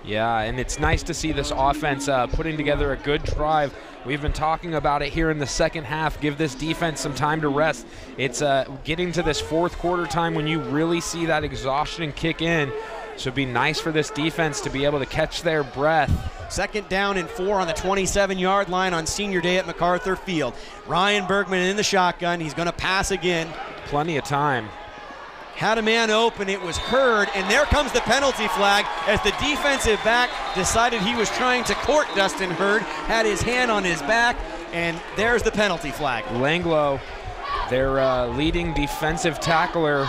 [SPEAKER 4] Yeah, and it's nice to see this offense putting together a good drive. We've been talking about it here in the second half. Give this defense some time to rest. It's getting to this fourth quarter time when you really see that exhaustion kick in. So it'd be nice for this defense to be able to catch their breath.
[SPEAKER 7] 2nd down and 4 on the 27-yard line on senior day at MacArthur Field. Ryan Bergman in the shotgun. He's going to pass again.
[SPEAKER 4] Plenty of time.
[SPEAKER 7] Had a man open, it was Hurd, and there comes the penalty flag as the defensive back decided he was trying to court Dustin Hurd, had his hand on his back, and there's the penalty flag.
[SPEAKER 4] Langlo, their leading defensive tackler.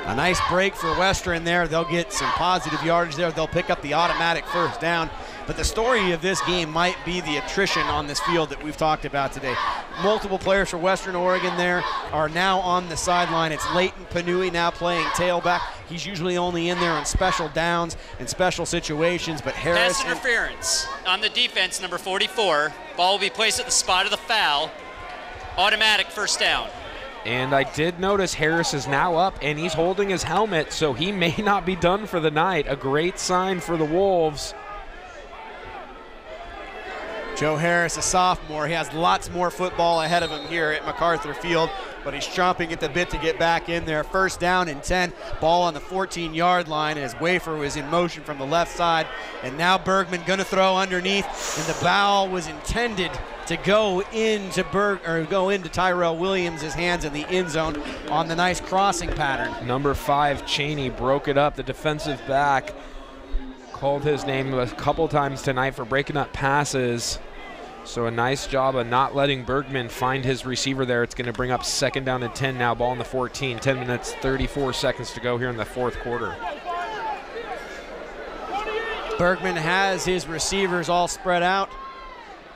[SPEAKER 7] A nice break for Western there. They'll get some positive yardage there. They'll pick up the automatic first down. But the story of this game might be the attrition on this field that we've talked about today. Multiple players for Western Oregon there are now on the sideline. It's Leighton Panui now playing tailback. He's usually only in there on special downs and special situations, but Harris...
[SPEAKER 6] Pass interference on the defense, number 44. Ball will be placed at the spot of the foul. Automatic first down.
[SPEAKER 4] And I did notice Harris is now up, and he's holding his helmet, so he may not be done for the night. A great sign for the Wolves.
[SPEAKER 7] Joe Harris, a sophomore. He has lots more football ahead of him here at MacArthur Field, but he's chomping at the bit to get back in there. First down and 10. Ball on the 14-yard line as Wafer was in motion from the left side. And now Bergman going to throw underneath, and the ball was intended to go into Tyrell Williams' hands in the end zone on the nice crossing pattern.
[SPEAKER 4] Number 5, Cheney, broke it up. The defensive back called his name a couple times tonight for breaking up passes. So a nice job of not letting Bergman find his receiver there. It's going to bring up 2nd down and 10 now, ball in the 14. 10 minutes, 34 seconds to go here in the fourth quarter.
[SPEAKER 7] Bergman has his receivers all spread out.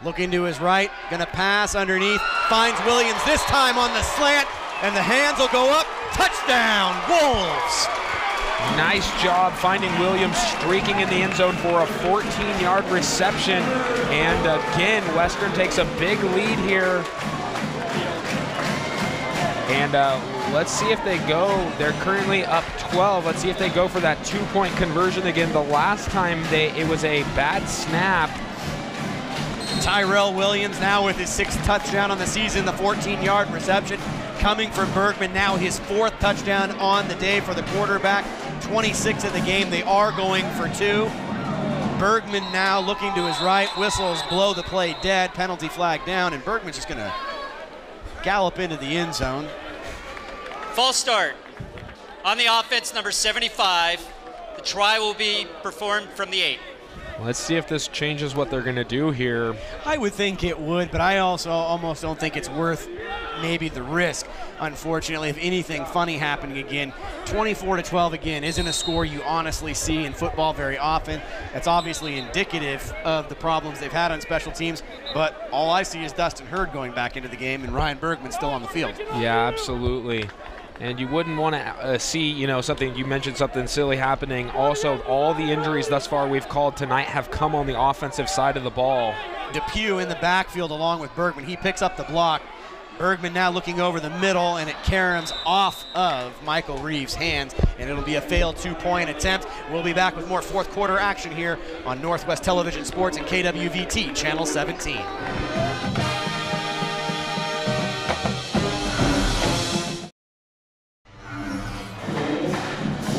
[SPEAKER 7] Looking to his right, gonna pass underneath, finds Williams this time on the slant, and the hands will go up. Touchdown, Wolves!
[SPEAKER 4] Nice job finding Williams streaking in the end zone for a 14-yard reception. And again, Western takes a big lead here. And let's see if they go. They're currently up 12. Let's see if they go for that 2-point conversion again. The last time it was a bad snap.
[SPEAKER 7] Tyrell Williams now with his 6th touchdown on the season, the 14-yard reception coming from Bergman, now his 4th touchdown on the day for the quarterback. 26 in the game. They are going for 2. Bergman now looking to his right. Whistles blow the play dead. Penalty flag down, and Bergman's just going to gallop into the end zone.
[SPEAKER 6] False start. On the offense, number 75. The try will be performed from the 8.
[SPEAKER 4] Let's see if this changes what they're going to do here.
[SPEAKER 7] I would think it would, but I also almost don't think it's worth maybe the risk, unfortunately, if anything funny happening again. 24-12 again isn't a score you honestly see in football very often. That's obviously indicative of the problems they've had on special teams, but all I see is Dustin Hurd going back into the game and Ryan Bergman still on the field.
[SPEAKER 4] Yeah, absolutely. And you wouldn't want to see, something, you mentioned something silly happening. Also, all the injuries thus far we've called tonight have come on the offensive side of the ball.
[SPEAKER 7] Depew in the backfield along with Bergman. He picks up the block. Bergman now looking over the middle, and it caroms off of Michael Reeves' hands, and it'll be a failed 2-point attempt. We'll be back with more fourth quarter action here on Northwest Television Sports and KWVT Channel 17.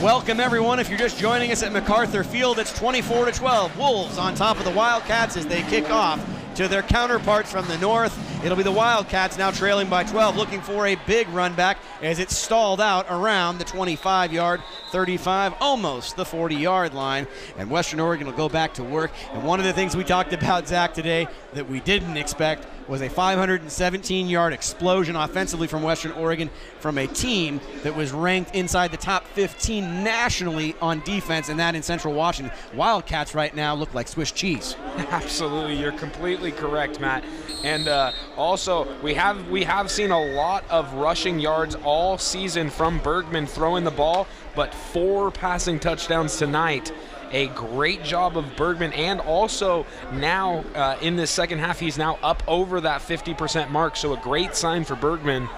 [SPEAKER 7] Welcome, everyone. If you're just joining us at MacArthur Field, it's 24-12. Wolves on top of the Wildcats as they kick off to their counterparts from the north. It'll be the Wildcats now trailing by 12, looking for a big run back as it's stalled out around the 25-yard, 35, almost the 40-yard line. And Western Oregon will go back to work. And one of the things we talked about, Zach, today that we didn't expect was a 517-yard explosion offensively from Western Oregon from a team that was ranked inside the top 15 nationally on defense, and that in Central Washington. Wildcats right now look like Swiss cheese.
[SPEAKER 4] Absolutely, you're completely correct, Matt. And also, we have seen a lot of rushing yards all season from Bergman throwing the ball, but 4 passing touchdowns tonight. A great job of Bergman, and also now in this second half, he's now up over that 50% mark, so a great sign for Bergman.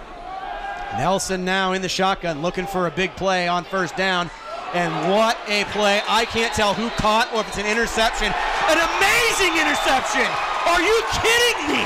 [SPEAKER 7] Nelson now in the shotgun looking for a big play on first down. And what a play. I can't tell who caught or if it's an interception. An amazing interception. Are you kidding me?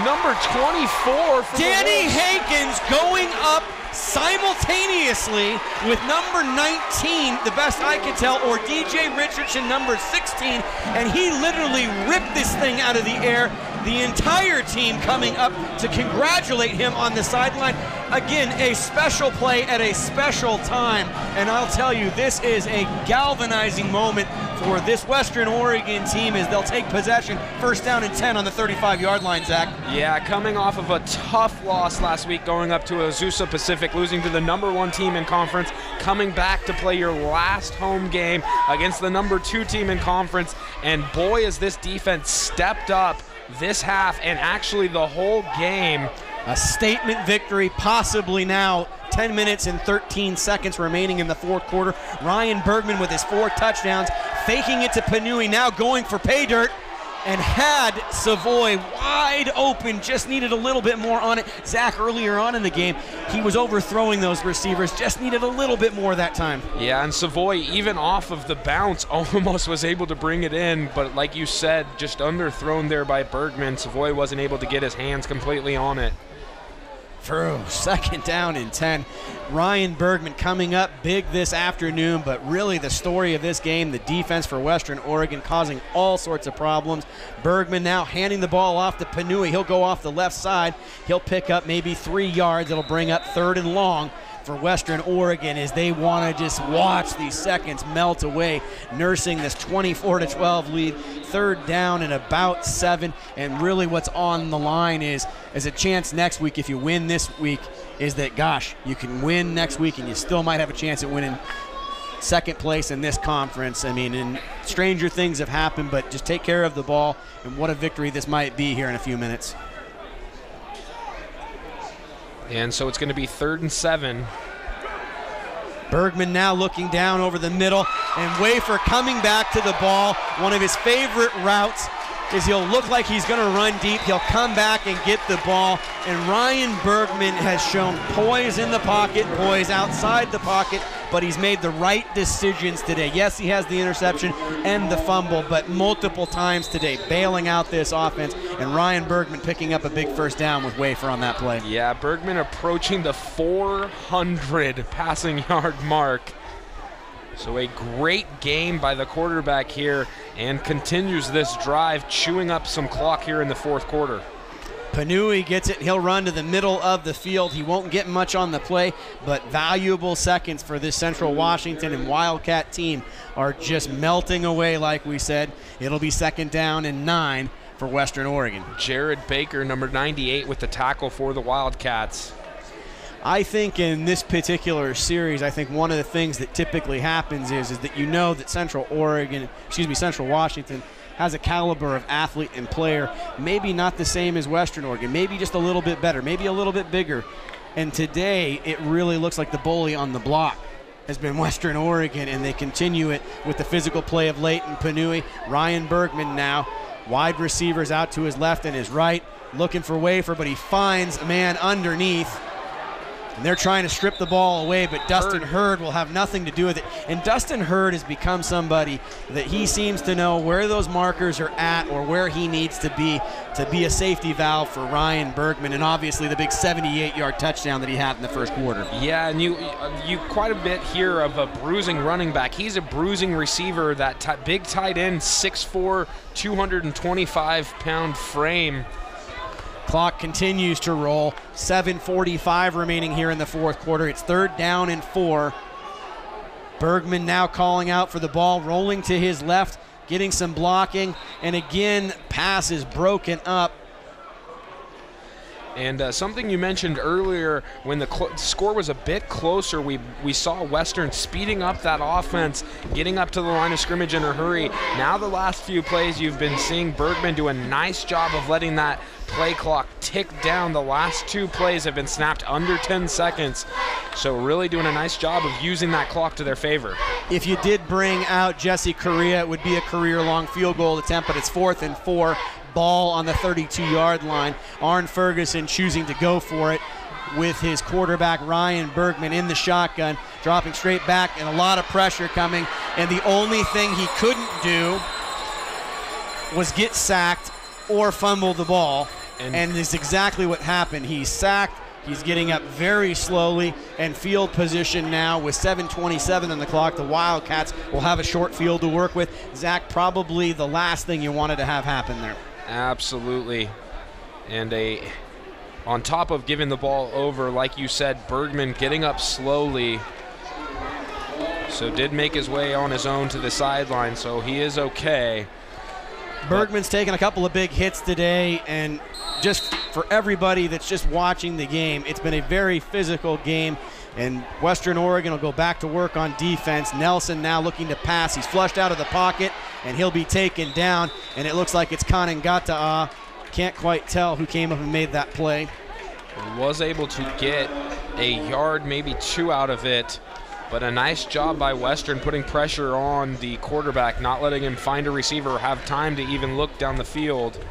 [SPEAKER 4] Number 24 for
[SPEAKER 7] Danny Hankins going up simultaneously with number 19, the best I can tell, or DJ Richardson, number 16, and he literally ripped this thing out of the air. The entire team coming up to congratulate him on the sideline. Again, a special play at a special time, and I'll tell you, this is a galvanizing moment for this Western Oregon team as they'll take possession, first down and 10 on the 35-yard line, Zach.
[SPEAKER 4] Yeah, coming off of a tough loss last week, going up to Azusa Pacific, losing to the number 1 team in conference, coming back to play your last home game against the number 2 team in conference, and boy, has this defense stepped up this half and actually the whole game.
[SPEAKER 7] A statement victory, possibly now 10 minutes and 13 seconds remaining in the fourth quarter. Ryan Bergman with his 4 touchdowns, faking it to Panui, now going for pay dirt, and had Savoy wide open, just needed a little bit more on it. Zach, earlier on in the game, he was overthrowing those receivers, just needed a little bit more that time.
[SPEAKER 4] Yeah, and Savoy, even off of the bounce, almost was able to bring it in, but like you said, just underthrown there by Bergman. Savoy wasn't able to get his hands completely on it.
[SPEAKER 7] For second down and 10. Ryan Bergman coming up big this afternoon, but really the story of this game, the defense for Western Oregon causing all sorts of problems. Bergman now handing the ball off to Panui. He'll go off the left side. He'll pick up maybe 3 yards. It'll bring up 3rd and long for Western Oregon as they want to just watch these seconds melt away, nursing this 24-12 lead. 3rd down and about 7, and really what's on the line is a chance next week, if you win this week, is that, gosh, you can win next week and you still might have a chance at winning second place in this conference. I mean, and stranger things have happened, but just take care of the ball, and what a victory this might be here in a few minutes.
[SPEAKER 4] And so it's going to be 3rd and 7.
[SPEAKER 7] Bergman now looking down over the middle, and Wafer coming back to the ball. One of his favorite routes is he'll look like he's going to run deep. He'll come back and get the ball, and Ryan Bergman has shown poise in the pocket, poise outside the pocket, but he's made the right decisions today. Yes, he has the interception and the fumble, but multiple times today bailing out this offense, and Ryan Bergman picking up a big first down with Wafer on that play.
[SPEAKER 4] Yeah, Bergman approaching the 400 passing yard mark. So a great game by the quarterback here, and continues this drive, chewing up some clock here in the fourth quarter.
[SPEAKER 7] Panui gets it. He'll run to the middle of the field. He won't get much on the play, but valuable seconds for this Central Washington and Wildcat team are just melting away, like we said. It'll be 2nd down and 9 for Western Oregon.
[SPEAKER 4] Jared Baker, number 98, with the tackle for the Wildcats.
[SPEAKER 7] I think in this particular series, I think one of the things that typically happens is that you know that Central Washington has a caliber of athlete and player, maybe not the same as Western Oregon, maybe just a little bit better, maybe a little bit bigger. And today, it really looks like the bully on the block has been Western Oregon, and they continue it with the physical play of Leighton Panui. Ryan Bergman now, wide receivers out to his left and his right, looking for Wafer, but he finds a man underneath. And they're trying to strip the ball away, but Dustin Hurd will have nothing to do with it. And Dustin Hurd has become somebody that he seems to know where those markers are at or where he needs to be a safety valve for Ryan Bergman, and obviously the big 78-yard touchdown that he had in the first quarter.
[SPEAKER 4] Yeah, and you quite a bit here of a bruising running back. He's a bruising receiver, that big tight end, 6'4", 225-pound frame.
[SPEAKER 7] Clock continues to roll. 7:45 remaining here in the fourth quarter. It's 3rd down and 4. Bergman now calling out for the ball, rolling to his left, getting some blocking, and again, pass is broken up.
[SPEAKER 4] And something you mentioned earlier, when the score was a bit closer, we saw Western speeding up that offense, getting up to the line of scrimmage in a hurry. Now the last few plays, you've been seeing Bergman do a nice job of letting that play clock tick down. The last 2 plays have been snapped under 10 seconds. So really doing a nice job of using that clock to their favor.
[SPEAKER 7] If you did bring out Jesse Correa, it would be a career-long field goal attempt, but it's 4th and 4. Ball on the 32-yard line. Arn Ferguson choosing to go for it with his quarterback Ryan Bergman in the shotgun, dropping straight back, and a lot of pressure coming. And the only thing he couldn't do was get sacked or fumble the ball. And it's exactly what happened. He's sacked. He's getting up very slowly, and field position now with 7:27 on the clock. The Wildcats will have a short field to work with. Zach, probably the last thing you wanted to have happen there.
[SPEAKER 4] Absolutely. And on top of giving the ball over, like you said, Bergman getting up slowly. So did make his way on his own to the sideline, so he is okay.
[SPEAKER 7] Bergman's taken a couple of big hits today, and just for everybody that's just watching the game, it's been a very physical game, and Western Oregon will go back to work on defense. Nelson now looking to pass. He's flushed out of the pocket, and he'll be taken down, and it looks like it's Kanengata'a. Can't quite tell who came up and made that play.
[SPEAKER 4] He was able to get a yard, maybe 2 out of it, but a nice job by Western putting pressure on the quarterback, not letting him find a receiver or have time to even look down the field.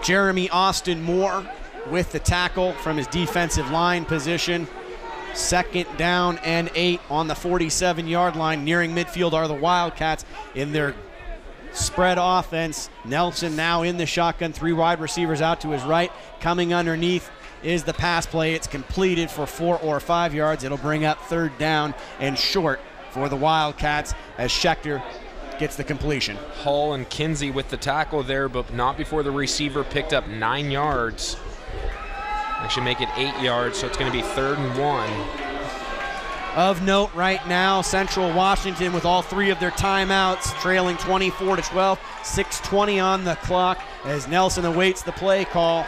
[SPEAKER 7] Jeremy Austin Moore with the tackle from his defensive line position. 2nd down and 8 on the 47-yard line. Nearing midfield are the Wildcats in their spread offense. Nelson now in the shotgun, 3 wide receivers out to his right. Coming underneath is the pass play. It's completed for 4 or 5 yards. It'll bring up 3rd down and short for the Wildcats as Schechter gets the completion.
[SPEAKER 4] Hall and Kinsey with the tackle there, but not before the receiver picked up 9 yards. Actually make it 8 yards, so it's going to be 3rd and 1.
[SPEAKER 7] Of note right now, Central Washington with all 3 of their timeouts, trailing 24-12, 6:20 on the clock as Nelson awaits the play call.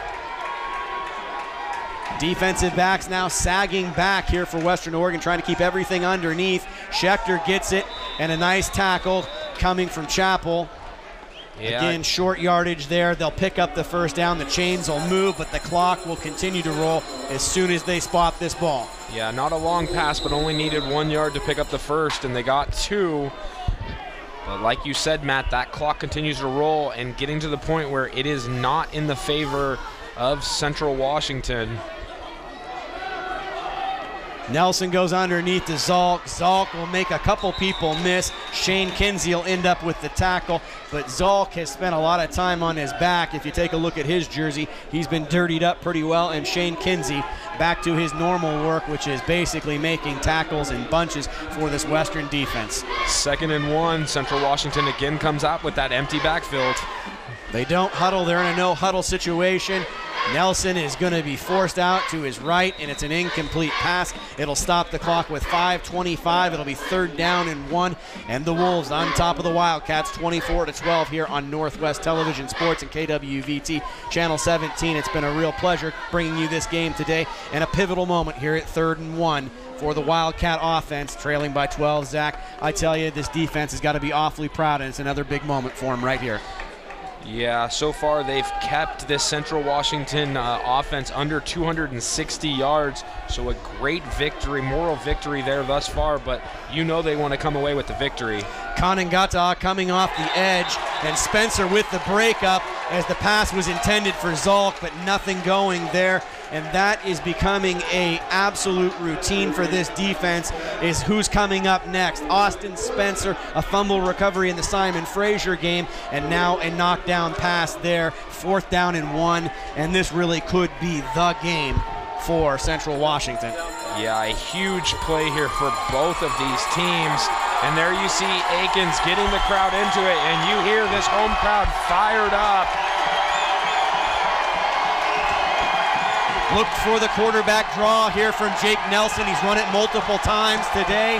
[SPEAKER 7] Defensive backs now sagging back here for Western Oregon, trying to keep everything underneath. Schechter gets it, and a nice tackle coming from Chappell. Yeah. Again, short yardage there. They'll pick up the 1st down. The chains will move, but the clock will continue to roll as soon as they spot this ball.
[SPEAKER 4] Yeah, not a long pass, but only needed 1 yard to pick up the 1st, and they got 2. But like you said, Matt, that clock continues to roll and getting to the point where it is not in the favor of Central Washington.
[SPEAKER 7] Nelson goes underneath to Zalk. Zalk will make a couple people miss. Shane Kinsey will end up with the tackle, but Zalk has spent a lot of time on his back. If you take a look at his jersey, he's been dirtied up pretty well, and Shane Kinsey back to his normal work, which is basically making tackles in bunches for this Western defense.
[SPEAKER 4] 2nd and 1. Central Washington again comes out with that empty backfield.
[SPEAKER 7] They don't huddle. They're in a no-huddle situation. Nelson is going to be forced out to his right, and it's an incomplete pass. It'll stop the clock with 5:25. It'll be 3rd down and 1, and the Wolves on top of the Wildcats, 24-12 here on Northwest Television Sports and KWVT Channel 17. It's been a real pleasure bringing you this game today, and a pivotal moment here at 3rd and 1 for the Wildcat offense, trailing by 12. Zach, I tell you, this defense has got to be awfully proud, and it's another big moment for them right here.
[SPEAKER 4] Yeah, so far they've kept this Central Washington offense under 260 yards, so a great victory, moral victory there thus far, but you know they want to come away with the victory.
[SPEAKER 7] Kanangata coming off the edge, and Spencer with the breakup as the pass was intended for Zolk, but nothing going there. And that is becoming a absolute routine for this defense, is who's coming up next. Austin Spencer, a fumble recovery in the Simon Frazier game, and now a knockdown pass there, 4th down and 1, and this really could be the game for Central Washington.
[SPEAKER 4] Yeah, a huge play here for both of these teams. And there you see Akins getting the crowd into it, and you hear this home crowd fired up.
[SPEAKER 7] Looked for the quarterback draw here from Jake Nelson. He's run it multiple times today.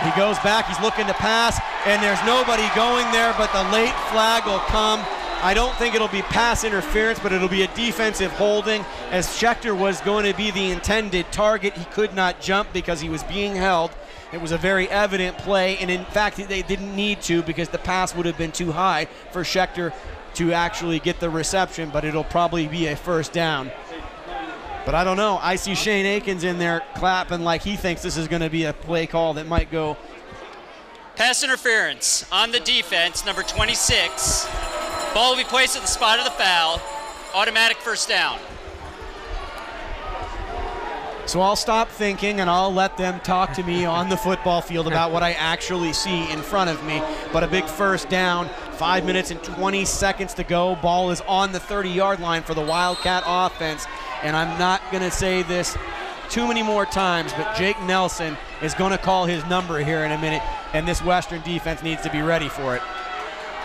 [SPEAKER 7] He goes back, he's looking to pass, and there's nobody going there, but the late flag will come. I don't think it'll be pass interference, but it'll be a defensive holding, as Schechter was going to be the intended target. He could not jump because he was being held. It was a very evident play, and in fact, they didn't need to because the pass would have been too high for Schechter to actually get the reception, but it'll probably be a 1st down. But I don't know. I see Shane Akins in there clapping like he thinks this is going to be a play call that might go.
[SPEAKER 6] Pass interference on the defense, number 26. Ball will be placed at the spot of the foul. Automatic 1st down.
[SPEAKER 7] So I'll stop thinking and I'll let them talk to me on the football field about what I actually see in front of me. But a big 1st down, 5 minutes and 20 seconds to go. Ball is on the 30-yard line for the Wildcat offense. And I'm not going to say this too many more times, but Jake Nelson is going to call his number here in a minute, and this Western defense needs to be ready for it.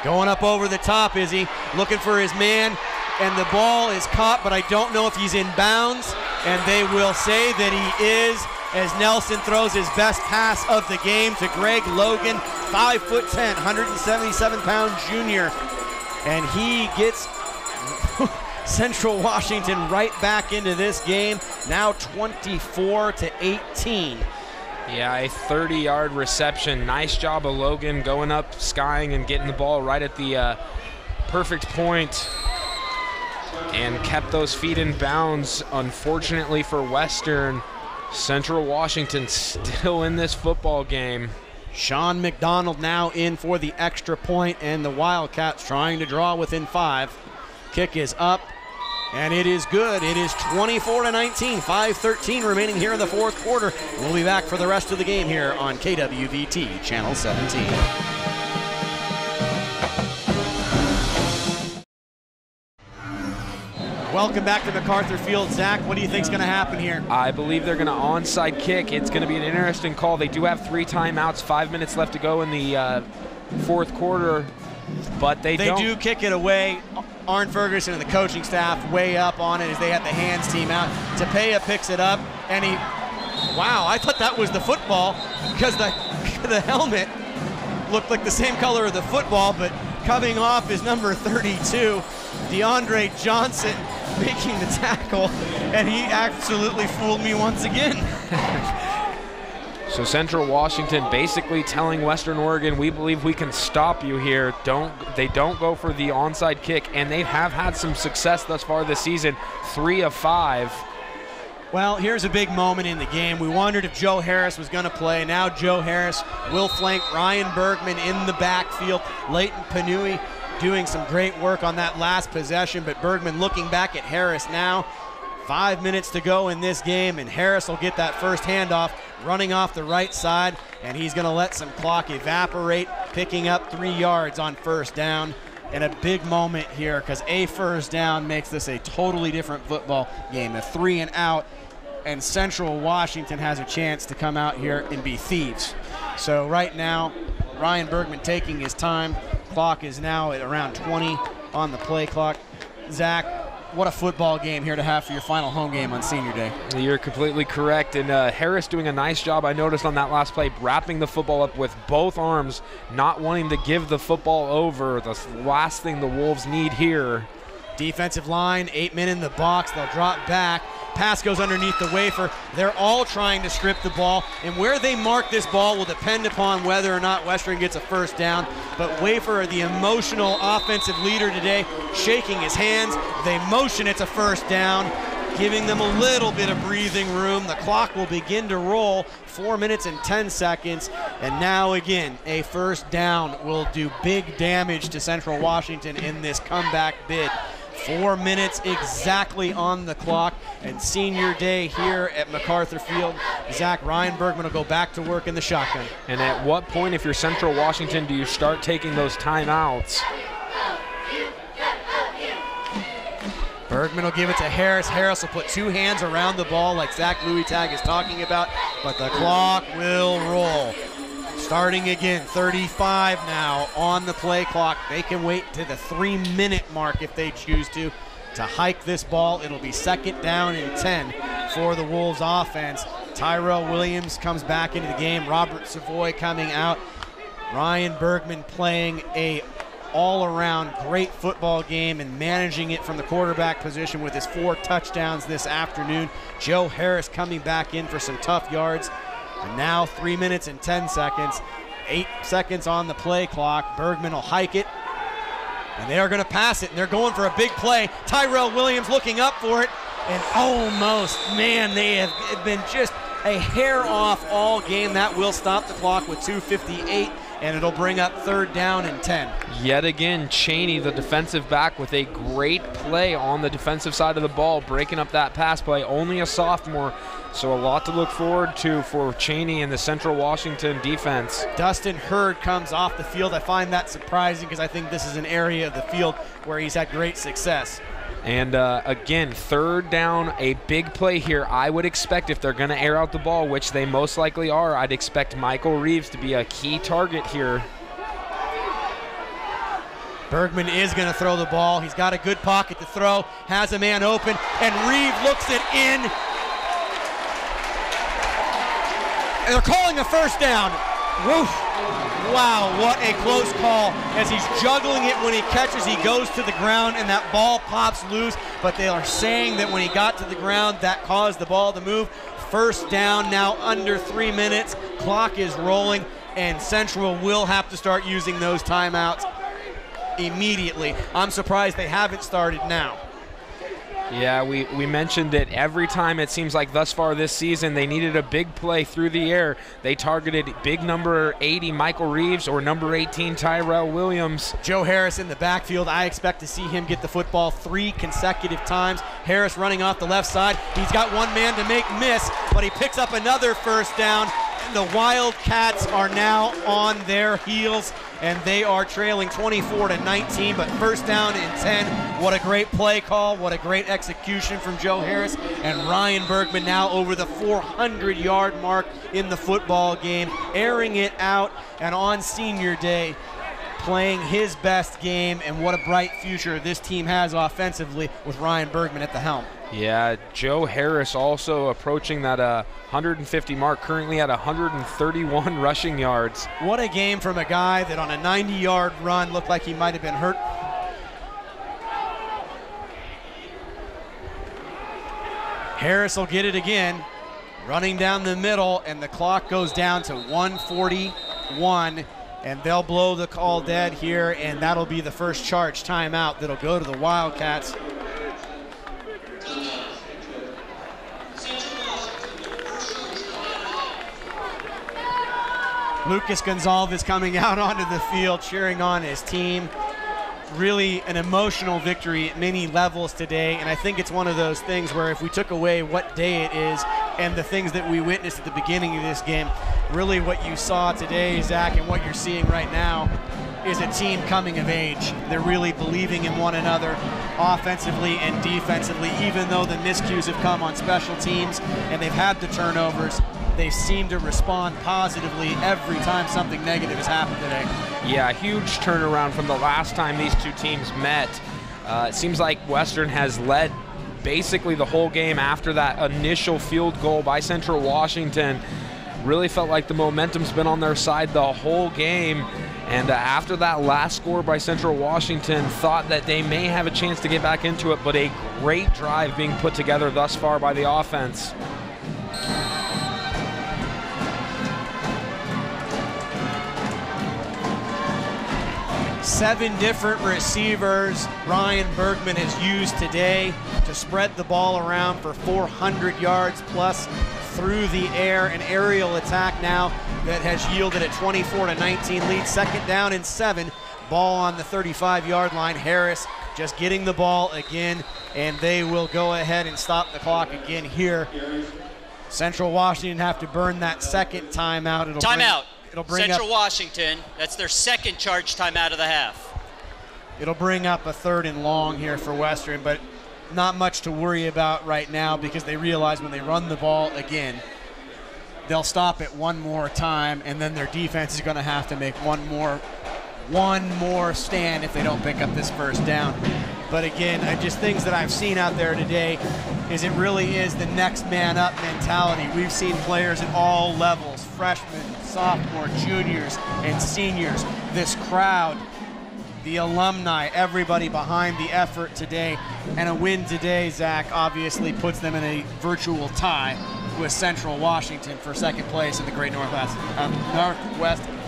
[SPEAKER 7] Going up over the top, is he? Looking for his man, and the ball is caught, but I don't know if he's in bounds, and they will say that he is, as Nelson throws his best pass of the game to Greg Logan, 5'10", 177-pound junior, and he gets Central Washington right back into this game, now 24-18.
[SPEAKER 4] Yeah, a 30-yard reception. Nice job of Logan going up, skying, and getting the ball right at the perfect point, and kept those feet in bounds. Unfortunately for Western, Central Washington still in this football game.
[SPEAKER 7] Sean McDonald now in for the extra point, and the Wildcats trying to draw within 5. Kick is up, and it is good. It is 24-19, 5:13 remaining here in the 4th quarter. We'll be back for the rest of the game here on KWVT Channel 17. Welcome back to MacArthur Field. Zach, what do you think is going to happen here?
[SPEAKER 4] I believe they're going to onside kick. It's going to be an interesting call. They do have 3 timeouts, 5 minutes left to go in the 4th quarter, but they
[SPEAKER 7] do kick it away. Arn Ferguson and the coaching staff way up on it as they had the hands team out. Tapia picks it up, and wow, I thought that was the football because the helmet looked like the same color of the football, but coming off is number 32, DeAndre Johnson, making the tackle, and he absolutely fooled me once again.
[SPEAKER 4] So Central Washington basically telling Western Oregon, we believe we can stop you here. They don't go for the onside kick, and they have had some success thus far this season, 3 of 5.
[SPEAKER 7] Well, here's a big moment in the game. We wondered if Joe Harris was going to play. Now Joe Harris will flank Ryan Bergman in the backfield. Leighton Panui doing some great work on that last possession, but Bergman looking back at Harris now. 5 minutes to go in this game, and Harris will get that first handoff running off the right side, and he's going to let some clock evaporate, picking up 3 yards on 1st down. And a big moment here because a 1st down makes this a totally different football game. A 3 and out, and Central Washington has a chance to come out here and be thieves. So right now, Ryan Bergman taking his time. Clock is now at around 20 on the play clock. Zach, what a football game here to have for your final home game on Senior Day.
[SPEAKER 4] You're completely correct, and Harris doing a nice job, I noticed on that last play, wrapping the football up with both arms, not wanting to give the football over. The last thing the Wolves need here.
[SPEAKER 7] Defensive line, 8 men in the box. They'll drop back, pass goes underneath the wafer. They're all trying to strip the ball, and where they mark this ball will depend upon whether or not Western gets a first down. But Wafer, the emotional offensive leader today, shaking his hands. They motion, it's a first down, giving them a little bit of breathing room. The clock will begin to roll, 4 minutes and 10 seconds. And now again, a first down will do big damage to Central Washington in this comeback bid. 4 minutes exactly on the clock, and senior day here at MacArthur Field. Zach, Ryan Bergman will go back to work in the shotgun.
[SPEAKER 4] And at what point, if you're Central Washington, do you start taking those timeouts?
[SPEAKER 7] Bergman will give it to Harris. Harris will put two hands around the ball like Zach Louis-Tag is talking about, but the clock will roll. Starting again, 35 now on the play clock. They can wait to the 3-minute mark if they choose to hike this ball. It'll be second down and 10 for the Wolves offense. Tyrell Williams comes back into the game. Robert Savoy coming out. Ryan Bergman playing a all-around great football game and managing it from the quarterback position with his 4 touchdowns this afternoon. Joe Harris coming back in for some tough yards. And now 3 minutes and 10 seconds. 8 seconds on the play clock. Bergman will hike it. And they are going to pass it, and they're going for a big play. Tyrell Williams looking up for it, and almost, man, they have been just a hair off all game. That will stop the clock with 2:58, and it'll bring up third down and 10.
[SPEAKER 4] Yet again, Cheney, the defensive back, with a great play on the defensive side of the ball, breaking up that pass play. Only a sophomore, so a lot to look forward to for Cheney and the Central Washington defense.
[SPEAKER 7] Dustin Hurd comes off the field. I find that surprising because I think this is an area of the field where he's had great success.
[SPEAKER 4] And again, third down, a big play here. I would expect if they're going to air out the ball, which they most likely are, I'd expect Michael Reeves to be a key target here.
[SPEAKER 7] Bergman is going to throw the ball. He's got a good pocket to throw, has a man open, and Reeves looks it in. And they're calling a first down. Woof. Wow, what a close call. As he's juggling it, when he catches, he goes to the ground, and that ball pops loose. But they are saying that when he got to the ground, that caused the ball to move. First down now, under 3 minutes. Clock is rolling, and Central will have to start using those timeouts immediately. I'm surprised they haven't started now.
[SPEAKER 4] Yeah, we mentioned it every time it seems like thus far this season. They needed a big play through the air. They targeted big number 80 Michael Reeves or number 18 Tyrell Williams.
[SPEAKER 7] Joe Harris in the backfield. I expect to see him get the football 3 consecutive times. Harris running off the left side. He's got one man to make miss, but he picks up another first down. And the Wildcats are now on their heels, and they are trailing 24-19, but first down and 10. What a great play call. What a great execution from Joe Harris. And Ryan Bergman now over the 400-yard mark in the football game, airing it out, and on senior day, playing his best game. And what a bright future this team has offensively with Ryan Bergman at the helm.
[SPEAKER 4] Yeah, Joe Harris also approaching that 150 mark, currently at 131 rushing yards.
[SPEAKER 7] What a game from a guy that on a 90-yard run looked like he might have been hurt. Harris will get it again, running down the middle, and the clock goes down to 1:41, and they'll blow the call dead here, and that'll be the first charge timeout that'll go to the Wildcats. Lucas Gonzalez coming out onto the field, cheering on his team. Really an emotional victory at many levels today, and I think it's one of those things where if we took away what day it is and the things that we witnessed at the beginning of this game, really what you saw today, Zach, and what you're seeing right now is a team coming of age. They're really believing in one another offensively and defensively. Even though the miscues have come on special teams and they've had the turnovers, they seem to respond positively every time something negative has happened today.
[SPEAKER 4] Yeah, huge turnaround from the last time these two teams met. It seems like Western has led basically the whole game after that initial field goal by Central Washington. Really felt like the momentum's been on their side the whole game. And after that last score by Central Washington, thought that they may have a chance to get back into it, but a great drive being put together thus far by the offense.
[SPEAKER 7] Seven different receivers Ryan Bergman has used today to spread the ball around for 400 yards plus through the air. An aerial attack now that has yielded a 24-19 lead. Second down and 7. Ball on the 35-yard line. Harris just getting the ball again, and they will go ahead and stop the clock again here. Central Washington have to burn that second timeout.
[SPEAKER 6] Timeout.
[SPEAKER 7] It'll bring
[SPEAKER 6] Central
[SPEAKER 7] up,
[SPEAKER 6] Washington, that's their second charge timeout of the half.
[SPEAKER 7] It'll bring up a 3rd and long here for Western, but not much to worry about right now because they realize when they run the ball again, they'll stop it one more time, and then their defense is going to have to make one more stand if they don't pick up this first down. But again, just things that I've seen out there today is it really is the next man up mentality. We've seen players at all levels, freshmen, sophomore, juniors, and seniors. This crowd, the alumni, everybody behind the effort today. And a win today, Zach, obviously puts them in a virtual tie with Central Washington for second place in the Great Northwest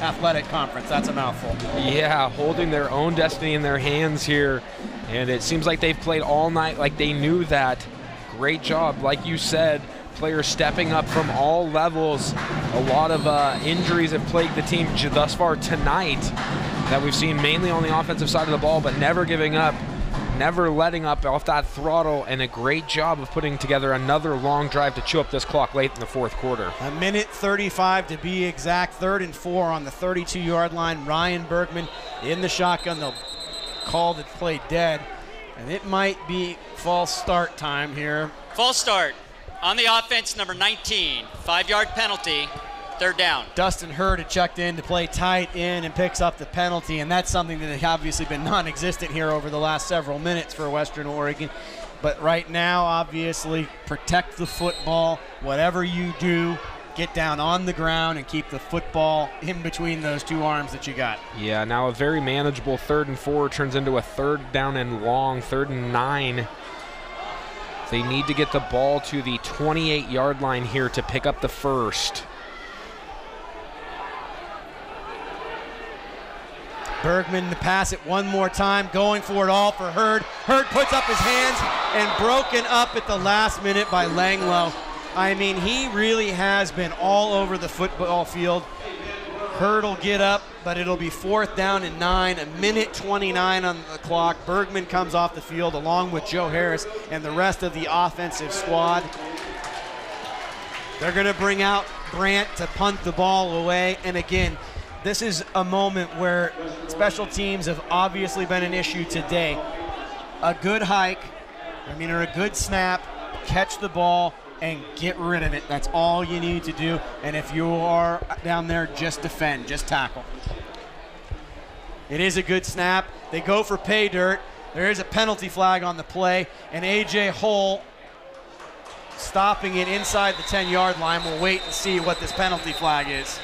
[SPEAKER 7] Athletic Conference. That's a mouthful.
[SPEAKER 4] Yeah, holding their own destiny in their hands here. And it seems like they've played all night like they knew that. Great job, like you said, players stepping up from all levels. A lot of injuries have plagued the team thus far tonight that we've seen mainly on the offensive side of the ball, but never giving up, never letting up off that throttle, and a great job of putting together another long drive to chew up this clock late in the fourth quarter.
[SPEAKER 7] 1:35 to be exact, 3rd and 4 on the 32-yard line. Ryan Bergman in the shotgun. They'll call the play dead, and it might be false start time here.
[SPEAKER 6] False start on the offense, number 19, 5-yard penalty, 3rd down.
[SPEAKER 7] Dustin Hurd had checked in to play tight end and picks up the penalty, and that's something that has obviously been non-existent here over the last several minutes for Western Oregon. But right now, obviously, protect the football. Whatever you do, get down on the ground and keep the football in between those two arms that you got.
[SPEAKER 4] Yeah, now a very manageable 3rd and 4 turns into a 3rd down and long, 3rd and 9. They need to get the ball to the 28-yard line here to pick up the first.
[SPEAKER 7] Bergman to pass it one more time, going for it all for Hurd. Hurd puts up his hands and broken up at the last minute by Langlow. I mean, he really has been all over the football field. Hurd will get up, but it'll be 4th down and 9, 1:29 on the clock. Bergman comes off the field along with Joe Harris and the rest of the offensive squad. They're going to bring out Brandt to punt the ball away. And again, this is a moment where special teams have obviously been an issue today. A good hike, or a good snap, catch the ball, and get rid of it. That's all you need to do. And if you are down there, just defend, just tackle. It is a good snap. They go for pay dirt. There is a penalty flag on the play, and A.J. Hull stopping it inside the 10-yard line. We'll wait and see what this penalty flag is.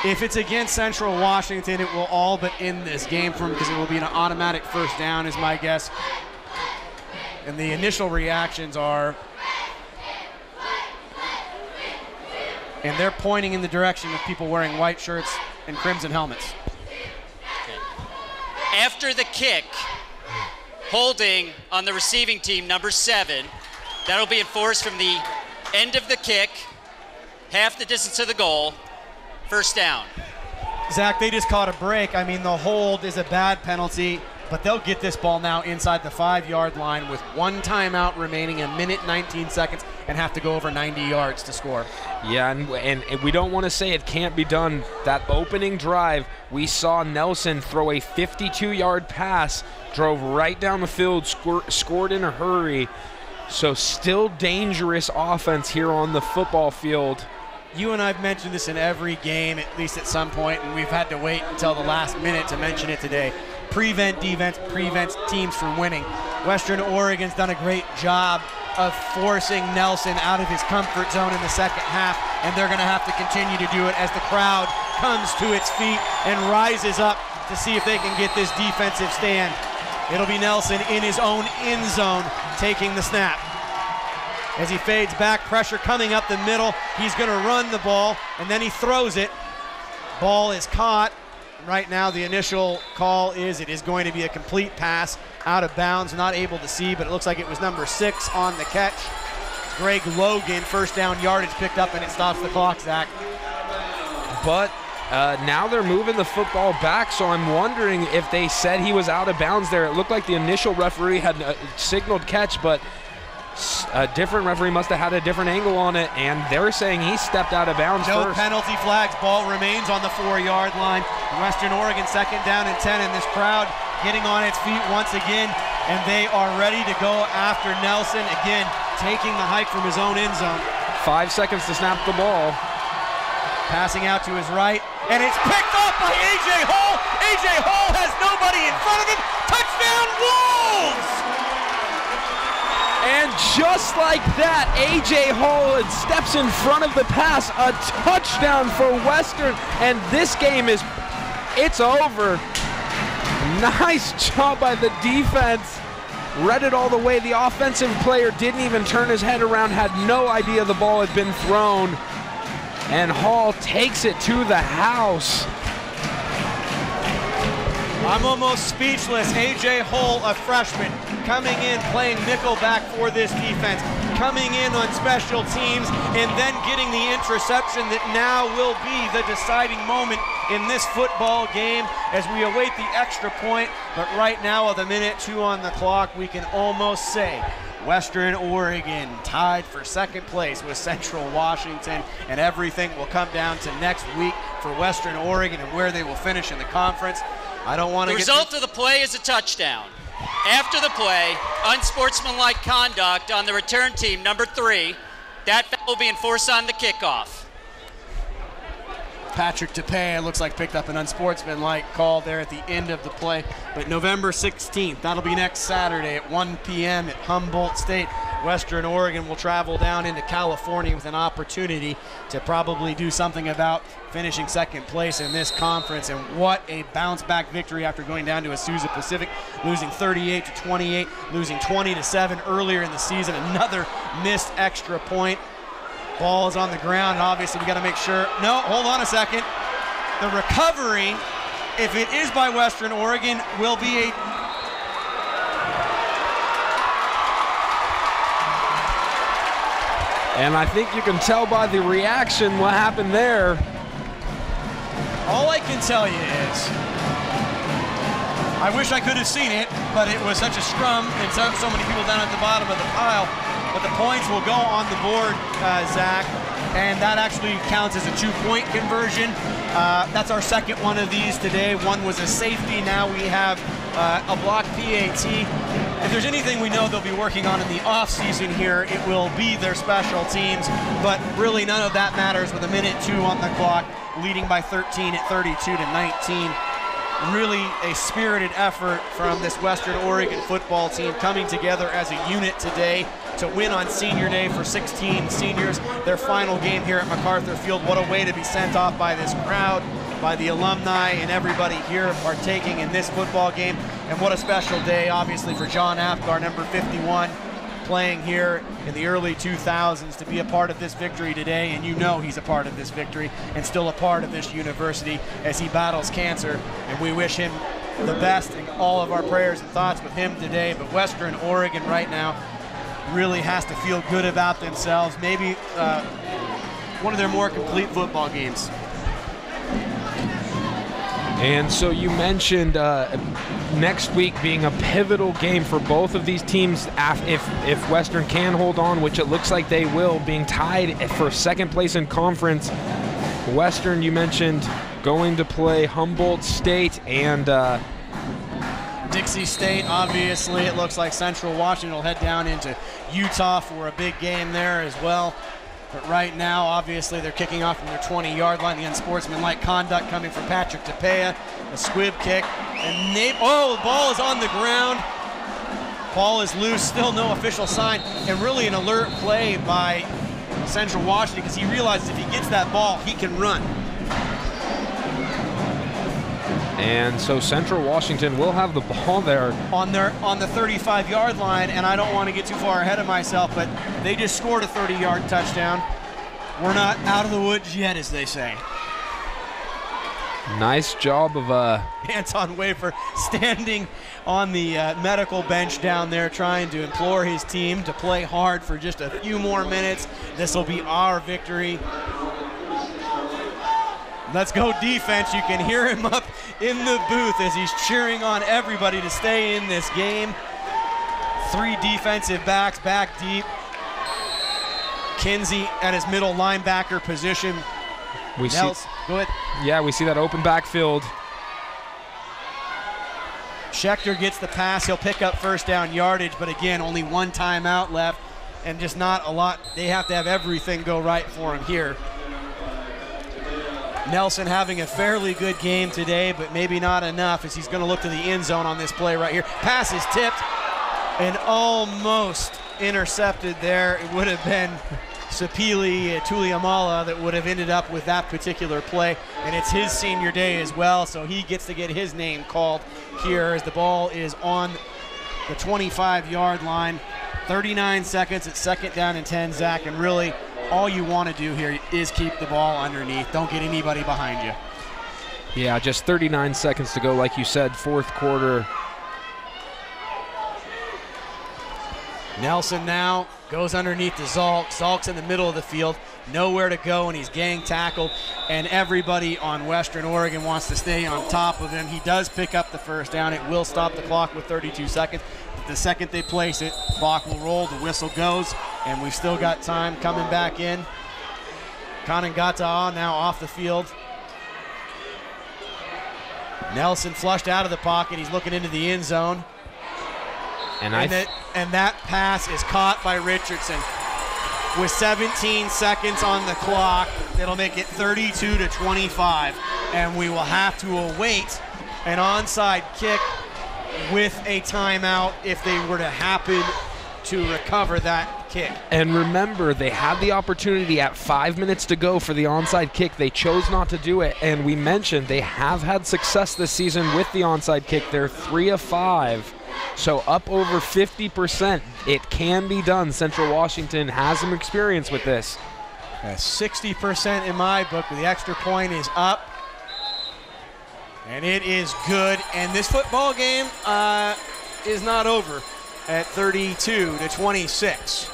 [SPEAKER 7] If it's against Central Washington, it will all but end this game for them because it will be an automatic first down is my guess. And the initial reactions are, and they're pointing in the direction of people wearing white shirts and crimson helmets.
[SPEAKER 6] After the kick, holding on the receiving team, number 7. That'll be enforced from the end of the kick, half the distance to the goal. First down.
[SPEAKER 7] Zach, they just caught a break. I mean, the hold is a bad penalty, but they'll get this ball now inside the 5-yard line with one timeout remaining, 1:19 and have to go over 90 yards to score.
[SPEAKER 4] Yeah, and we don't want to say it can't be done. That opening drive, we saw Nelson throw a 52-yard pass, drove right down the field, scored in a hurry. So still dangerous offense here on the football field.
[SPEAKER 7] You and I have mentioned this in every game, at least at some point, and we've had to wait until the last minute to mention it today. Prevent defense prevents teams from winning. Western Oregon's done a great job of forcing Nelson out of his comfort zone in the second half, and they're going to have to continue to do it as the crowd comes to its feet and rises up to see if they can get this defensive stand. It'll be Nelson in his own end zone taking the snap. As he fades back, pressure coming up the middle. He's going to run the ball, and then he throws it. Ball is caught. Right now, the initial call is it is going to be a complete pass out of bounds. Not able to see, but it looks like it was number 6 on the catch. Greg Logan, first down yardage picked up, and it stops the clock, Zach.
[SPEAKER 4] But now they're moving the football back, so I'm wondering if they said he was out of bounds there. It looked like the initial referee had signaled catch, but a different referee must have had a different angle on it, and they're saying he stepped out of bounds
[SPEAKER 7] No
[SPEAKER 4] first.
[SPEAKER 7] penalty flags. Ball remains on the 4-yard line. Western Oregon second down and 10, and this crowd getting on its feet once again, and they are ready to go after Nelson, again taking the hike from his own end zone.
[SPEAKER 4] 5 seconds to snap the ball.
[SPEAKER 7] Passing out to his right, and it's picked up by A.J. Hall. A.J. Hall has nobody in front of him. Touchdown, Wolves!
[SPEAKER 4] And just like that, A.J. Hall steps in front of the pass, a touchdown for Western, and this game it's over. Nice job by the defense. Read it all the way. The offensive player didn't even turn his head around, had no idea the ball had been thrown. And Hall takes it to the house.
[SPEAKER 7] I'm almost speechless. A.J. Hall, a freshman, coming in playing nickelback for this defense, coming in on special teams, and then getting the interception that now will be the deciding moment in this football game as we await the extra point. But right now, with a minute 2 on the clock, we can almost say Western Oregon tied for second place with Central Washington, and everything will come down to next week for Western Oregon and where they will finish in the conference. I don't want to
[SPEAKER 6] The result of the play is a touchdown. After the play, unsportsmanlike conduct on the return team, number 3. That foul will be enforced on the kickoff.
[SPEAKER 7] Patrick DePay, it looks like, picked up an unsportsmanlike call there at the end of the play. But November 16th, that'll be next Saturday at 1 p.m. at Humboldt State. Western Oregon will travel down into California with an opportunity to probably do something about finishing second place in this conference. And what a bounce-back victory after going down to Azusa Pacific, losing 38-28, losing 20-7 earlier in the season. Another missed extra point. Ball is on the ground, and obviously we got to make sure. No, hold on a second. The recovery, if it is by Western Oregon, will be a...
[SPEAKER 4] And I think you can tell by the reaction what happened there.
[SPEAKER 7] All I can tell you is, I wish I could have seen it, but it was such a scrum and so many people down at the bottom of the pile. But the points will go on the board, Zach, and that actually counts as a 2-point conversion. That's our second one of these today. One was a safety. Now we have a block PAT. If there's anything we know they'll be working on in the offseason here, it will be their special teams. But really none of that matters with a minute 2 on the clock, leading by 13 at 32-19. Really a spirited effort from this Western Oregon football team coming together as a unit today to win on Senior Day for 16 seniors. Their final game here at MacArthur Field. What a way to be sent off by this crowd, by the alumni and everybody here partaking in this football game. And what a special day, obviously, for John Apgar, number 51, playing here in the early 2000s, to be a part of this victory today. And you know he's a part of this victory and still a part of this university as he battles cancer. And we wish him the best, and all of our prayers and thoughts with him today. But Western Oregon right now really has to feel good about themselves. Maybe one of their more complete football games.
[SPEAKER 4] And so you mentioned next week being a pivotal game for both of these teams if Western can hold on, which it looks like they will, being tied for second place in conference. Western, you mentioned, going to play Humboldt State and
[SPEAKER 7] Dixie State. Obviously, it looks like Central Washington will head down into Utah for a big game there as well. But right now, obviously, they're kicking off from their 20-yard line. The unsportsmanlike conduct coming from Patrick DePea. A squib kick. And the ball is on the ground. Ball is loose, still no official sign, and really an alert play by Central Washington because he realizes if he gets that ball, he can run.
[SPEAKER 4] And so Central Washington will have the ball there.
[SPEAKER 7] On the 35-yard line, and I don't want to get too far ahead of myself, but they just scored a 30-yard touchdown. We're not out of the woods yet, as they say.
[SPEAKER 4] Nice job of
[SPEAKER 7] Anton Wafer standing on the medical bench down there trying to implore his team to play hard for just a few more minutes. This will be our victory. Let's go defense. You can hear him up in the booth as he's cheering on everybody to stay in this game. 3 defensive backs back deep. Kinsey at his middle linebacker position.
[SPEAKER 4] we see.
[SPEAKER 7] Go ahead.
[SPEAKER 4] Yeah, we see that open backfield.
[SPEAKER 7] Schechter gets the pass. He'll pick up first down yardage, but again, only 1 timeout left and just not a lot. They have to have everything go right for him here. Nelson having a fairly good game today, but maybe not enough as he's going to look to the end zone on this play right here. Pass is tipped and almost intercepted there. It would have been Sapili Tuliamala that would have ended up with that particular play, and it's his senior day as well, so he gets to get his name called here as the ball is on the 25-yard line. 39 seconds at second down and 10, Zach, and really all you want to do here is keep the ball underneath. Don't get anybody behind you.
[SPEAKER 4] Yeah, just 39 seconds to go, like you said, fourth quarter.
[SPEAKER 7] Nelson now goes underneath to Zalk. Zalk's in the middle of the field, nowhere to go, and he's gang tackled, and everybody on Western Oregon wants to stay on top of him. He does pick up the first down. It will stop the clock with 32 seconds. The second they place it, clock will roll, the whistle goes, and we've still got time coming back in. Kanangata now off the field. Nelson flushed out of the pocket. He's looking into the end zone. And that pass is caught by Richardson. With 17 seconds on the clock, it'll make it 32-25, and we will have to await an onside kick with a timeout if they were to happen to recover that kick.
[SPEAKER 4] And remember, they had the opportunity at 5 minutes to go for the onside kick. They chose not to do it, and we mentioned they have had success this season with the onside kick. They're 3 of 5. So up over 50%. It can be done. Central Washington has some experience with this.
[SPEAKER 7] 60% in my book, but the extra point is up. And it is good. And this football game is not over at 32-26.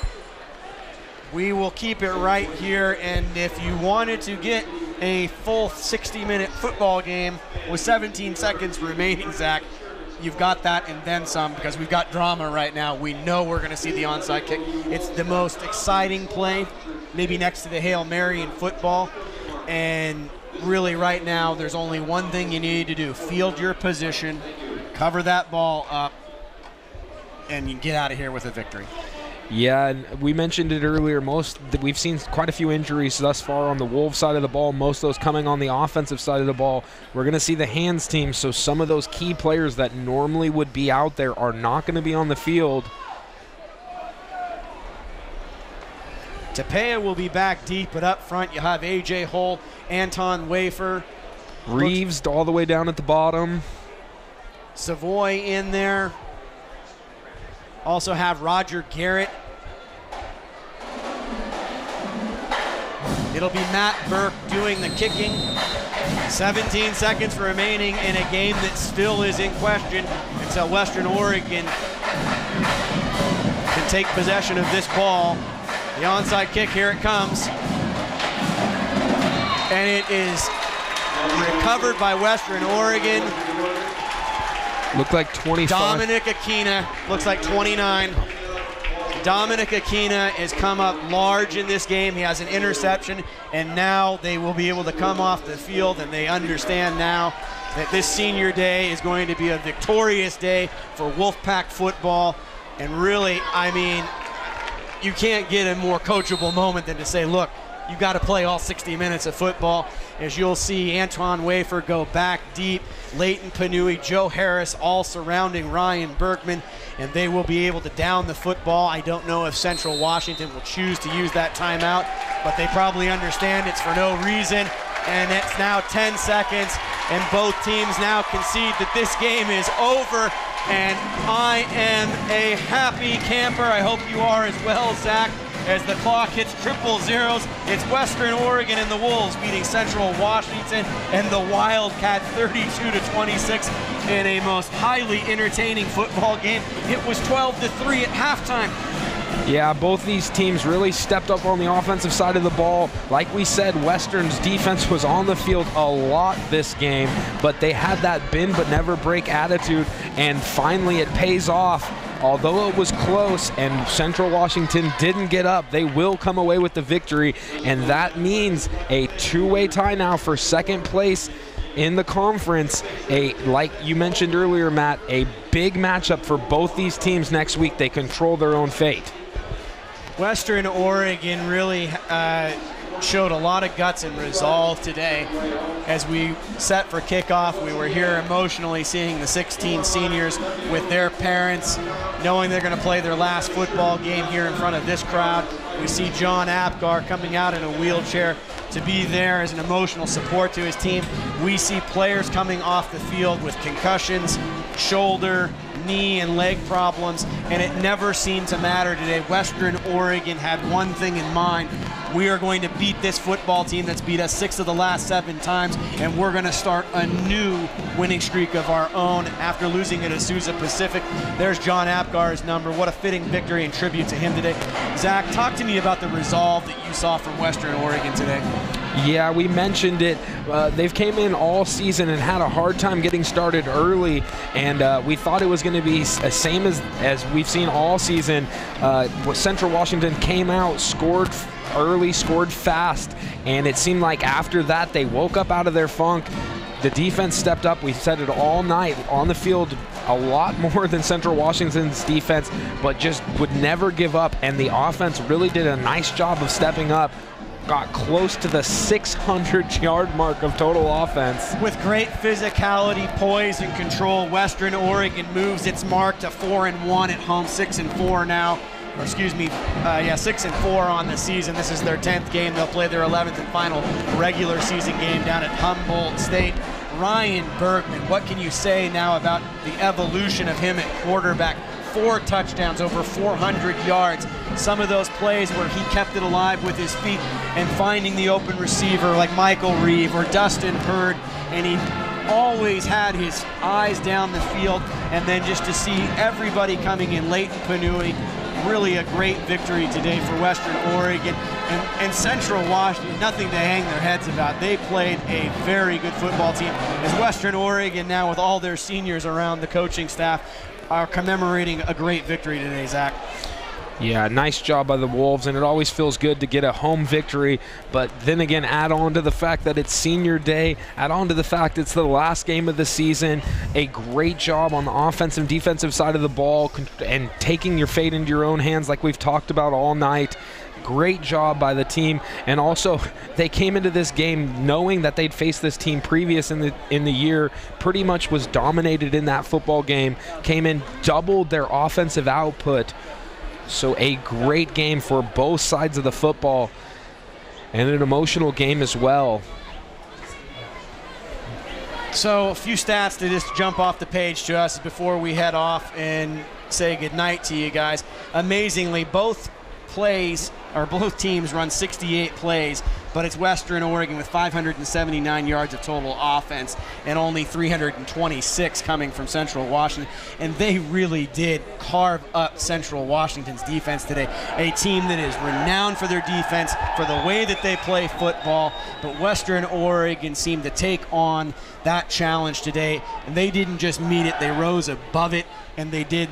[SPEAKER 7] We will keep it right here. And if you wanted to get a full 60-minute football game with 17 seconds remaining, Zach, you've got that and then some, because we've got drama right now. We know we're going to see the onside kick. It's the most exciting play, maybe next to the Hail Mary in football. And really right now, there's only one thing you need to do. Field your position, cover that ball up, and you get out of here with a victory.
[SPEAKER 4] Yeah, and we mentioned it earlier. We've seen quite a few injuries thus far on the Wolves side of the ball, most of those coming on the offensive side of the ball. We're going to see the hands team, so some of those key players that normally would be out there are not going to be on the field.
[SPEAKER 7] Tapia will be back deep, but up front you have A.J. Hull, Anton Wafer.
[SPEAKER 4] Reeves all the way down at the bottom.
[SPEAKER 7] Savoy in there. Also have Roger Garrett. It'll be Matt Burke doing the kicking. 17 seconds remaining in a game that still is in question until Western Oregon can take possession of this ball. The onside kick, here it comes. And it is recovered by Western Oregon.
[SPEAKER 4] Looked like 25.
[SPEAKER 7] Dominic Aquina, looks like 29. Dominic Aquina has come up large in this game. He has an interception, and now they will be able to come off the field, and they understand now that this senior day is going to be a victorious day for Wolfpack football. And really, I mean, you can't get a more coachable moment than to say, look, you got to play all 60 minutes of football. As you'll see, Antoine Wafer go back deep. Leighton Panui, Joe Harris, all surrounding Ryan Bergman, and they will be able to down the football. I don't know if Central Washington will choose to use that timeout, but they probably understand it's for no reason, and it's now 10 seconds, and both teams now concede that this game is over, and I am a happy camper. I hope you are as well, Zach. As the clock hits triple zeros, it's Western Oregon and the Wolves beating Central Washington and the Wildcat 32-26 in a most highly entertaining football game. It was 12-3 at halftime.
[SPEAKER 4] Yeah, both these teams really stepped up on the offensive side of the ball. Like we said, Western's defense was on the field a lot this game, but they had that bend but never break attitude, and finally it pays off. Although it was close and Central Washington didn't get up, they will come away with the victory, and that means a two-way tie now for second place in the conference. Like you mentioned earlier, Matt, a big matchup for both these teams next week. They control their own fate.
[SPEAKER 7] Western Oregon really showed a lot of guts and resolve today. As we set for kickoff, we were here emotionally seeing the 16 seniors with their parents, knowing they're going to play their last football game here in front of this crowd. We see John Apgar coming out in a wheelchair to be there as an emotional support to his team. We see players coming off the field with concussions, shoulder, knee, and leg problems, and it never seemed to matter today. Western Oregon had one thing in mind. We are going to beat this football team that's beat us 6 of the last 7 times, and we're going to start a new winning streak of our own after losing at Azusa Pacific. There's John Apgar's number. What a fitting victory and tribute to him today. Zach, talk to me about the resolve that you saw from Western Oregon today.
[SPEAKER 4] Yeah, we mentioned it. They've came in all season and had a hard time getting started early, and we thought it was going to be the same as we've seen all season. Central Washington came out, scored early, scored fast, and it seemed like after that they woke up out of their funk. The defense stepped up. We said it all night on the field, a lot more than Central Washington's defense, but just would never give up, and the offense really did a nice job of stepping up. Got close to the 600-yard mark of total offense.
[SPEAKER 7] With great physicality, poise, and control, Western Oregon moves its mark to 4-1 at home, 6-4 now. Or excuse me, 6-4 on the season. This is their 10th game. They'll play their 11th and final regular season game down at Humboldt State. Ryan Bergman, what can you say now about the evolution of him at quarterback? 4 touchdowns, over 400 yards. Some of those plays where he kept it alive with his feet and finding the open receiver like Michael Reeve or Dustin Hurd, and he always had his eyes down the field, and then just to see everybody coming in. Leighton Panui, really a great victory today for Western Oregon. And Central Washington, nothing to hang their heads about. They played a very good football team. As Western Oregon now, with all their seniors around the coaching staff, are commemorating a great victory today, Zach.
[SPEAKER 4] Yeah, nice job by the Wolves, and it always feels good to get a home victory, but then again, add on to the fact that it's senior day, add on to the fact it's the last game of the season. A great job on the offensive and defensive side of the ball and taking your fate into your own hands like we've talked about all night. Great job by the team, and also they came into this game knowing that they'd faced this team previous in the year, pretty much was dominated in that football game, came in, doubled their offensive output. So a great game for both sides of the football, and an emotional game as well.
[SPEAKER 7] So a few stats to just jump off the page to us before we head off and say goodnight to you guys. Amazingly, both teams run 68 plays, but it's Western Oregon with 579 yards of total offense and only 326 coming from Central Washington. And they really did carve up Central Washington's defense today. A team that is renowned for their defense, for the way that they play football, but Western Oregon seemed to take on that challenge today, and they didn't just meet it, they rose above it, and they did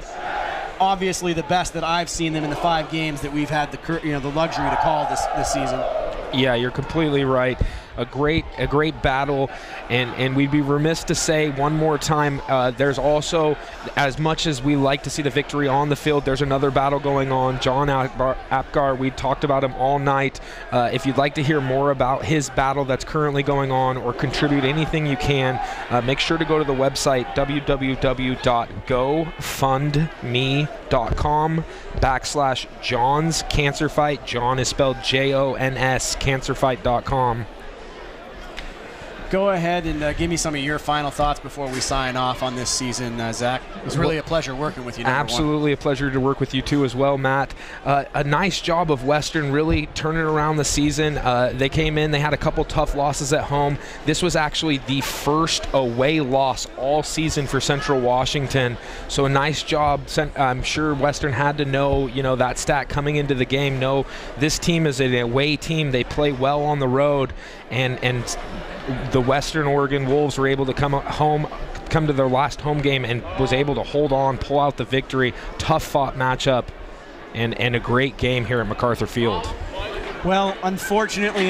[SPEAKER 7] obviously the best that I've seen them in the 5 games that we've had the luxury to call this season.
[SPEAKER 4] Yeah, you're completely right. a great battle, and we'd be remiss to say one more time, there's also, as much as we like to see the victory on the field, there's another battle going on. John Apgar, we talked about him all night. If you'd like to hear more about his battle that's currently going on or contribute anything you can, make sure to go to the website www.gofundme.com/John's Cancer Fight. John is spelled Jons, cancerfight.com.
[SPEAKER 7] Go ahead and give me some of your final thoughts before we sign off on this season, Zach. It was really a pleasure working with you.
[SPEAKER 4] Absolutely a pleasure to work with you too as well, Matt. A nice job of Western really turning around the season. They came in, they had a couple tough losses at home. This was actually the first away loss all season for Central Washington. So a nice job. I'm sure Western had to know, that stat coming into the game. No, this team is an away team. They play well on the road, and the Western Oregon Wolves were able to come to their last home game and was able to hold on, pull out the victory. Tough fought matchup, and a great game here at MacArthur Field.
[SPEAKER 7] Well, unfortunately,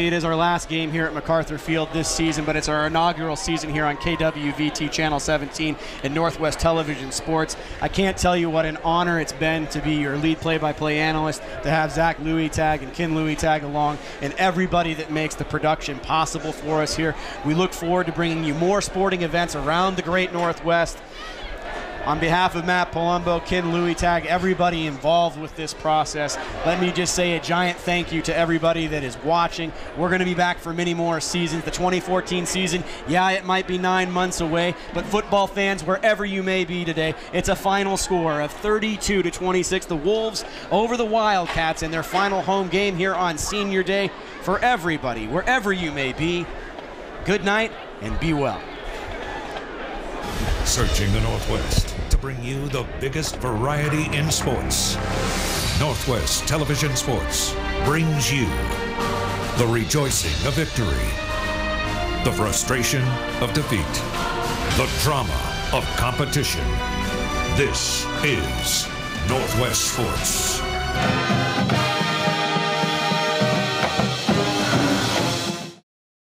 [SPEAKER 7] it is our last game here at MacArthur Field this season, but it's our inaugural season here on KWVT Channel 17 and Northwest Television Sports. I can't tell you what an honor it's been to be your lead play-by-play analyst, to have Zach Louis-Tag and Ken Louis-Tag along, and everybody that makes the production possible for us here. We look forward to bringing you more sporting events around the great Northwest. On behalf of Matt Palumbo, Ken Louis-Tag, everybody involved with this process, let me just say a giant thank you to everybody that is watching. We're going to be back for many more seasons. The 2014 season, it might be 9 months away, but football fans, wherever you may be today, it's a final score of 32-26. The Wolves over the Wildcats in their final home game here on Senior Day. For everybody, wherever you may be, good night and be well.
[SPEAKER 1] Searching the Northwest to bring you the biggest variety in sports. Northwest Television Sports brings you the rejoicing of victory, the frustration of defeat, the drama of competition. This is Northwest Sports.